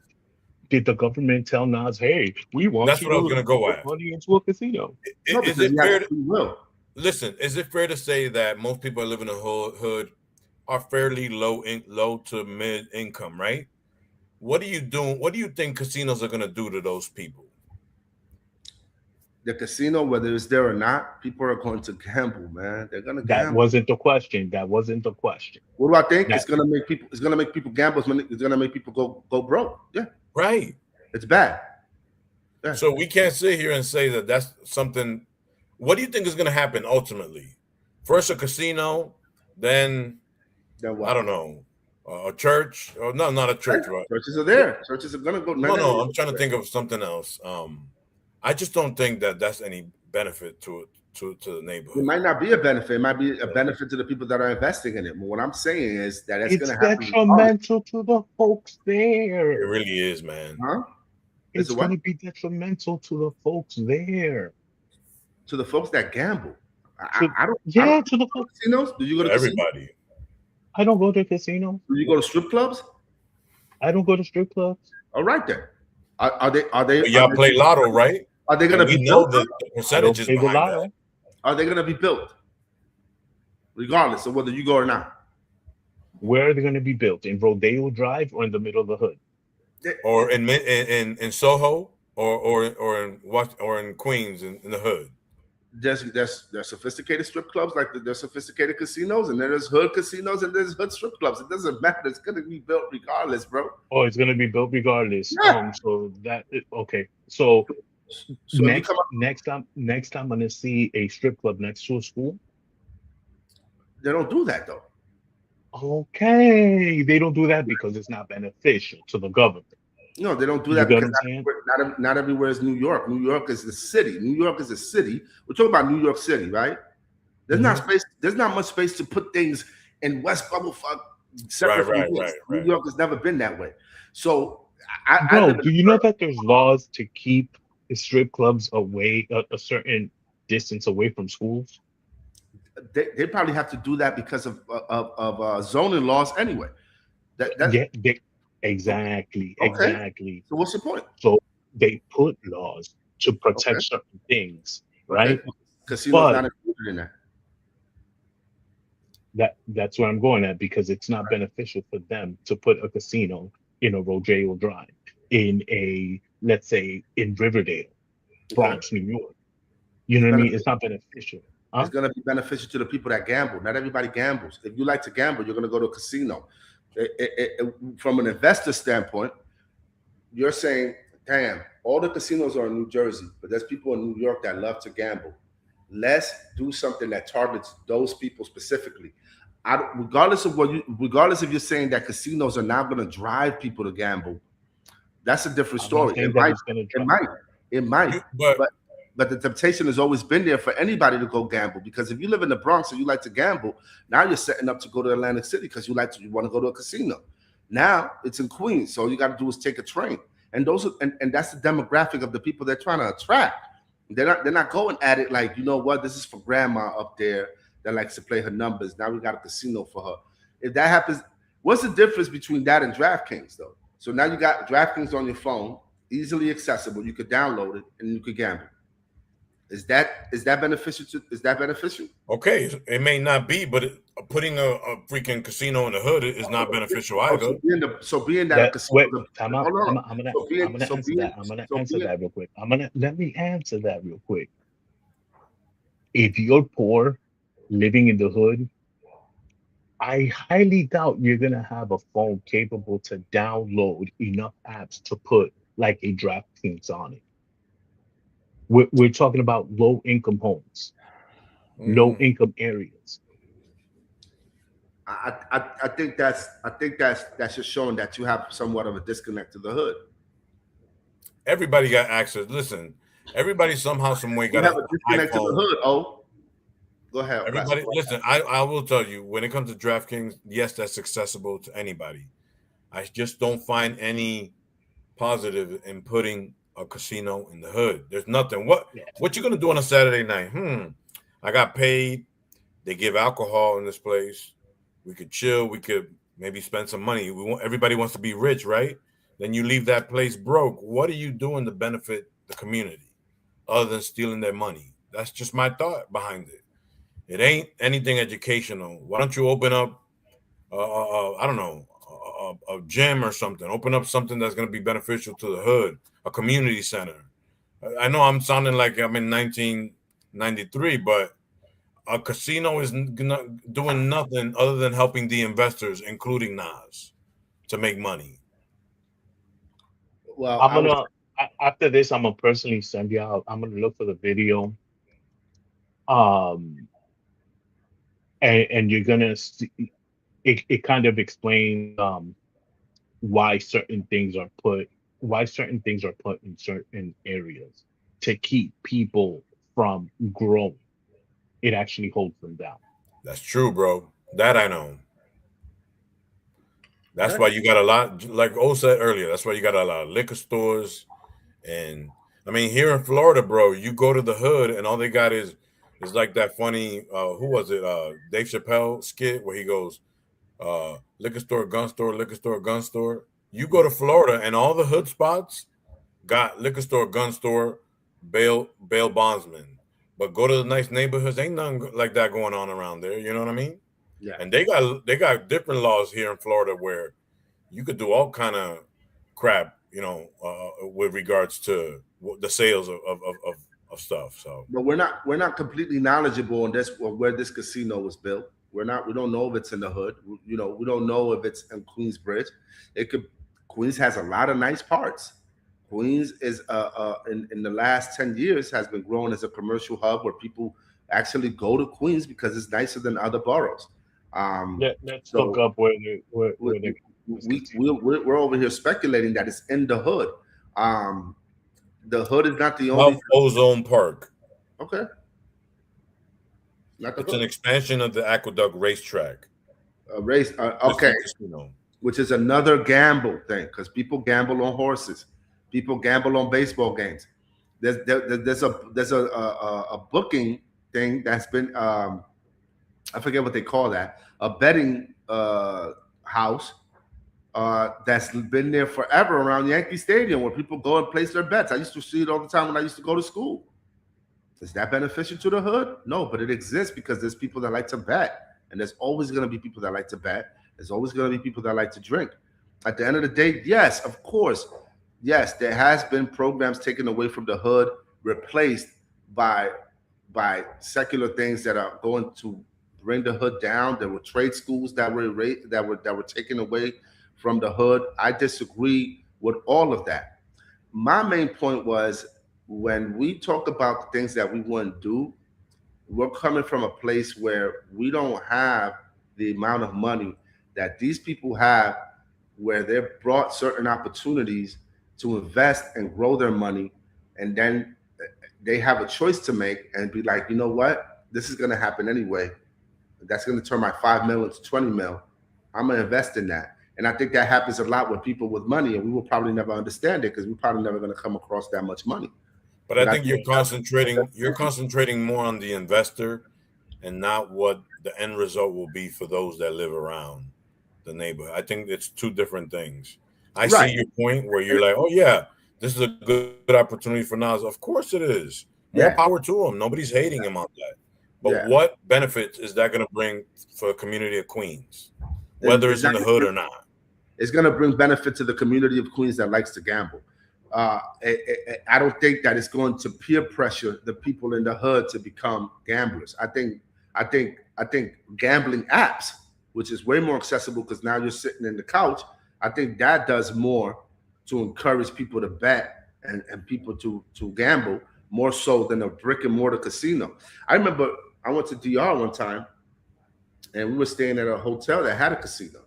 Did the government tell Nas, hey, we want That's you what I was to gonna go put at. money into a casino? No, Is because it you fair? have free will. Listen, is it fair to say that most people that live in the hood are fairly low to mid income, right? What do you think casinos are gonna do to those people? The casino, whether it's there or not, people are going to gamble, man. They're gonna That gamble. wasn't the question. That wasn't the question. What do I think? That- It's gonna make people gamble. It's gonna make people go broke. Yeah, Right. it's bad. Yeah. So we can't sit here and say that that's something. What do you think is going to happen ultimately? First a casino, then Then what? I don't know, a church. Or no, not a church. Right? Churches are there. Churches are gonna go. No. I'm trying to think of something else. I just don't think that that's any benefit to the neighborhood. It might not be a benefit. It might be a benefit to the people that are investing in it. But what I'm saying is that it's It's gonna happen. detrimental to the folks It there. really is, man. Huh? It's Is it what? going to be detrimental to the folks there. To the folks that gamble. To- I don't. Yeah, to the folks. Casinos? Do you go to casinos? Everybody. I don't go to casinos. Do you go to strip clubs? I don't go to strip clubs. All right then. Are they? But y'all play lotto, right? Are they gonna And we be know built? the I don't percentages play the behind lotto. that. Are they gonna be built? Regardless of whether you go or not. Where are they going to be built? In Rodeo Drive or in the middle of the hood? Or in Soho, or in Queens in the hood. There's sophisticated strip clubs, like there's sophisticated casinos, and then there's hood casinos and there's hood strip clubs. It doesn't matter. It's gonna be built regardless, bro. Oh, it's going to be built regardless. Yeah. So that okay. So So if you next time I'm going to see a strip club next to a school. they don't do that though. Okay, they don't do that because it's not beneficial to the government. No, they don't do You that get because what I'm saying? not everywhere is New York. New York is the city. New York is a city. We're talking about New York City, right? There's not space. There's not much space to put things in West Bumblefuck. Separate from New York. Right. New York has never been that way. So, I Bro, live in do you know that there's laws to keep the strip clubs away a certain distance away from schools? They probably have to do that because of zoning laws anyway. Exactly. So what's the point? So they put laws to protect certain things, right? Casinos But- not included in that. That's where I'm going at, because it's not beneficial for them to put a casino in a Rodeo Drive, let's say in Riverdale, Bronx, New York. You know what I mean? It's not beneficial. Huh? It's going to be beneficial to the people that gamble. Not everybody gambles. If you like to gamble, you're going to go to a casino. From an investor standpoint, you're saying, damn, all the casinos are in New Jersey, but there's people in New York that love to gamble. Let's do something that targets those people specifically. Regardless if you're saying that casinos are now going to drive people to gamble, that's a different story. It might. But But the temptation has always been there for anybody to go gamble, because if you live in the Bronx and you like to gamble, now you're setting up to go to Atlantic City because you want to go to a casino. Now it's in Queens, so all you got to do is take a train, and that's the demographic of the people they're trying to attract. They're not going at it like, you know what, this is for grandma up there that likes to play her numbers. Now we got a casino for her. If that happens, what's the difference between that and DraftKings though? So now you got DraftKings on your phone, easily accessible. You could download it and you could gamble. Is that beneficial? Is that beneficial? Okay, it may not be, but putting a freaking casino in the hood is not beneficial either. Being that wait, I'm gonna answer that real quick. Let me answer that real quick. If you're poor, living in the hood, I highly doubt you're gonna have a phone capable to download enough apps to put like a DraftKings on it. We're talking about low income homes, low income areas. I think that's just showing that you have somewhat of a disconnect to the hood. Everybody got access. Listen, everybody somehow, some way got have a disconnect to the hood. Oh, go ahead. Everybody, listen. I will tell you, when it comes to DraftKings, yes, that's accessible to anybody. I just don't find any positive in putting a casino in the hood. There's nothing. What you gonna do on a Saturday night? I got paid. They give alcohol in this place. We could chill. We could maybe spend some money. Everybody wants to be rich, right? Then you leave that place broke. What are you doing to benefit the community other than stealing their money? That's just my thought behind it. It ain't anything educational. Why don't you open up I don't know, a gym or something? Open up something that's going to be beneficial to the hood, a community center. I know I'm sounding like I'm in 1993, but a casino is doing nothing other than helping the investors, including Nas, to make money. Well, after this, I'm gonna personally send you out. I'm gonna look for the video. And you're gonna see it kind of explains why certain things are put in certain areas to keep people from growing. It actually holds them down. That's true, bro. That I know. That's why you got a lot, like O said earlier, that's why you got a lot of liquor stores. And I mean, here in Florida, bro, you go to the hood and all they got is like that funny, who was it? Dave Chappelle skit where he goes, liquor store, gun store, liquor store, gun store. You go to Florida and all the hood spots got liquor store, gun store, bail bondsman. But go to the nice neighborhoods, ain't nothing like that going on around there. You know what I mean? Yeah. And they got different laws here in Florida where you could do all kind of crap, you know, with regards to the sales of stuff. So, but we're not completely knowledgeable on this, or where this casino was built. We don't know if it's in the hood. You know, we don't know if it's in Queensbridge. Queens has a lot of nice parts. Queens is in the last 10 years has been growing as a commercial hub where people actually go to Queens because it's nicer than other boroughs. Let's look up where we're over here speculating that it's in the hood. The hood is not the only Ozone Park. Okay. It's an expansion of the Aqueduct racetrack. Okay. Which is another gamble thing, because people gamble on horses. People gamble on baseball games. There's a booking thing that's been I forget what they call that, a betting house that's been there forever around Yankee Stadium where people go and place their bets. I used to see it all the time when I used to go to school. Is that beneficial to the hood? No, but it exists because there's people that like to bet, and there's always going to be people that like to bet. There's always going to be people that like to drink. At the end of the day, yes, of course, yes, there has been programs taken away from the hood, replaced by secular things that are going to bring the hood down. There were trade schools that were taken away from the hood. I disagree with all of that. My main point was, when we talk about the things that we wouldn't do, we're coming from a place where we don't have the amount of money that these people have, where they're brought certain opportunities to invest and grow their money, and then they have a choice to make and be like, you know what, this is going to happen anyway. That's going to turn my 5 mil into 20 mil. I'm going to invest in that. And I think that happens a lot with people with money, and we will probably never understand it because we're probably never going to come across that much money. But I think you're concentrating more on the investor and not what the end result will be for those that live around the neighborhood. I think it's two different things. I see your point where you're like, oh yeah, this is a good opportunity for Nas. Of course it is. More power to him. Nobody's hating him on that. But what benefits is that going to bring for the community of Queens, whether it's in the hood or not? It's going to bring benefit to the community of Queens that likes to gamble. I don't think that it's going to peer pressure the people in the hood to become gamblers. I think gambling apps, which is way more accessible because now you're sitting in the couch, I think that does more to encourage people to bet and people to gamble more so than a brick and mortar casino. I remember I went to DR one time and we were staying at a hotel that had a casino.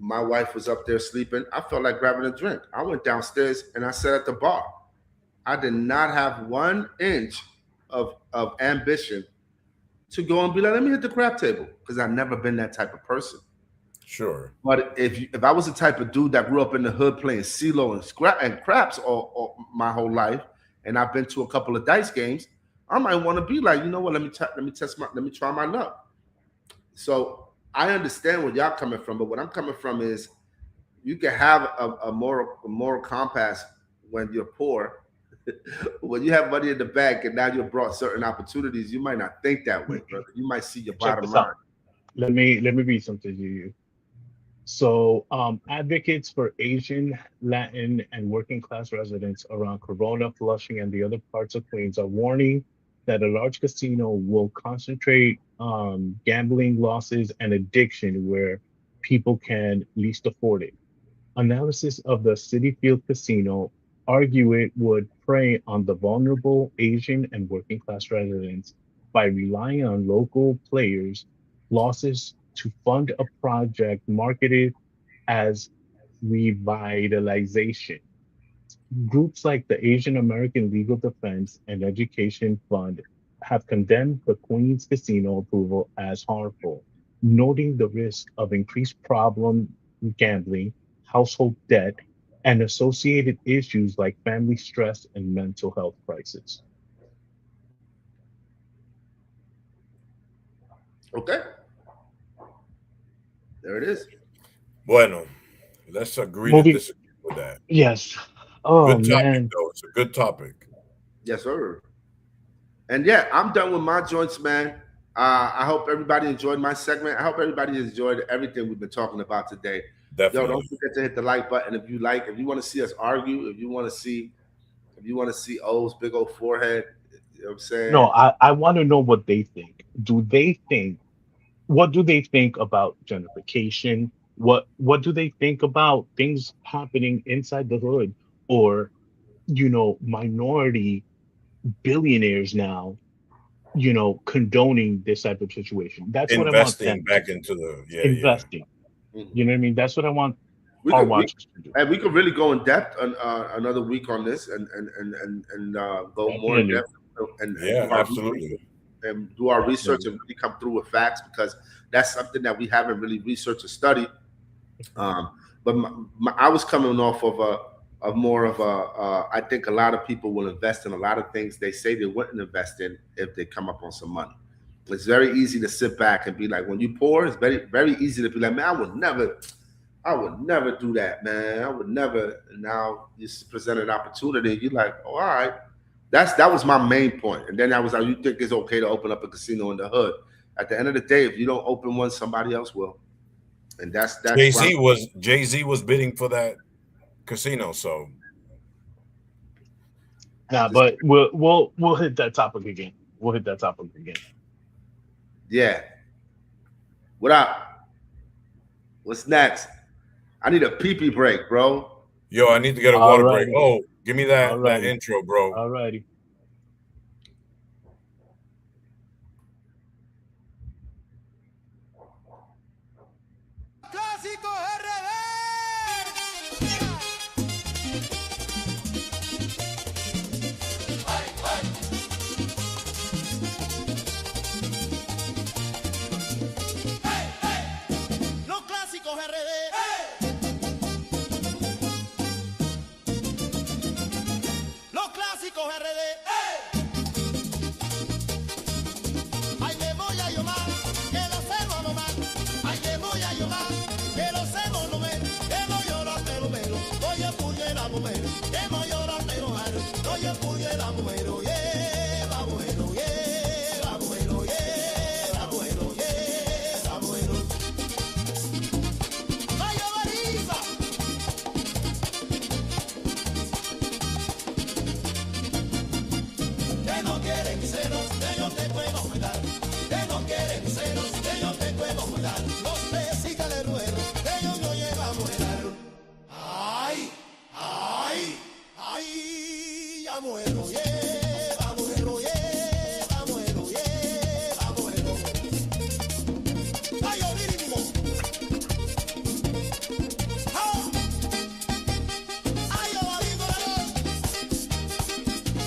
My wife was up there sleeping. I felt like grabbing a drink. I went downstairs and I sat at the bar. I did not have 1 inch of ambition to go and be like, let me hit the crap table, because I've never been that type of person. Sure. But if I was the type of dude that grew up in the hood playing CeeLo and craps all my whole life, and I've been to a couple of dice games, I might want to be like, you know what, let me try my luck. So I understand where y'all coming from, but what I'm coming from is you can have a moral compass when you're poor. When you have money in the bank and now you're brought certain opportunities, you might not think that way, brother. You might see your bottom line. Let me read something to you. So advocates for Asian, Latin, and working class residents around Corona, Flushing, and the other parts of Queens are warning that a large casino will concentrate gambling losses and addiction where people can least afford it. Analysis of the City Field Casino argue it would prey on the vulnerable Asian and working class residents by relying on local players' losses to fund a project marketed as revitalization. Groups like the Asian American Legal Defense and Education Fund have condemned the Queens Casino approval as harmful, noting the risk of increased problem gambling, household debt, and associated issues like family stress and mental health crisis. Okay. There it is. Bueno, let's agree to disagree with that. Yes. Oh, good topic, man. though. It's a good topic. Yes, sir. And yeah, I'm done with my joints, man. I hope everybody enjoyed my segment. I hope everybody enjoyed everything we've been talking about today. Definitely. Yo, don't forget to hit the like button if you want to see us argue, if you want to see O's big old forehead. You know what I'm saying? No, I want to know what they think. What do they think about gentrification? What do they think about things happening inside the hood, or minority billionaires now, condoning this type of situation? That's what I want them back into the investing. Yeah. You know what I mean? That's what I want our watchers to do. And we could really go in depth on another week on this and go more in depth and absolutely. And do our research and really come through with facts, because that's something that we haven't really researched or studied. But I was coming off of more of I think a lot of people will invest in a lot of things they say they wouldn't invest in if they come up on some money. It's very easy to sit back and be like, when you're poor, it's very, very easy to be like, man, I would never do that, man. I would never. And now you present an opportunity. You're like, oh, all right. That was my main point. And then I was like, you think it's okay to open up a casino in the hood? At the end of the day, if you don't open one, somebody else will. And that's Jay-Z was bidding for that casino, so. But we'll hit that topic again. Yeah. What up? What's next? I need a pee-pee break, bro. Yo, I need to get a water break. Oh, give me that intro, bro. All righty. RD. Los clásicos RD. Ay, me voy a llamar, que lo hacemos nomás. Ay, me voy a llamar, que lo hacemos nomás. Que no lloraste lo menos, oye, puye la mujer. Que no lloraste lo menos, oye, puye la mujer. Oye, la mujer, oye, la mujer, oye, la mujer, oye, la mujer. Vaya arriba. Que no quieren celos, que yo te puedo cuidar. Que no quieren celos, que yo te puedo cuidar. Los pesitas de ruedo, que yo no llevo a mujer. Ay, ay, ay, ya muero, yeah, va muero, yeah, va muero, yeah, va muero. Ay, yo mínimo. Ah. Ay, yo marido,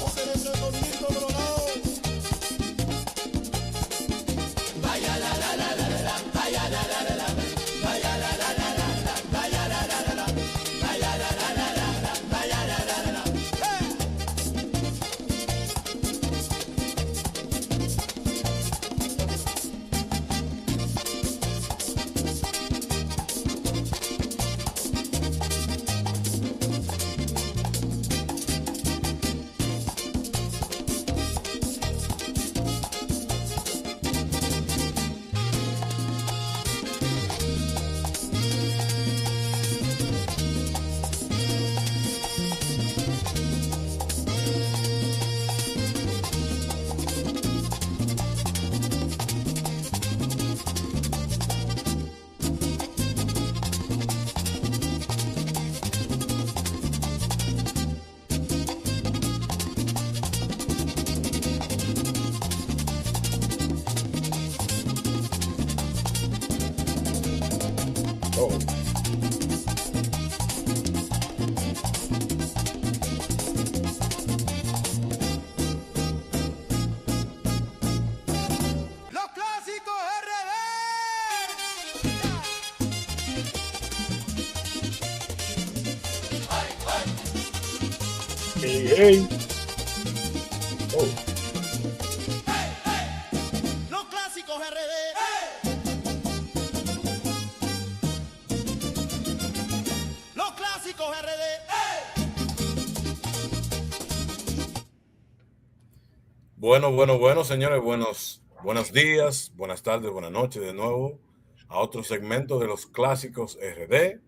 o se le prendo el mismo drogado. Vaya la la la la la, vaya la la la la, vaya la la la la, vaya la la la la, vaya la la la la, vaya la la la la. Oh. Los clásicos RD. Hey, hey. Oh. Los clásicos RD. Los clásicos RD. Bueno, señores, buenos días, buenas tardes, buenas noches de nuevo a otro segmento de los clásicos RD.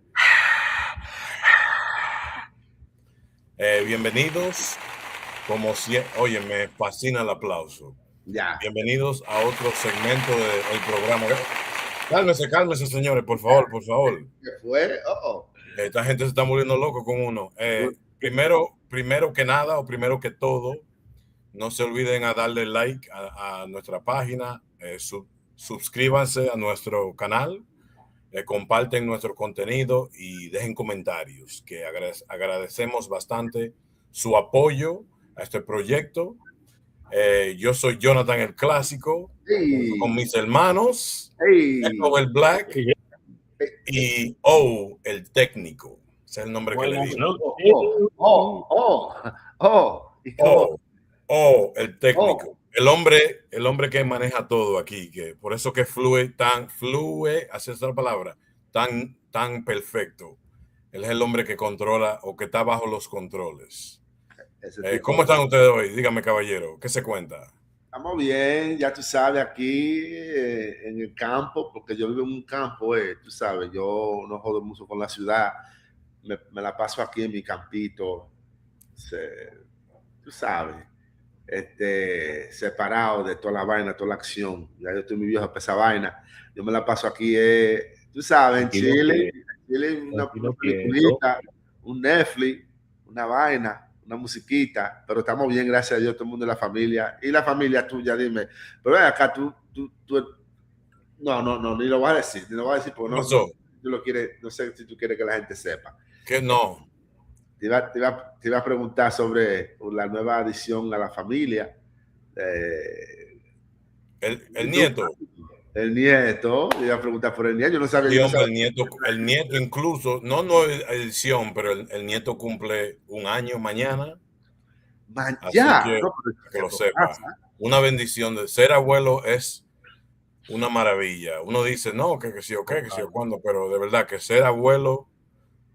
Bienvenidos, como si, oye, me fascina el aplauso. Ya. Bienvenidos a otro segmento del programa. Cálmese, señores, por favor. ¿Qué fue? Esta gente se está muriendo loco con uno. Primero que nada, o primero que todo, no se olviden a darle like a nuestra página, suscríbanse a nuestro canal, comparten nuestro contenido y dejen comentarios, que agradecemos bastante su apoyo a este proyecto. Yo soy Jonathan el Clásico, Hey. con mis hermanos, Hey. Echo el Black y O el Técnico. Ese es el nombre que le Buenas digo. ¿Y O el Técnico. El hombre que maneja todo aquí, que por eso que fluye, así es la palabra, tan perfecto. Él es el hombre que controla o que está bajo los controles. ¿Cómo están ustedes hoy? Dígame, caballero, ¿qué se cuenta? Estamos bien, ya tú sabes, aquí en el campo, porque yo vivo en un campo, tú sabes, yo no jodo mucho con la ciudad, me la paso aquí en mi campito, tú sabes, separado de toda la vaina, toda la acción. Ya yo estoy muy viejo para esa vaina. Yo me la paso aquí, tú sabes, en Chile, una peliculita, un Netflix, una vaina, una musiquita, pero estamos bien, gracias a Dios, todo el mundo de la familia. Y la familia tuya, dime, pero ven acá, tú, no, ni lo voy a decir, porque tú lo quieres, no sé si tú quieres que la gente sepa. Que no. Te iba a preguntar sobre la nueva adición a la familia. El nieto. El nieto, iba a preguntar por el nieto, yo no sabía. Sí, Yo no hombre, sabía. el nieto incluso, no edición, pero el nieto cumple un año mañana, Man, así ya, que no, pero que lo eso sepa. pasa. Una bendición de ser abuelo es una maravilla. Uno dice, no, que sí o qué, que sí o cuándo, pero de verdad que ser abuelo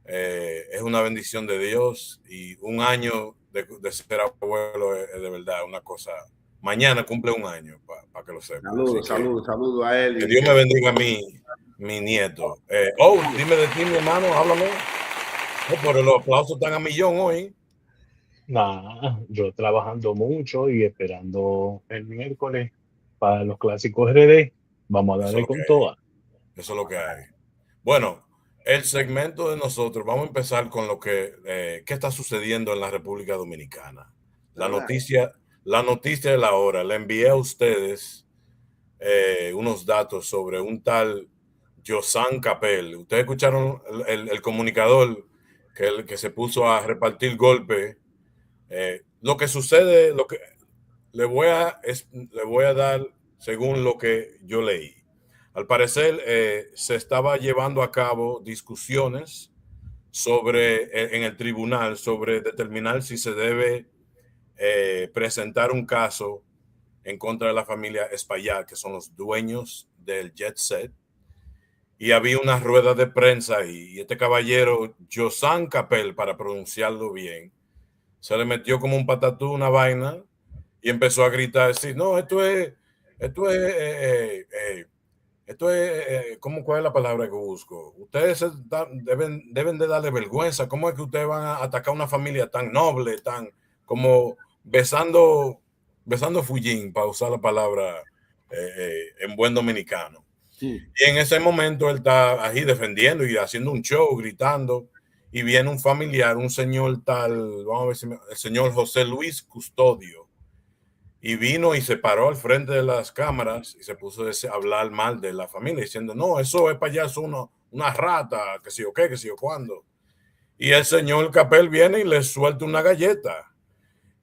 es una bendición de Dios y un año de ser abuelo es de verdad una cosa. Mañana cumple un año, para que lo sepa. Saludos a él. Que Y Dios me bendiga a mi nieto. Dime de ti, mi hermano, háblame. Pero los aplausos están a millón hoy. Nada, yo trabajando mucho y esperando el miércoles para los clásicos RD. Vamos a Eso es darle lo que con hay. toda. Eso es lo que hay. Bueno, el segmento de nosotros, vamos a empezar con lo que qué está sucediendo en la República Dominicana. La noticia de la hora. Le envié a ustedes unos datos sobre un tal Josan Capel. Ustedes escucharon el comunicador que se puso a repartir golpes. Lo que sucede, lo que le voy a dar según lo que yo leí. Al parecer se estaba llevando a cabo discusiones en el tribunal sobre determinar si se debe presentar un caso en contra de la familia Espaillat, que son los dueños del Jet Set. Y había una rueda de prensa y este caballero, Josan Capel, para pronunciarlo bien, se le metió como un patatú una vaina y empezó a gritar, decir, no, ¿cuál es la palabra que busco? Ustedes deben de darle vergüenza. ¿Cómo es que ustedes van a atacar a una familia tan noble, tan como besando fullín, para usar la palabra en buen dominicano? Sí. Y en ese momento él está ahí defendiendo y haciendo un show, gritando, y viene un familiar, un señor tal, vamos a ver si el señor José Luis Custodio, y vino y se paró al frente de las cámaras y se puso a hablar mal de la familia, diciendo, no, eso es para allá, es una rata, que sí o qué, que sí o cuándo. Y el señor Capel viene y le suelta una galleta.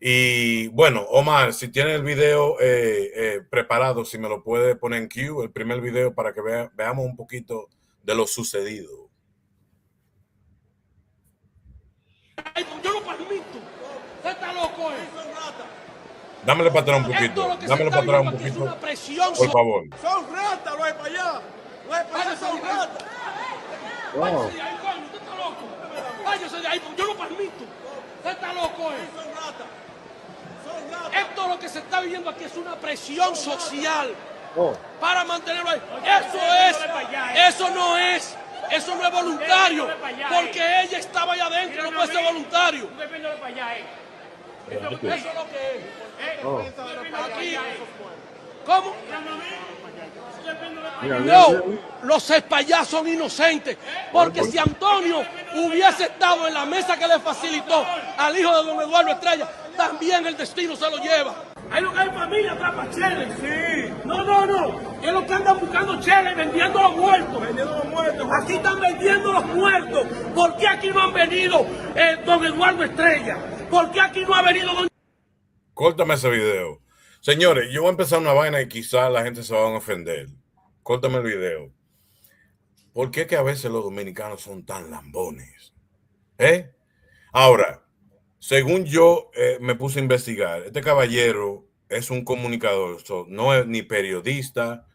Y bueno, Omar, si tiene el video preparado, si me lo puede poner en queue, el primer video, para que veamos un poquito de lo sucedido. Yo lo permito. Usted está loco, Dámele para atrás un poquito. Dámele para atrás un poquito. Por favor. Son ratas, lo es para allá. Lo es para allá, son ratas. Váyase de ahí, coño, usted está loco. Váyase de ahí, yo lo permito. Usted está loco, Son ratas. Esto lo que se está viviendo aquí es una presión social para mantenerlo ahí. Eso no es voluntario, porque ella estaba allá adentro, no puede ser voluntario. Eso es lo que es. Aquí. ¿Cómo? No, los Espaillat son inocentes, porque si Antonio hubiese estado en la mesa que le facilitó al hijo de don Eduardo Estrella, también el destino se lo lleva. Hay familia atrás para Chele. Sí. No. Es lo que andan buscando Chele, vendiendo los muertos. Aquí están vendiendo los muertos. ¿Por qué aquí no han venido don Eduardo Estrella? ¿Por qué aquí no ha venido don... Córtame ese video. Señores, yo voy a empezar una vaina y quizás la gente se va a ofender. Córtame el video. ¿Por qué que a veces los dominicanos son tan lambones? Ahora, según yo me puse a investigar, este caballero es un comunicador, no es ni periodista,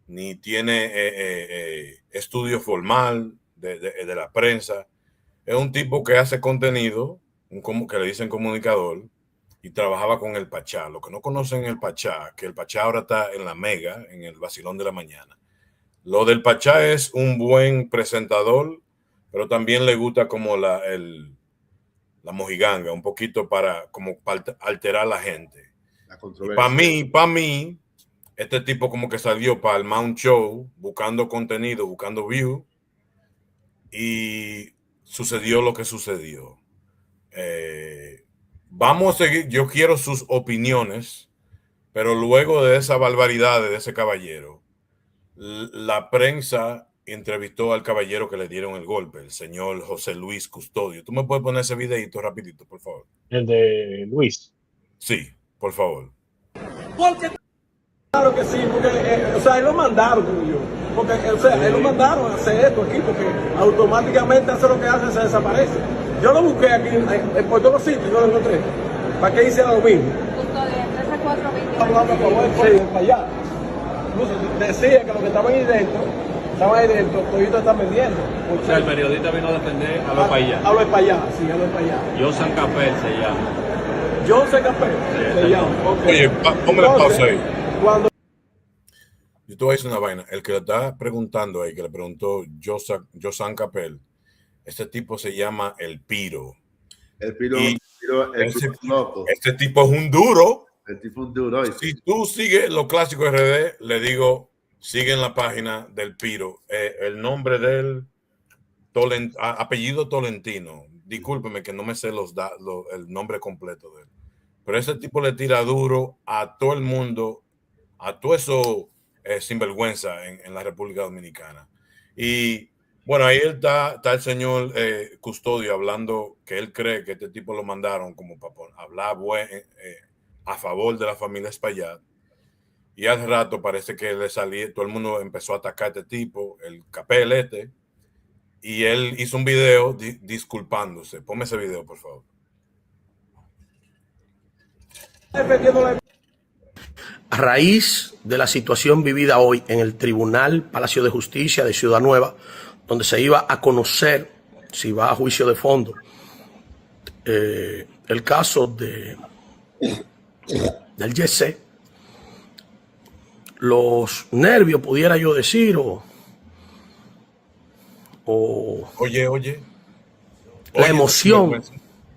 ni tiene estudio formal de la prensa. Es un tipo que hace contenido, que le dicen comunicador, y trabajaba con el Pachá. Los que no conocen el Pachá, que el Pachá ahora está en la Mega, en el Vacilón de la Mañana. Lo del Pachá es un buen presentador, pero también le gusta como la mojiganga, un poquito para alterar a la gente. Para mí, este tipo como que salió para armar un show, buscando contenido, buscando view, y sucedió lo que sucedió. Vamos a seguir, yo quiero sus opiniones, pero luego de esa barbaridad de ese caballero, la prensa entrevistó al caballero que le dieron el golpe, el señor José Luis Custodio. ¿Tú me puedes poner ese videito rapidito, por favor? El de Luis. Sí, por favor. Porque claro que sí, porque, o sea, él lo mandaron, yo. Porque, o sea, él lo mandaron a hacer esto aquí, porque automáticamente hace lo que hace, se desaparece. Yo lo busqué aquí por todos los sitios, no lo encontré. ¿Para qué hiciera lo mismo? Justo de 3 a 4, 20. Hablando a favor de para allá. Incluso decía que los que estaban ahí dentro, todito están vendiendo. O sea, el periodista vino a defender a los para allá. A los para allá, sí, a los para allá. Josan Capel se llama. John C. Capel, se llama. Okay. Oye, ponme la pausa ahí. Cuando Yo te voy a decir una vaina. El que le está preguntando ahí, que le preguntó Josan Capel, este tipo se llma El Piro. El Piro, Y el Piro es loco. Este tipo es un duro. El tipo es un duro. Si tú sigues los clásicos RD, le digo, sigue en la página del Piro. El nombre del apellido Tolentino. Discúlpeme que no me sé el nombre completo de él. Pero ese tipo le tira duro a todo el mundo, a todo eso sinvergüenza en la República Dominicana. Y bueno, ahí está el señor Custodio hablando que él cree que este tipo lo mandaron como para hablar a favor de la familia Espaillat. Y al rato parece que le salió, todo el mundo empezó a atacar a este tipo, el Capel y él hizo un video disculpándose. Ponme ese video, por favor. A raíz de la situación vivida hoy en el Tribunal Palacio de Justicia de Ciudad Nueva, donde se iba a conocer si va a juicio de fondo el caso del Tjay, los nervios, pudiera yo decir, Oye. La emoción.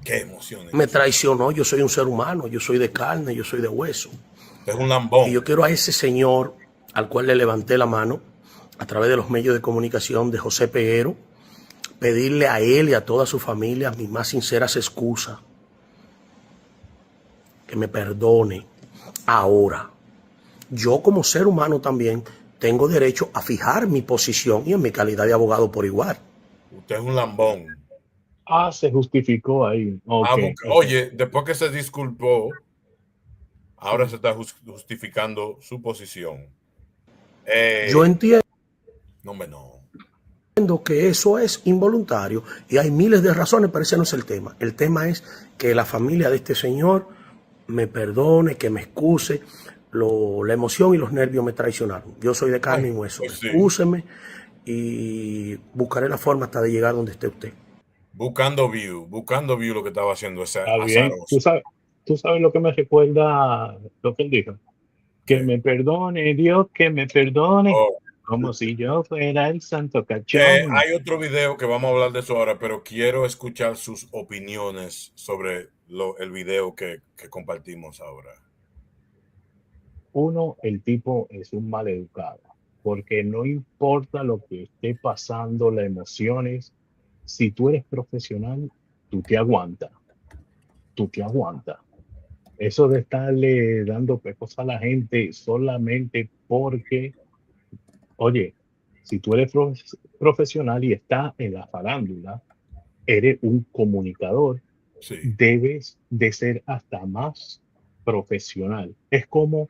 ¿Qué emociones? Me traicionó. Yo soy un ser humano, yo soy de carne, yo soy de hueso. Es un lambón. Y yo quiero a ese señor al cual le levanté la mano a través de los medios de comunicación de José Peguero, pedirle a él y a toda su familia mis más sinceras excusas. Que me perdone. Ahora, yo como ser humano también tengo derecho a fijar mi posición y en mi calidad de abogado por igual. Usted es un lambón. Se justificó ahí. Okay. Oye, después que se disculpó, ahora se está justificando su posición. Yo entiendo No. que eso es involuntario y hay miles de razones, pero ese no es el tema. El tema es que la familia de este señor me perdone, que me excuse. La emoción y los nervios me traicionaron. Yo soy de carne y hueso. Pues sí. Excúseme y buscaré la forma hasta de llegar donde esté usted. Buscando view lo que estaba haciendo ese Está bien. ¿Tú sabes lo que me recuerda lo que él dijo? Que me perdone, Dios, que me perdone. Como si yo fuera el santo cachón. Hay otro video que vamos a hablar de eso ahora, pero quiero escuchar sus opiniones sobre el video que compartimos ahora. Uno, el tipo es un maleducado, porque no importa lo que esté pasando, las emociones, si tú eres profesional, tú te aguantas. Eso de estarle dando pecos a la gente solamente porque, oye, si tú eres profesional y estás en la farándula, eres un comunicador, sí, debes de ser hasta más profesional. Es como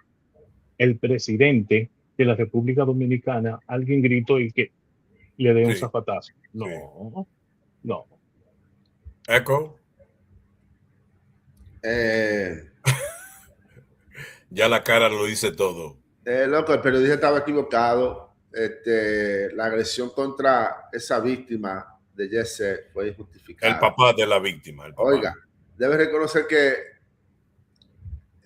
el presidente de la República Dominicana, alguien gritó y que le dé un zapatazo. No. Echo. Ya la cara lo dice todo. Loco, el periodista estaba equivocado. La agresión contra esa víctima de Tjay fue injustificada. El papá de la víctima. Oiga, debe reconocer que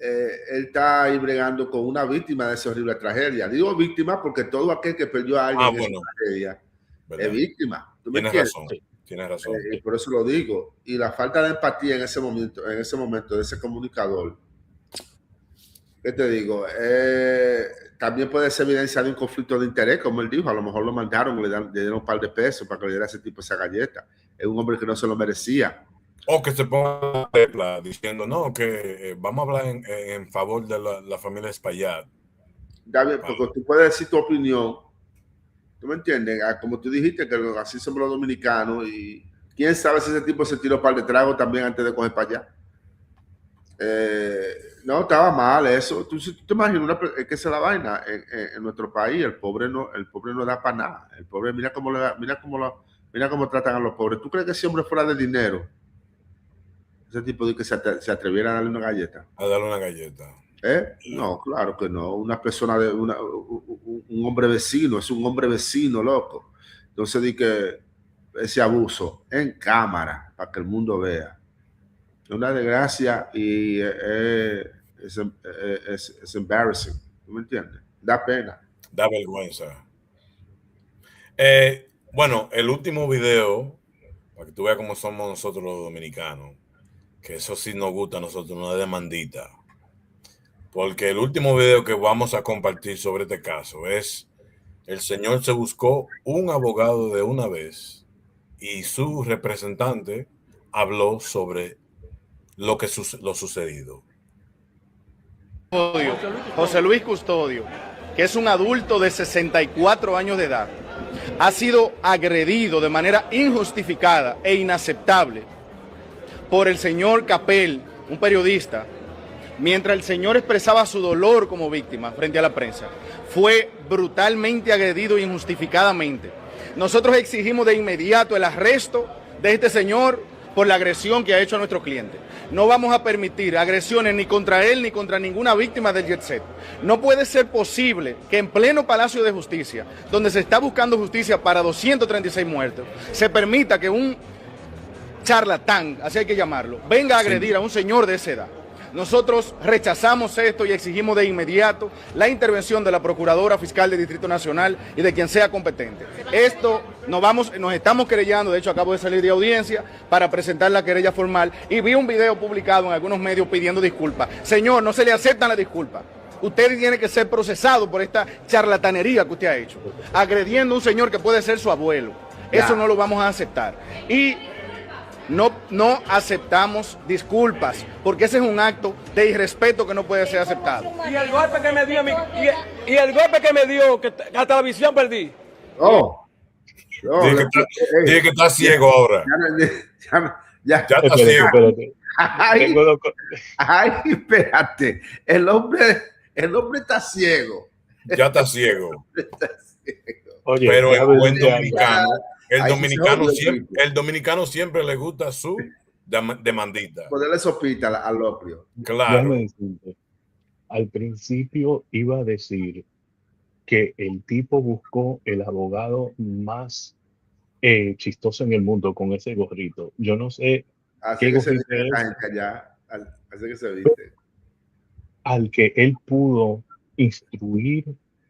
él está ahí bregando con una víctima de esa horrible tragedia. Digo víctima porque todo aquel que perdió a alguien en esa tragedia es víctima. Tienes razón. Por eso lo digo. Y la falta de empatía en ese momento de ese comunicador, ¿qué te digo? También puede ser evidencia de un conflicto de interés, como él dijo. A lo mejor lo mandaron, le dieron un par de pesos para que le diera a ese tipo esa galleta. Es un hombre que no se lo merecía. O que se ponga tepla diciendo, no, que vamos a hablar en favor de la familia Espaillat. David, porque tú puedes decir tu opinión. ¿Tú me entiendes? Como tú dijiste, que así somos los dominicanos. Y quién sabe si ese tipo se tiró un par de tragos también antes de coger para allá. No, estaba mal eso. ¿Tú te imaginas es que esa es la vaina en nuestro país? El pobre no da para nada. El pobre, mira cómo tratan a los pobres. ¿Tú crees que si hombre fuera de dinero, ese tipo de que se atreviera a darle una galleta? A darle una galleta. No, claro que no. Una persona un hombre vecino, es un hombre vecino, loco. Entonces di que ese abuso en cámara para que el mundo vea. Es una desgracia y es embarrassing. ¿Tú me entiendes? Da pena. Da vergüenza. Bueno, el último video, para que tú veas cómo somos nosotros los dominicanos, que eso sí nos gusta a nosotros, una demandita. Porque el último video que vamos a compartir sobre este caso es: el señor se buscó un abogado de una vez y su representante habló sobre lo sucedido. José Luis Custodio, que es un adulto de 64 años de edad, ha sido agredido de manera injustificada e inaceptable por el señor Capel, un periodista, mientras el señor expresaba su dolor como víctima frente a la prensa. Fue brutalmente agredido injustificadamente. Nosotros exigimos de inmediato el arresto de este señor por la agresión que ha hecho a nuestro cliente. No vamos a permitir agresiones ni contra él ni contra ninguna víctima del Jet Set. No puede ser posible que en pleno Palacio de Justicia, donde se está buscando justicia para 236 muertos, se permita que un charlatán, así hay que llamarlo, venga a agredir a un señor de esa edad. Nosotros rechazamos esto y exigimos de inmediato la intervención de la Procuradora Fiscal del Distrito Nacional y de quien sea competente. Esto nos estamos querellando, de hecho acabo de salir de audiencia para presentar la querella formal y vi un video publicado en algunos medios pidiendo disculpas. Señor, no se le aceptan las disculpas. Usted tiene que ser procesado por esta charlatanería que usted ha hecho, agrediendo a un señor que puede ser su abuelo. Eso no lo vamos a aceptar. Y no aceptamos disculpas, porque ese es un acto de irrespeto que no puede ser aceptado. Y el golpe que me dio, y el golpe que me dio, que hasta la visión perdí. Dije que está ciego ahora. Ya está ciego. Espérate. Ay, espérate. El hombre está ciego. Ya está ciego. Oye, pero el buen dominicano. El dominicano siempre le gusta su demandita. Ponerle sopita al opio. Claro. Al principio iba a decir que el tipo buscó el abogado más chistoso en el mundo con ese gorrito. Yo no sé Así qué que se gorrito viste es. allá. Así que se viste. Al que él pudo instruir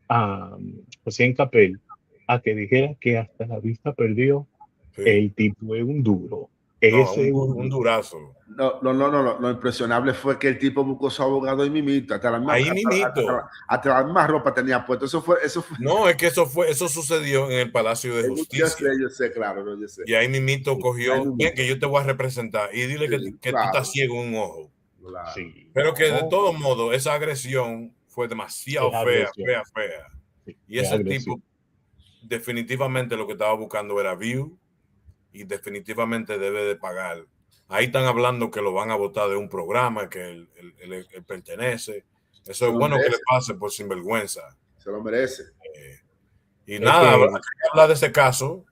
a José en Capel a que dijera que hasta la vista perdió. Sí. El tipo es un duro. Un durazo. No. Lo impresionable fue que el tipo buscó su abogado ahí mimito. Hasta la misma ropa tenía puesto. Eso fue. No, es que eso sucedió en el Palacio de Justicia. Yo sé, claro. Yo sé. Y ahí mimito cogió, ven que yo te voy a representar y dile que claro, tú estás ciego en un ojo. Claro. Sí. Pero que de todo modo, esa agresión fue demasiado fea. Sí, y ese tipo definitivamente lo que estaba buscando era view y definitivamente debe de pagar. Ahí están hablando que lo van a votar de un programa que él pertenece. Eso es bueno que le pase por sinvergüenza. Se lo merece. Y nada, hablar de ese caso.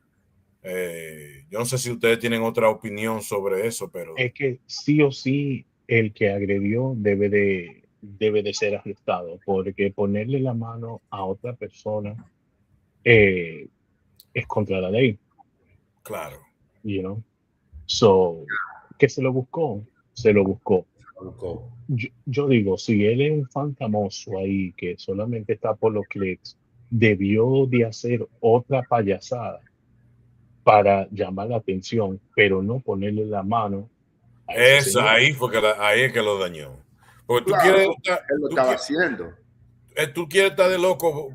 Yo no sé si ustedes tienen otra opinión sobre eso, pero es que sí o sí el que agredió debe de ser arrestado, porque ponerle la mano a otra persona es contra la ley. Claro. You know? So, ¿qué se lo buscó? Se lo buscó. Yo digo, si él es un fan famoso ahí que solamente está por los clics, debió de hacer otra payasada para llamar la atención, pero no ponerle la mano. Ahí es que lo dañó. Porque claro, tú quieres. Él lo estaba haciendo. Tú quieres estar de loco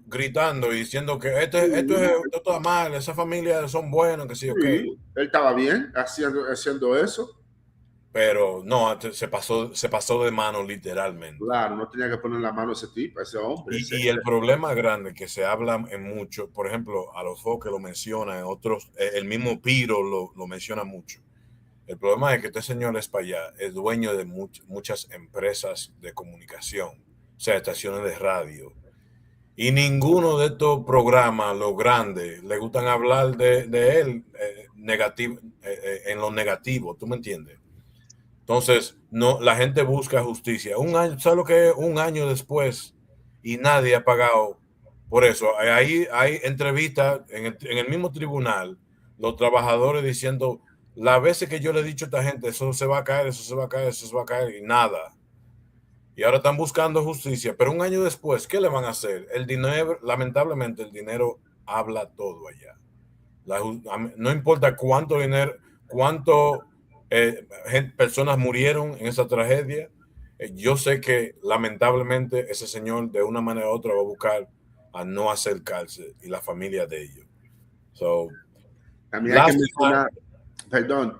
gritando y diciendo que esto está mal, esa familia son buenos, que sí, ok. Él estaba bien haciendo eso. Pero no, se pasó de mano literalmente. Claro, no tenía que poner la mano a ese tipo, a ese hombre. Y el problema grande que se habla en mucho, por ejemplo, a los que lo mencionan, otros, el mismo Piro lo menciona mucho, El problema es que este señor es para allá, es dueño de muchas empresas de comunicación, o sea, estaciones de radio. Y ninguno de estos programas, los grandes, le gustan hablar de él en lo negativo, ¿tú me entiendes? Entonces, no, la gente busca justicia. Un año, ¿sabes lo que es? Un año después y nadie ha pagado por eso. Ahí hay entrevistas en el mismo tribunal, los trabajadores diciendo, las veces que yo le he dicho a esta gente, eso se va a caer, eso se va a caer, eso se va a caer, y nada. Y ahora están buscando justicia, pero un año después, ¿qué le van a hacer? El dinero, lamentablemente, el dinero habla todo allá. No importa cuánto dinero, personas murieron en esa tragedia. Yo sé que lamentablemente ese señor de una manera u otra va a buscar a no hacer cárcel y la familia de ellos. También hay que mencionar, perdón,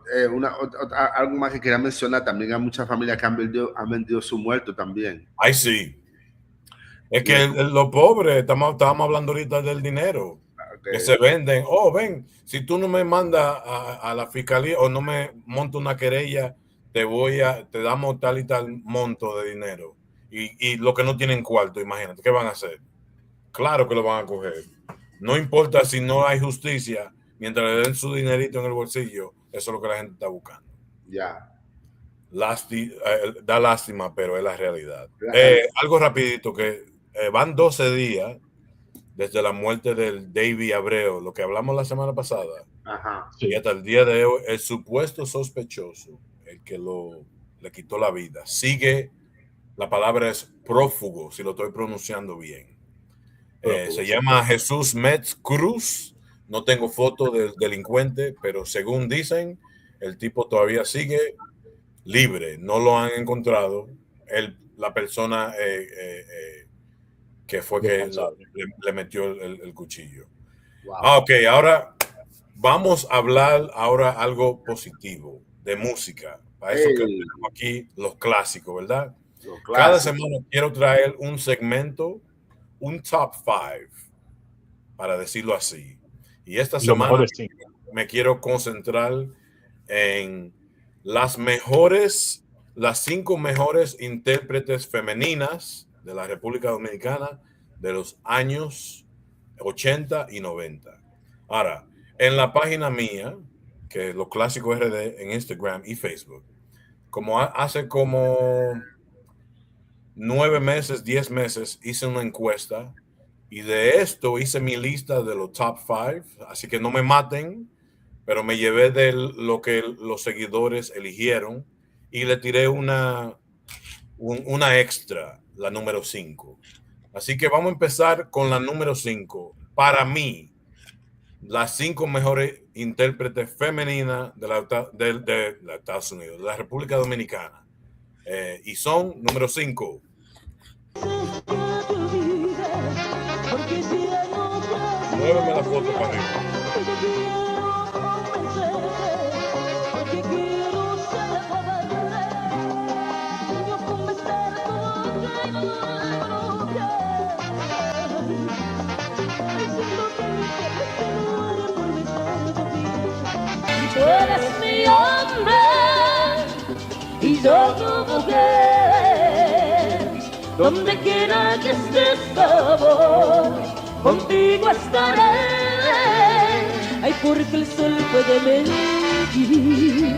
algo más que quería mencionar, también hay muchas familias que han vendido su muerto también. Ay, sí. Es que los pobres, estábamos hablando ahorita del dinero, que se venden. Oh, ven, si tú no me mandas a la fiscalía o no me monto una querella, te damos tal y tal monto de dinero. Y lo que no tienen cuarto, imagínate, ¿qué van a hacer? Claro que lo van a coger. No importa si no hay justicia, mientras le den su dinerito en el bolsillo, eso es lo que la gente está buscando. Ya. Da lástima, pero es la realidad. Algo rapidito, que van 12 días desde la muerte del David Abreu, lo que hablamos la semana pasada. Ajá. Y hasta el día de hoy, el supuesto sospechoso, el que le quitó la vida, sigue, la palabra es prófugo, si lo estoy pronunciando bien. Se llama Jesús Metz Cruz. No tengo foto del delincuente, pero según dicen, el tipo todavía sigue libre. No lo han encontrado. La persona que fue que le metió el cuchillo. Wow. Ok, ahora vamos a hablar algo positivo de música. Para eso que tenemos aquí los clásicos, ¿verdad? Cada semana quiero traer un segmento, un top 5, para decirlo así. Y esta semana me quiero concentrar en las 5 mejores intérpretes femeninas de la República Dominicana de los años 80 y 90. Ahora, en la página mía, que es Los Clásicos RD en Instagram y Facebook, hace como 9 meses, 10 meses, hice una encuesta y de esto hice mi lista de los top 5, así que no me maten, pero me llevé de lo que los seguidores eligieron y le tiré una extra, la número 5. Así que vamos a empezar con la número 5. Para mí, las 5 mejores intérpretes femeninas de Estados Unidos, de la República Dominicana. Y son, número 5. Muéveme la foto para arriba. Tú eres mi hombre y yo tu mujer. Donde quiera que estés, amor, contigo estaré. Ay, porque el sol puede mentir,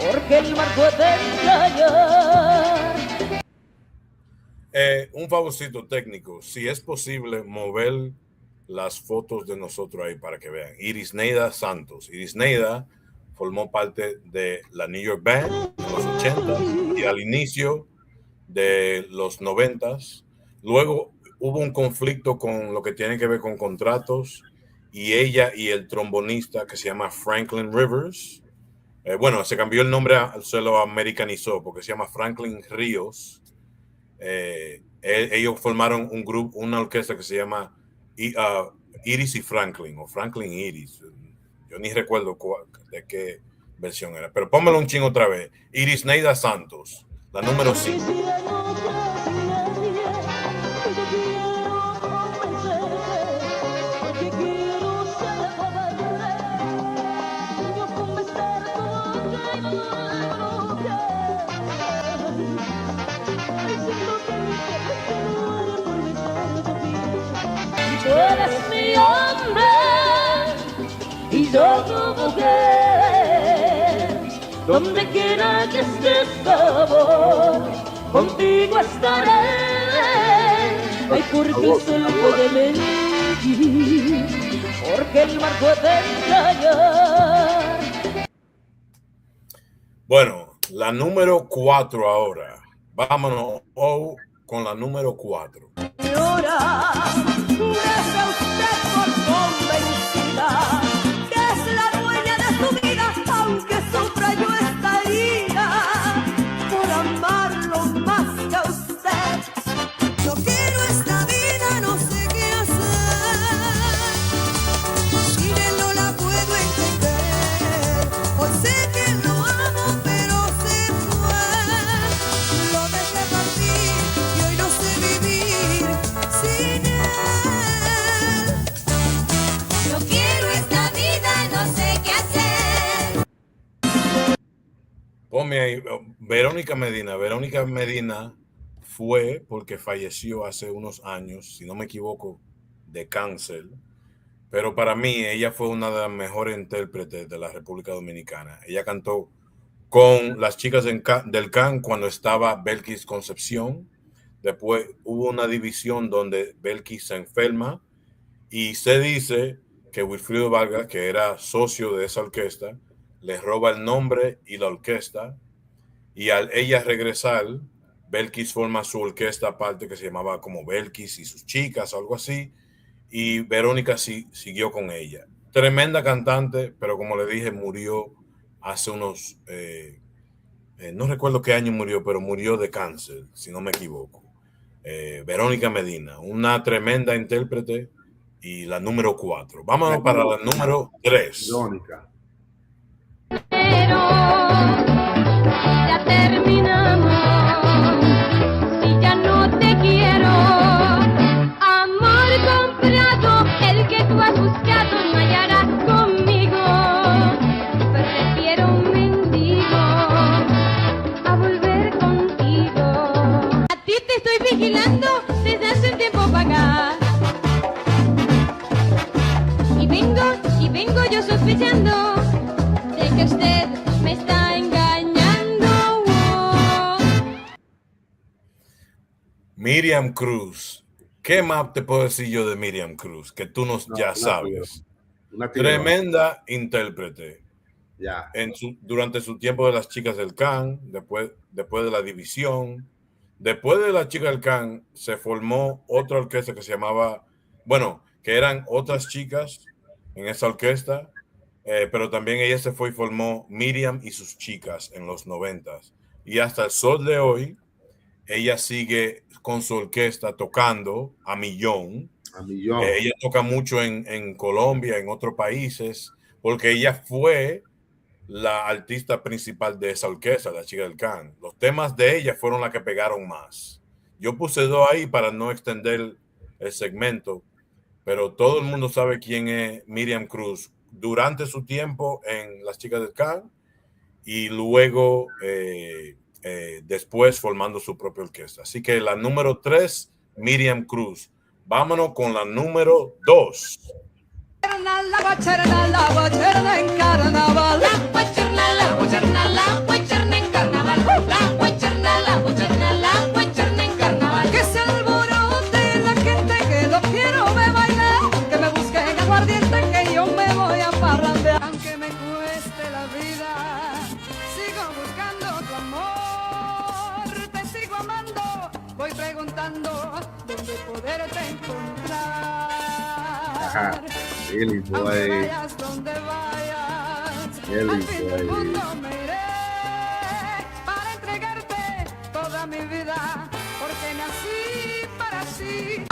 porque el mar puede engañar. Un favorcito técnico, si es posible mover las fotos de nosotros ahí para que vean. Irisneida Santos. Irisneida formó parte de la New York Band en los 80 y al inicio de los 90. Luego hubo un conflicto con lo que tiene que ver con contratos y ella y el trombonista que se llama Franklin Rivers. Bueno, se cambió el nombre, se lo americanizó porque se llama Franklin Ríos. Ellos formaron un grupo, una orquesta que se llama Iris y Franklin, o Franklin Iris. Yo ni recuerdo de qué versión era, pero pónmelo un chingo otra vez. Irisneida Santos, la número 5. Tú eres mi hombre y yo tu mujer. Donde quiera que estés, amor, contigo estaré. Ay, porque el sol puede mentir, porque el mar puede engañar. Bueno, la número 4 ahora. Vámonos con la número 4. Señora, déjese usted por convencida que es la dueña de su vida, aunque sufra yo estaría por amarlo más que a usted. Yo quiero esta vida, no sé qué hacer, sin él no la puedo entender. Hoy sé que lo amo, pero se fue, lo dejé partir y hoy no sé vivir sin él. Yo quiero esta vida, no sé qué hacer. Ponme ahí, Verónica Medina. Verónica Medina fue porque falleció hace unos años, si no me equivoco, de cáncer. Pero para mí ella fue una de las mejores intérpretes de la República Dominicana. Ella cantó con las chicas del CAN cuando estaba Belkis Concepción. Después hubo una división donde Belkis se enferma y se dice que Wilfrido Vargas, que era socio de esa orquesta, le roba el nombre y la orquesta, y al ella regresar, Belkis forma su orquesta aparte que se llamaba como Belkis y sus chicas, algo así, y Verónica siguió con ella. Tremenda cantante, pero como le dije, murió hace unos, no recuerdo qué año murió, pero murió de cáncer, si no me equivoco. Verónica Medina, una tremenda intérprete, y la número 4. Vámonos para la número 3. Verónica. Pero ya terminamos, si ya no te quiero, amor comprado, el que tú has buscado no hallarás conmigo, prefiero un mendigo a volver contigo. A ti te estoy vigilando desde hace un tiempo para acá, y vengo yo sospechando de que usted me está engañando. Miriam Cruz. ¿Qué más te puedo decir yo de Miriam Cruz? Que tú ya sabes. Tremenda intérprete. Ya. Durante su tiempo de las chicas del CAN, después de la división. Después de las chicas del CAN, se formó otra orquesta que se llamaba, bueno, que eran otras chicas en esa orquesta, pero también ella se fue y formó Miriam y sus chicas en los 90s. Y hasta el sol de hoy, ella sigue con su orquesta tocando a millón. Ella toca mucho en Colombia, en otros países, porque ella fue la artista principal de esa orquesta, la chica del CAN. Los temas de ella fueron las que pegaron más. Yo puse 2 ahí para no extender el segmento, pero todo el mundo sabe quién es Miriam Cruz durante su tiempo en las chicas del CAN y luego después formando su propia orquesta. Así que la número 3, Miriam Cruz. Vámonos con la número 2. La guacherna en carnaval. La guacherna en carnaval. La guacherna en carnaval. Que se alborote la gente, que lo quiero ver bailar. Que me busquen aguardiente, que yo me voy a parrandear. Aunque me cueste la vida, sigo buscando tu amor. Te sigo amando, voy preguntando dónde poderte encontrar. Really, boy. Vayas donde vayas, Really, al fin del boy. mundo me iré para entregarte toda mi vida, porque nací para sí.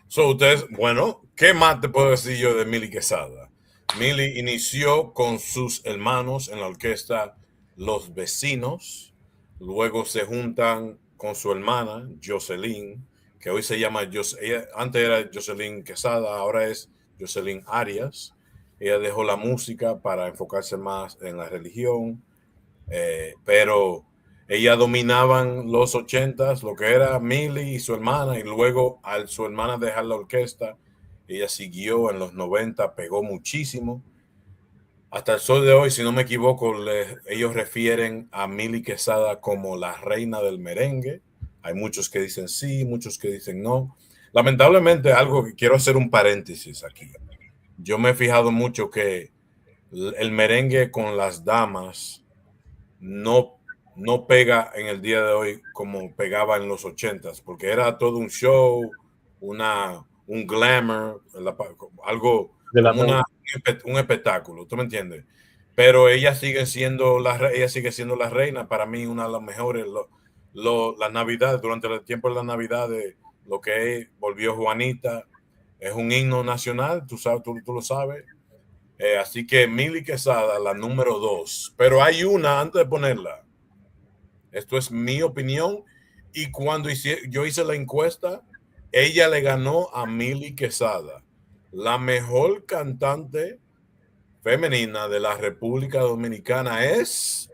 So, ustedes, bueno, ¿qué más te puedo decir yo de Mili Quesada? Mili inició con sus hermanos en la orquesta Los Vecinos, luego se juntan con su hermana Jocelyn, que hoy se llama, antes era Jocelyn Quesada, ahora es Jocelyn Arias. Ella dejó la música para enfocarse más en la religión, pero Ella dominaban los 80s, lo que era Millie y su hermana, y luego al su hermana dejar la orquesta, ella siguió en los 90, pegó muchísimo. Hasta el sol de hoy, si no me equivoco, ellos refieren a Millie Quesada como la reina del merengue. Hay muchos que dicen sí, muchos que dicen no. Lamentablemente, algo que quiero hacer un paréntesis aquí. Yo me he fijado mucho que el merengue con las damas no pega en el día de hoy como pegaba en los 80s, porque era todo un show, un glamour, algo De la como noche. un espectáculo, ¿tú me entiendes? Pero ella sigue siendo la reina, para mí una de las mejores. La Navidad, durante el tiempo de la Navidad, lo que volvió Juanita, es un himno nacional, tú sabes, tú lo sabes. Así que Millie Quesada, la número 2. Pero hay una, antes de ponerla, esto es mi opinión, y cuando yo hice la encuesta, ella le ganó a Millie Quesada, la mejor cantante femenina de la República Dominicana es...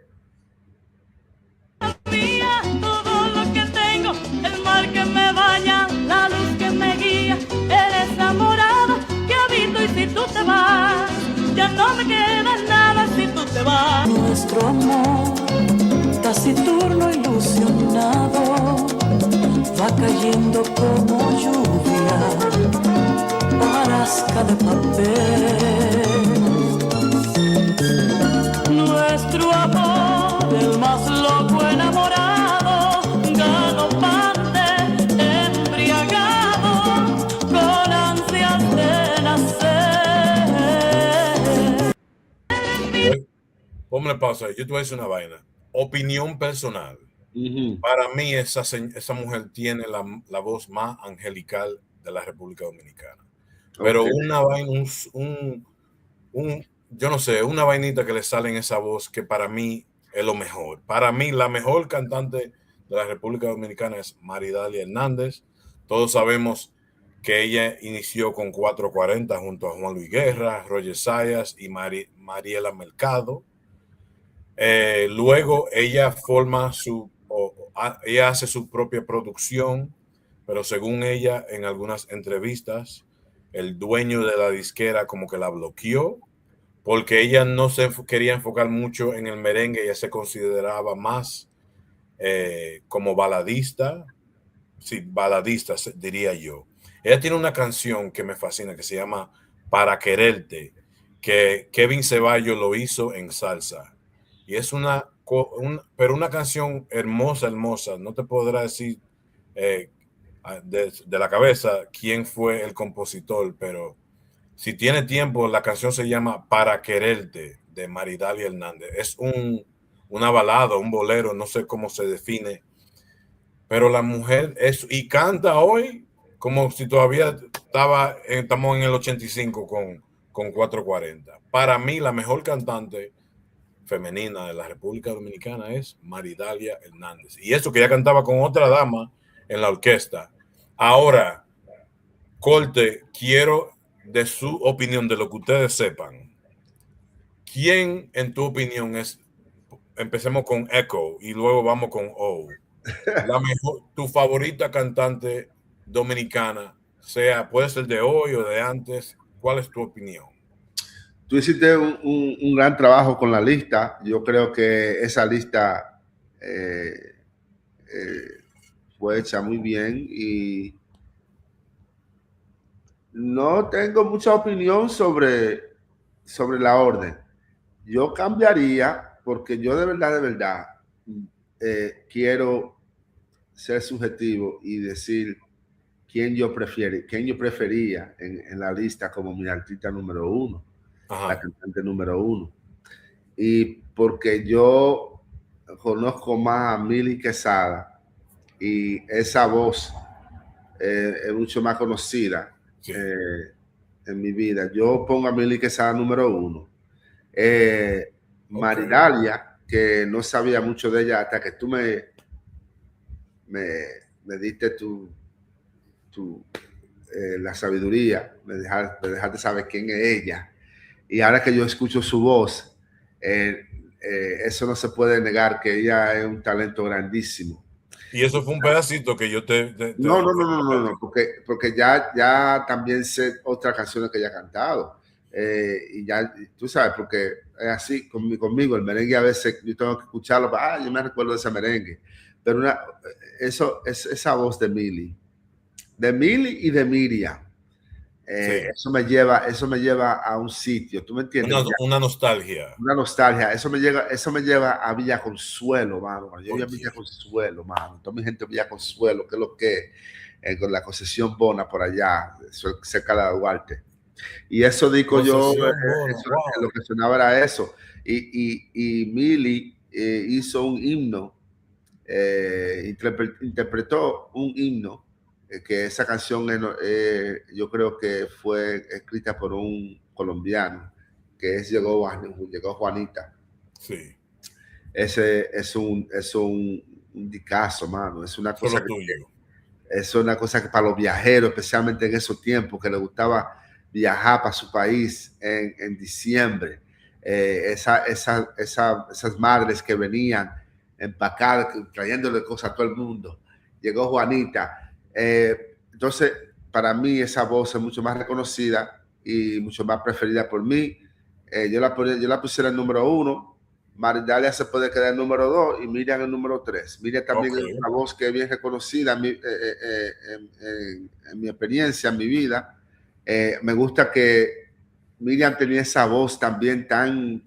Todo lo que tengo, el mar que me baña, la luz que me guía, eres la morada que habito y si tú te vas, ya no me queda nada si tú te vas. Nuestro amor, taciturno, ilusionado, va cayendo como lluvia, hojarasca de papel. Nuestro amor, el más loco enamorado, galopante, embriagado, con ansias de nacer. Ponme pausa, yo te voy a decir una vaina. Opinión personal. Para mí esa mujer tiene la voz más angelical de la República Dominicana. Pero una vaina, yo no sé, una vainita que le sale en esa voz que para mí es lo mejor. Para mí la mejor cantante de la República Dominicana es Maridalia Hernández. Todos sabemos que ella inició con 440 junto a Juan Luis Guerra, Roger Sayas y Mariela Mercado. Luego ella ella hace su propia producción, pero según ella en algunas entrevistas, el dueño de la disquera como que la bloqueó porque ella no se quería enfocar mucho en el merengue, ella se consideraba más como baladista, sí, baladista diría yo. Ella tiene una canción que me fascina que se llama Para Quererte, que Kevin Ceballos lo hizo en salsa. Y es pero una canción hermosa, hermosa. No te podrá decir de la cabeza quién fue el compositor, pero si tiene tiempo, la canción se llama Para Quererte, de Maridalia Hernández. Es una balada, un bolero, no sé cómo se define, pero la mujer y canta hoy como si todavía estamos en el 85 con 440. Para mí, la mejor cantante femenina de la República Dominicana es Maridalia Hernández. Y eso que ella cantaba con otra dama en la orquesta. Ahora, corte, quiero de su opinión, de lo que ustedes sepan. ¿Quién, en tu opinión, empecemos con Echo y luego vamos con O, la mejor, tu favorita cantante dominicana, puede ser de hoy o de antes? ¿Cuál es tu opinión? Tú hiciste un gran trabajo con la lista. Yo creo que esa lista fue hecha muy bien y no tengo mucha opinión sobre la orden. Yo cambiaría porque yo de verdad quiero ser subjetivo y decir quién yo prefería en la lista como mi artista número 1. Ajá. La cantante número 1. Y porque yo conozco más a Millie Quesada y esa voz es mucho más conocida en mi vida. Yo pongo a Millie Quesada número 1. Maridalia, que no sabía mucho de ella hasta que tú me diste la sabiduría, me dejaste saber quién es ella. Y ahora que yo escucho su voz, eso no se puede negar que ella es un talento grandísimo. Y eso fue un pedacito que yo No, porque ya también sé otras canciones que ella ha cantado. Y ya, tú sabes, porque es así conmigo, el merengue a veces yo tengo que escucharlo, yo me recuerdo de ese merengue. Pero esa voz de Milly y de Miriam, eso me lleva a un sitio, ¿tú me entiendes? Una nostalgia. Una nostalgia. Eso me lleva a Villa Consuelo, mano. Yo voy a Villa Consuelo, mano. Toda mi gente de Villa Consuelo, que es lo que con la concesión Bona por allá, cerca de la Duarte. Y eso digo yo, lo que sonaba era eso. Y Milly hizo un himno, interpretó un himno, que esa canción yo creo que fue escrita por un colombiano, que llegó Juanita. Sí. Ese es un dicazo, mano. Es una cosa que para los viajeros, especialmente en esos tiempos que les gustaba viajar para su país en diciembre, esas madres que venían empacadas, trayéndole cosas a todo el mundo. Llegó Juanita. Entonces, para mí esa voz es mucho más reconocida y mucho más preferida por mí. Yo la pusiera en número 1. Maridalia se puede quedar en número 2 y Miriam en número 3. Miriam también es una voz que es bien reconocida en mi experiencia, en mi vida. Me gusta que Miriam tenía esa voz también tan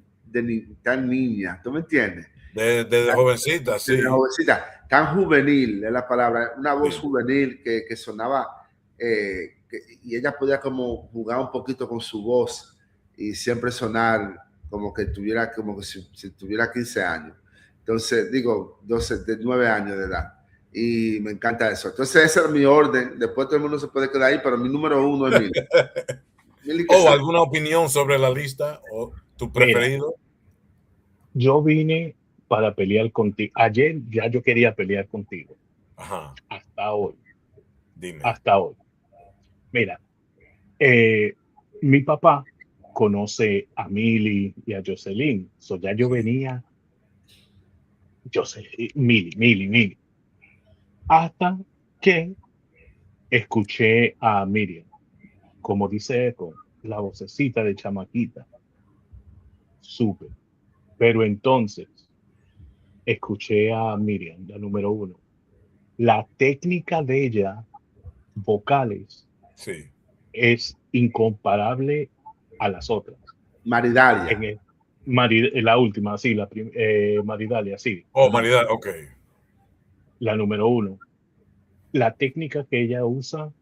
niña, ¿tú me entiendes? Desde jovencita, sí. Desde jovencita, tan juvenil es la palabra, una voz juvenil que sonaba, y ella podía como jugar un poquito con su voz y siempre sonar como que si tuviera 15 años. Entonces, digo, 9 años de edad. Y me encanta eso. Entonces, ese es mi orden. Después todo el mundo se puede quedar ahí, pero mi número 1 es Milly. ¿Alguna opinión sobre la lista o tu preferido? Mira, yo vine para pelear contigo. Ayer ya yo quería pelear contigo. Ajá. Hasta hoy. Dime. Hasta hoy. Mira, mi papá conoce a Milly y a Jocelyn. So ya yo venía, Milly. Hasta que escuché a Miriam. Como dice Eco, la vocecita de chamaquita. Súper. Pero entonces, escuché a Miriam, la número 1. La técnica de ella, vocales, es incomparable a las otras. Maridalia. La última, sí, Maridalia, sí. Maridalia, ok. La número 1. La técnica que ella usa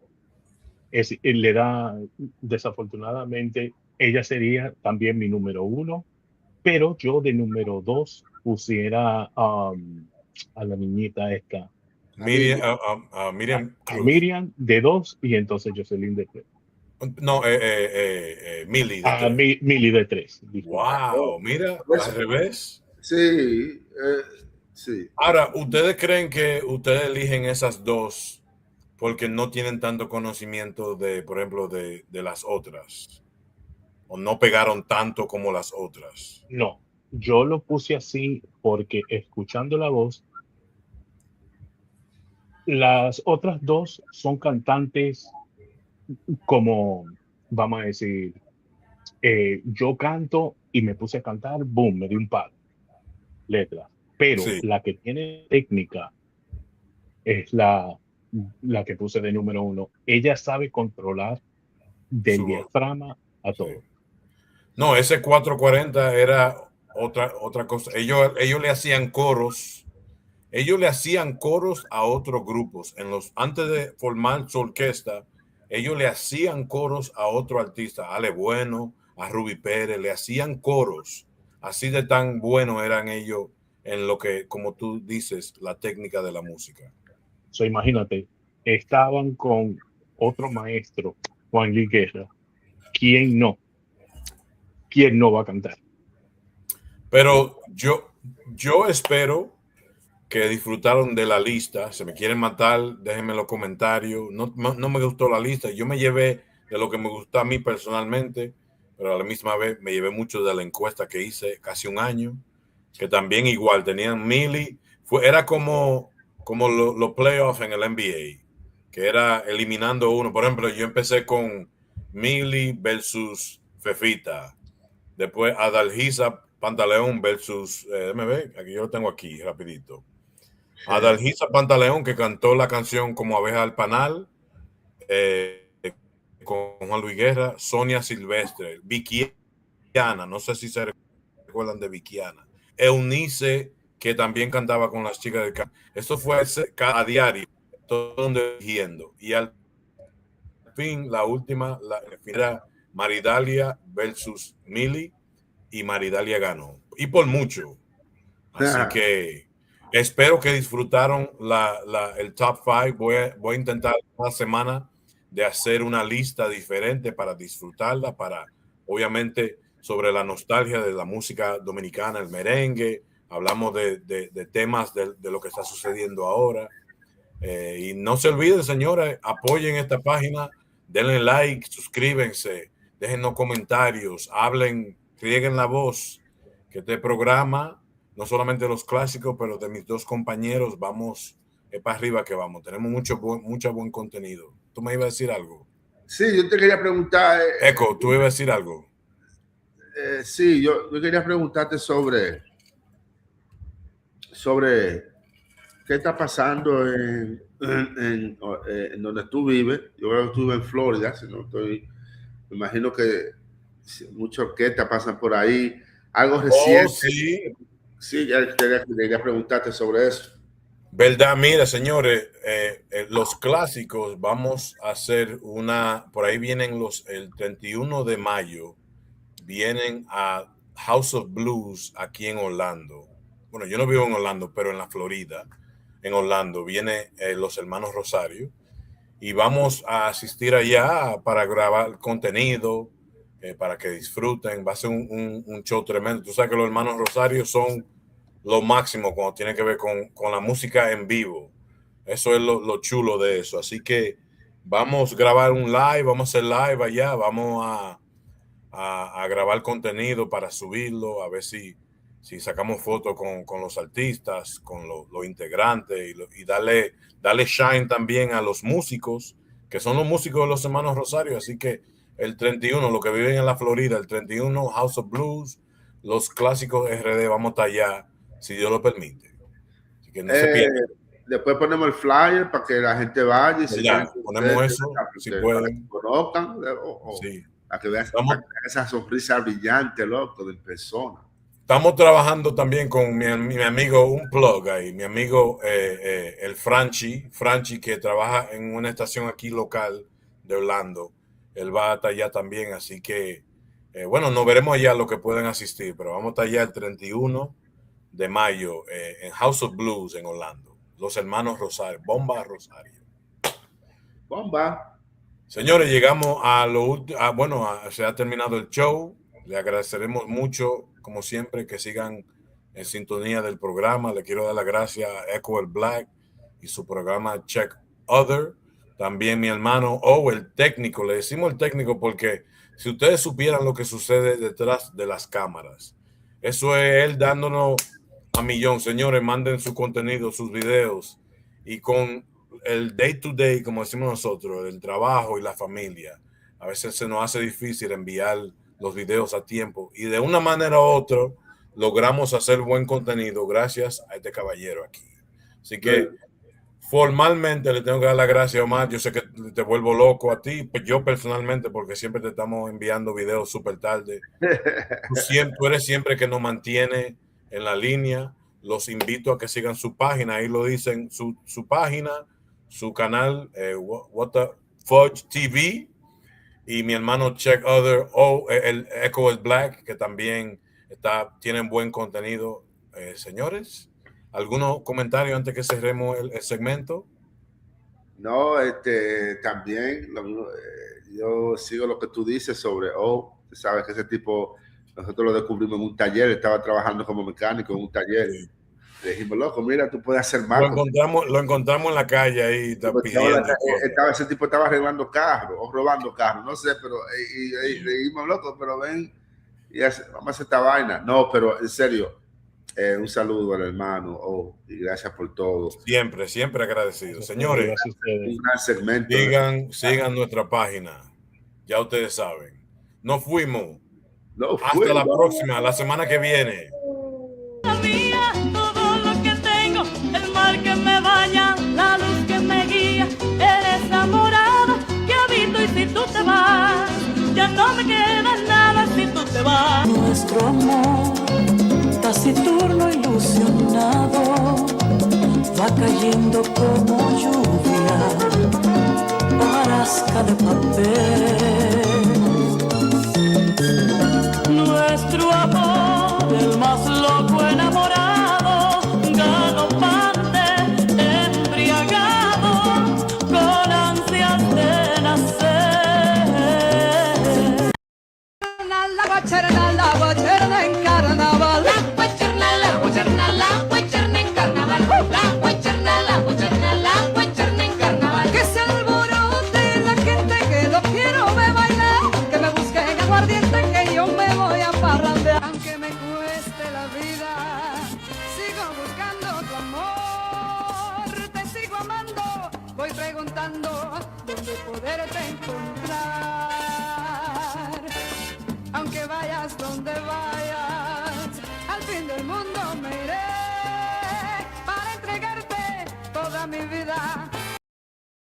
le da, desafortunadamente, ella sería también mi número 1, pero yo de número 2 pusiera a la niñita esta. Miriam de 2 y entonces Jocelyn de 3. No, Milly de 3. Milly de 3. Wow, mira, al revés. Sí. Ahora, ¿ustedes creen que ustedes eligen esas dos porque no tienen tanto conocimiento por ejemplo, de las otras? ¿O no pegaron tanto como las otras? No, yo lo puse así porque escuchando la voz, las otras dos son cantantes como, vamos a decir, yo canto y me puse a cantar, boom, me di un palo, letras. Pero la que tiene técnica es la que puse de número 1. Ella sabe controlar del diafragma a todo. No, ese 440 era otra cosa. Ellos le hacían coros. Ellos le hacían coros a otros grupos. Antes de formar su orquesta, ellos le hacían coros a otro artista, a Ale Bueno, a Ruby Pérez, le hacían coros. Así de tan buenos eran ellos en lo que, como tú dices, la técnica de la música. So, imagínate, estaban con otro maestro, Juan Luis Guerra. ¿Quién no va a cantar? Pero yo espero que disfrutaron de la lista. Si me quieren matar, déjenme en los comentarios. No me gustó la lista. Yo me llevé de lo que me gustó a mí personalmente, pero a la misma vez me llevé mucho de la encuesta que hice casi un año. que también igual tenían Millie. Era como los playoffs en el NBA, que era eliminando uno. Por ejemplo, yo empecé con Millie versus Fefita. Después Adalgisa Pantaleón versus, déjame ver, aquí yo lo tengo aquí rapidito. Adalgisa Pantaleón, que cantó la canción Como abeja al panal, con Juan Luis Guerra. Sonia Silvestre, Vickiana, no sé si se recuerdan de Vickiana. Eunice, que también cantaba con las chicas del campo. Esto fue a diario, todo dirigiendo. Y al fin, la última, era Maridalia versus Millie, y Maridalia ganó. Y por mucho. Así que espero que disfrutaron el top 5. Voy a intentar una semana de hacer una lista diferente para disfrutarla, para obviamente sobre la nostalgia de la música dominicana, el merengue. Hablamos de temas de lo que está sucediendo ahora. Y no se olviden, señores, apoyen esta página, denle like, suscríbanse, déjennos comentarios, hablen, rieguen la voz, que este programa, no solamente los clásicos, pero de mis dos compañeros, vamos para arriba que vamos. Tenemos mucho buen contenido. ¿Tú me ibas a decir algo? Sí, yo te quería preguntar. Eco, ¿tú ibas a decir algo? Sí, yo quería preguntarte sobre qué está pasando en donde tú vives. Yo creo que tú vives en Florida, si no me imagino que muchas orquestas pasan por ahí. Algo reciente. Sí. Sí, ya quería preguntarte sobre eso. Verdad, mira, señores, los clásicos vamos a hacer por ahí vienen el 31 de mayo, vienen a House of Blues aquí en Orlando. Bueno, yo no vivo en Orlando, pero en la Florida, en Orlando, viene los hermanos Rosario y vamos a asistir allá para grabar contenido, para que disfruten. Va a ser un show tremendo. Tú sabes que los hermanos Rosario son lo máximo cuando tiene que ver con la música en vivo. Eso es lo chulo de eso. Así que vamos a grabar un live, vamos a hacer live allá, vamos a grabar contenido para subirlo, a ver si sacamos fotos con los artistas, con los integrantes y darle shine también a los músicos, que son los músicos de los hermanos Rosario. Así que el 31, los que viven en la Florida, el 31, House of Blues, los clásicos RD, vamos a estar allá, si Dios lo permite. Así que no se pierdan. Después ponemos el flyer para que la gente vaya y ponemos eso, si pueden. Para que conozcan, sí. Para que vean esa sonrisa brillante, loco, de persona. Estamos trabajando también con mi amigo, un plug ahí, mi amigo el Franchi, que trabaja en una estación aquí local de Orlando. Él va hasta allá también, así que, bueno, nos veremos allá los que pueden asistir, pero vamos hasta allá el 31 de mayo en House of Blues en Orlando. Los hermanos Rosario, Bomba Rosario. Bomba. Señores, llegamos a lo último. Se ha terminado el show. Le agradeceremos mucho, como siempre, que sigan en sintonía del programa. Le quiero dar las gracias a Echo el Black y su programa Check Other. También mi hermano el técnico. Le decimos el técnico porque si ustedes supieran lo que sucede detrás de las cámaras, eso es él dándonos a millón. Señores, manden su contenido, sus videos, y con el day to day, como decimos nosotros, el trabajo y la familia, a veces se nos hace difícil enviar los videos a tiempo, y de una manera u otra logramos hacer buen contenido gracias a este caballero aquí. Así que formalmente le tengo que dar las gracias, Omar. Yo sé que te vuelvo loco a ti, yo personalmente, porque siempre te estamos enviando videos súper tarde. Tú eres siempre que nos mantiene en la línea. Los invito a que sigan su página, ahí lo dicen, su página, su canal, What the Fudge TV, y mi hermano Check Other, el Echo is Black, que también tienen buen contenido. Señores, ¿algunos comentarios antes que cerremos el segmento? No, también yo sigo lo que tú dices sobre sabes que ese tipo, nosotros lo descubrimos en un taller, estaba trabajando como mecánico en un taller. Sí. Le dijimos, loco, mira, tú puedes hacer más. Lo encontramos en la calle ahí. Ese tipo estaba arreglando carros o robando carros, no sé, pero le dijimos, loco, pero ven y vamos a hacer esta vaina. No, pero en serio, Un saludo al hermano. Oh, y gracias por todo. Siempre, siempre agradecido. Señores, un gran segmento. Sigan nuestra página. Ya ustedes saben. Nos fuimos. Hasta la próxima, la semana que viene. Todo lo que tengo, el mar que me baña, la luz que me guía, eres la morada que habito y si tú te vas, ya no me queda nada si tú te vas. Nuestro amor, taciturno, ilusionado, va cayendo como lluvia, hojarasca de papel. Nuestro amor, el más loco enamorado, galopante, embriagado, con ansias de nacer. La guacherna en carnaval. La guacherna en carnaval. La guacherna en carnaval. Que se alborote la gente, que lo quiero ver bailar, que me busquen aguardiente, que yo me voy a parrandear. Aunque me cueste la vida, sigo buscando tu amor, te sigo amando, voy preguntando dónde poderte encontrar. Aunque vayas donde vayas, al fin del mundo me iré para entregarte toda mi vida.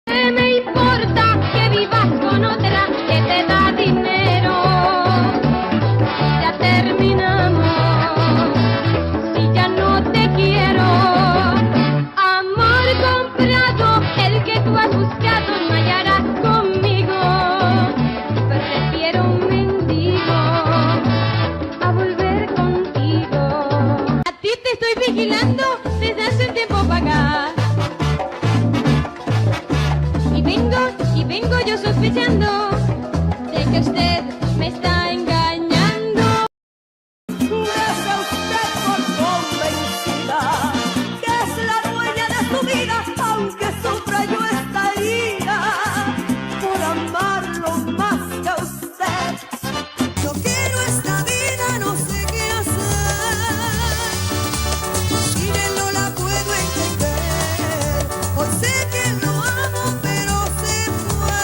¿Qué me importa que vivas con otra que te da dinero? Ya terminamos y ya no te quiero. Amor comprado, el que tú has buscado no hallarás conmigo. Prefiero un mendigo a volver contigo. A ti te estoy vigilando desde hace un tiempo para acá. Y vengo yo sospechando de que usted me está engañando. Júrese usted por convencida que es la dueña de su vida, aunque sufra yo esta herida por amarlo más que usted. Yo quiero esta vida, no sé qué hacer. Sin él no la puedo entender. Hoy sé que lo amo, pero se fue.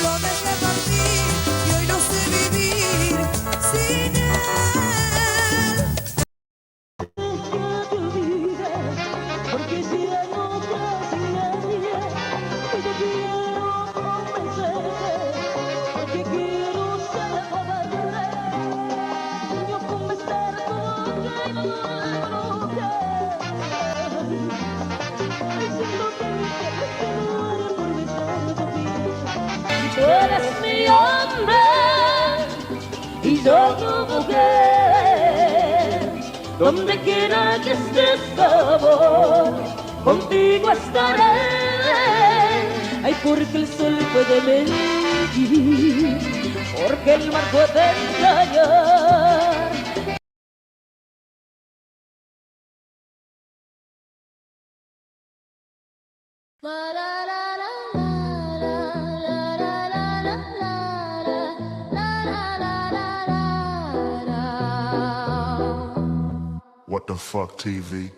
Lo dejé partir y hoy no sé vivir sin él. Porque si ya no te nadie, yo quiero convencerte, porque quiero ser cobarde. Yo convencer tu tú eres mi hombre y yo tu mujer. Donde quiera que estés, amor, contigo estaré. Ay, porque el sol puede mentir, porque el mar puede engañar. What the fuck, TV?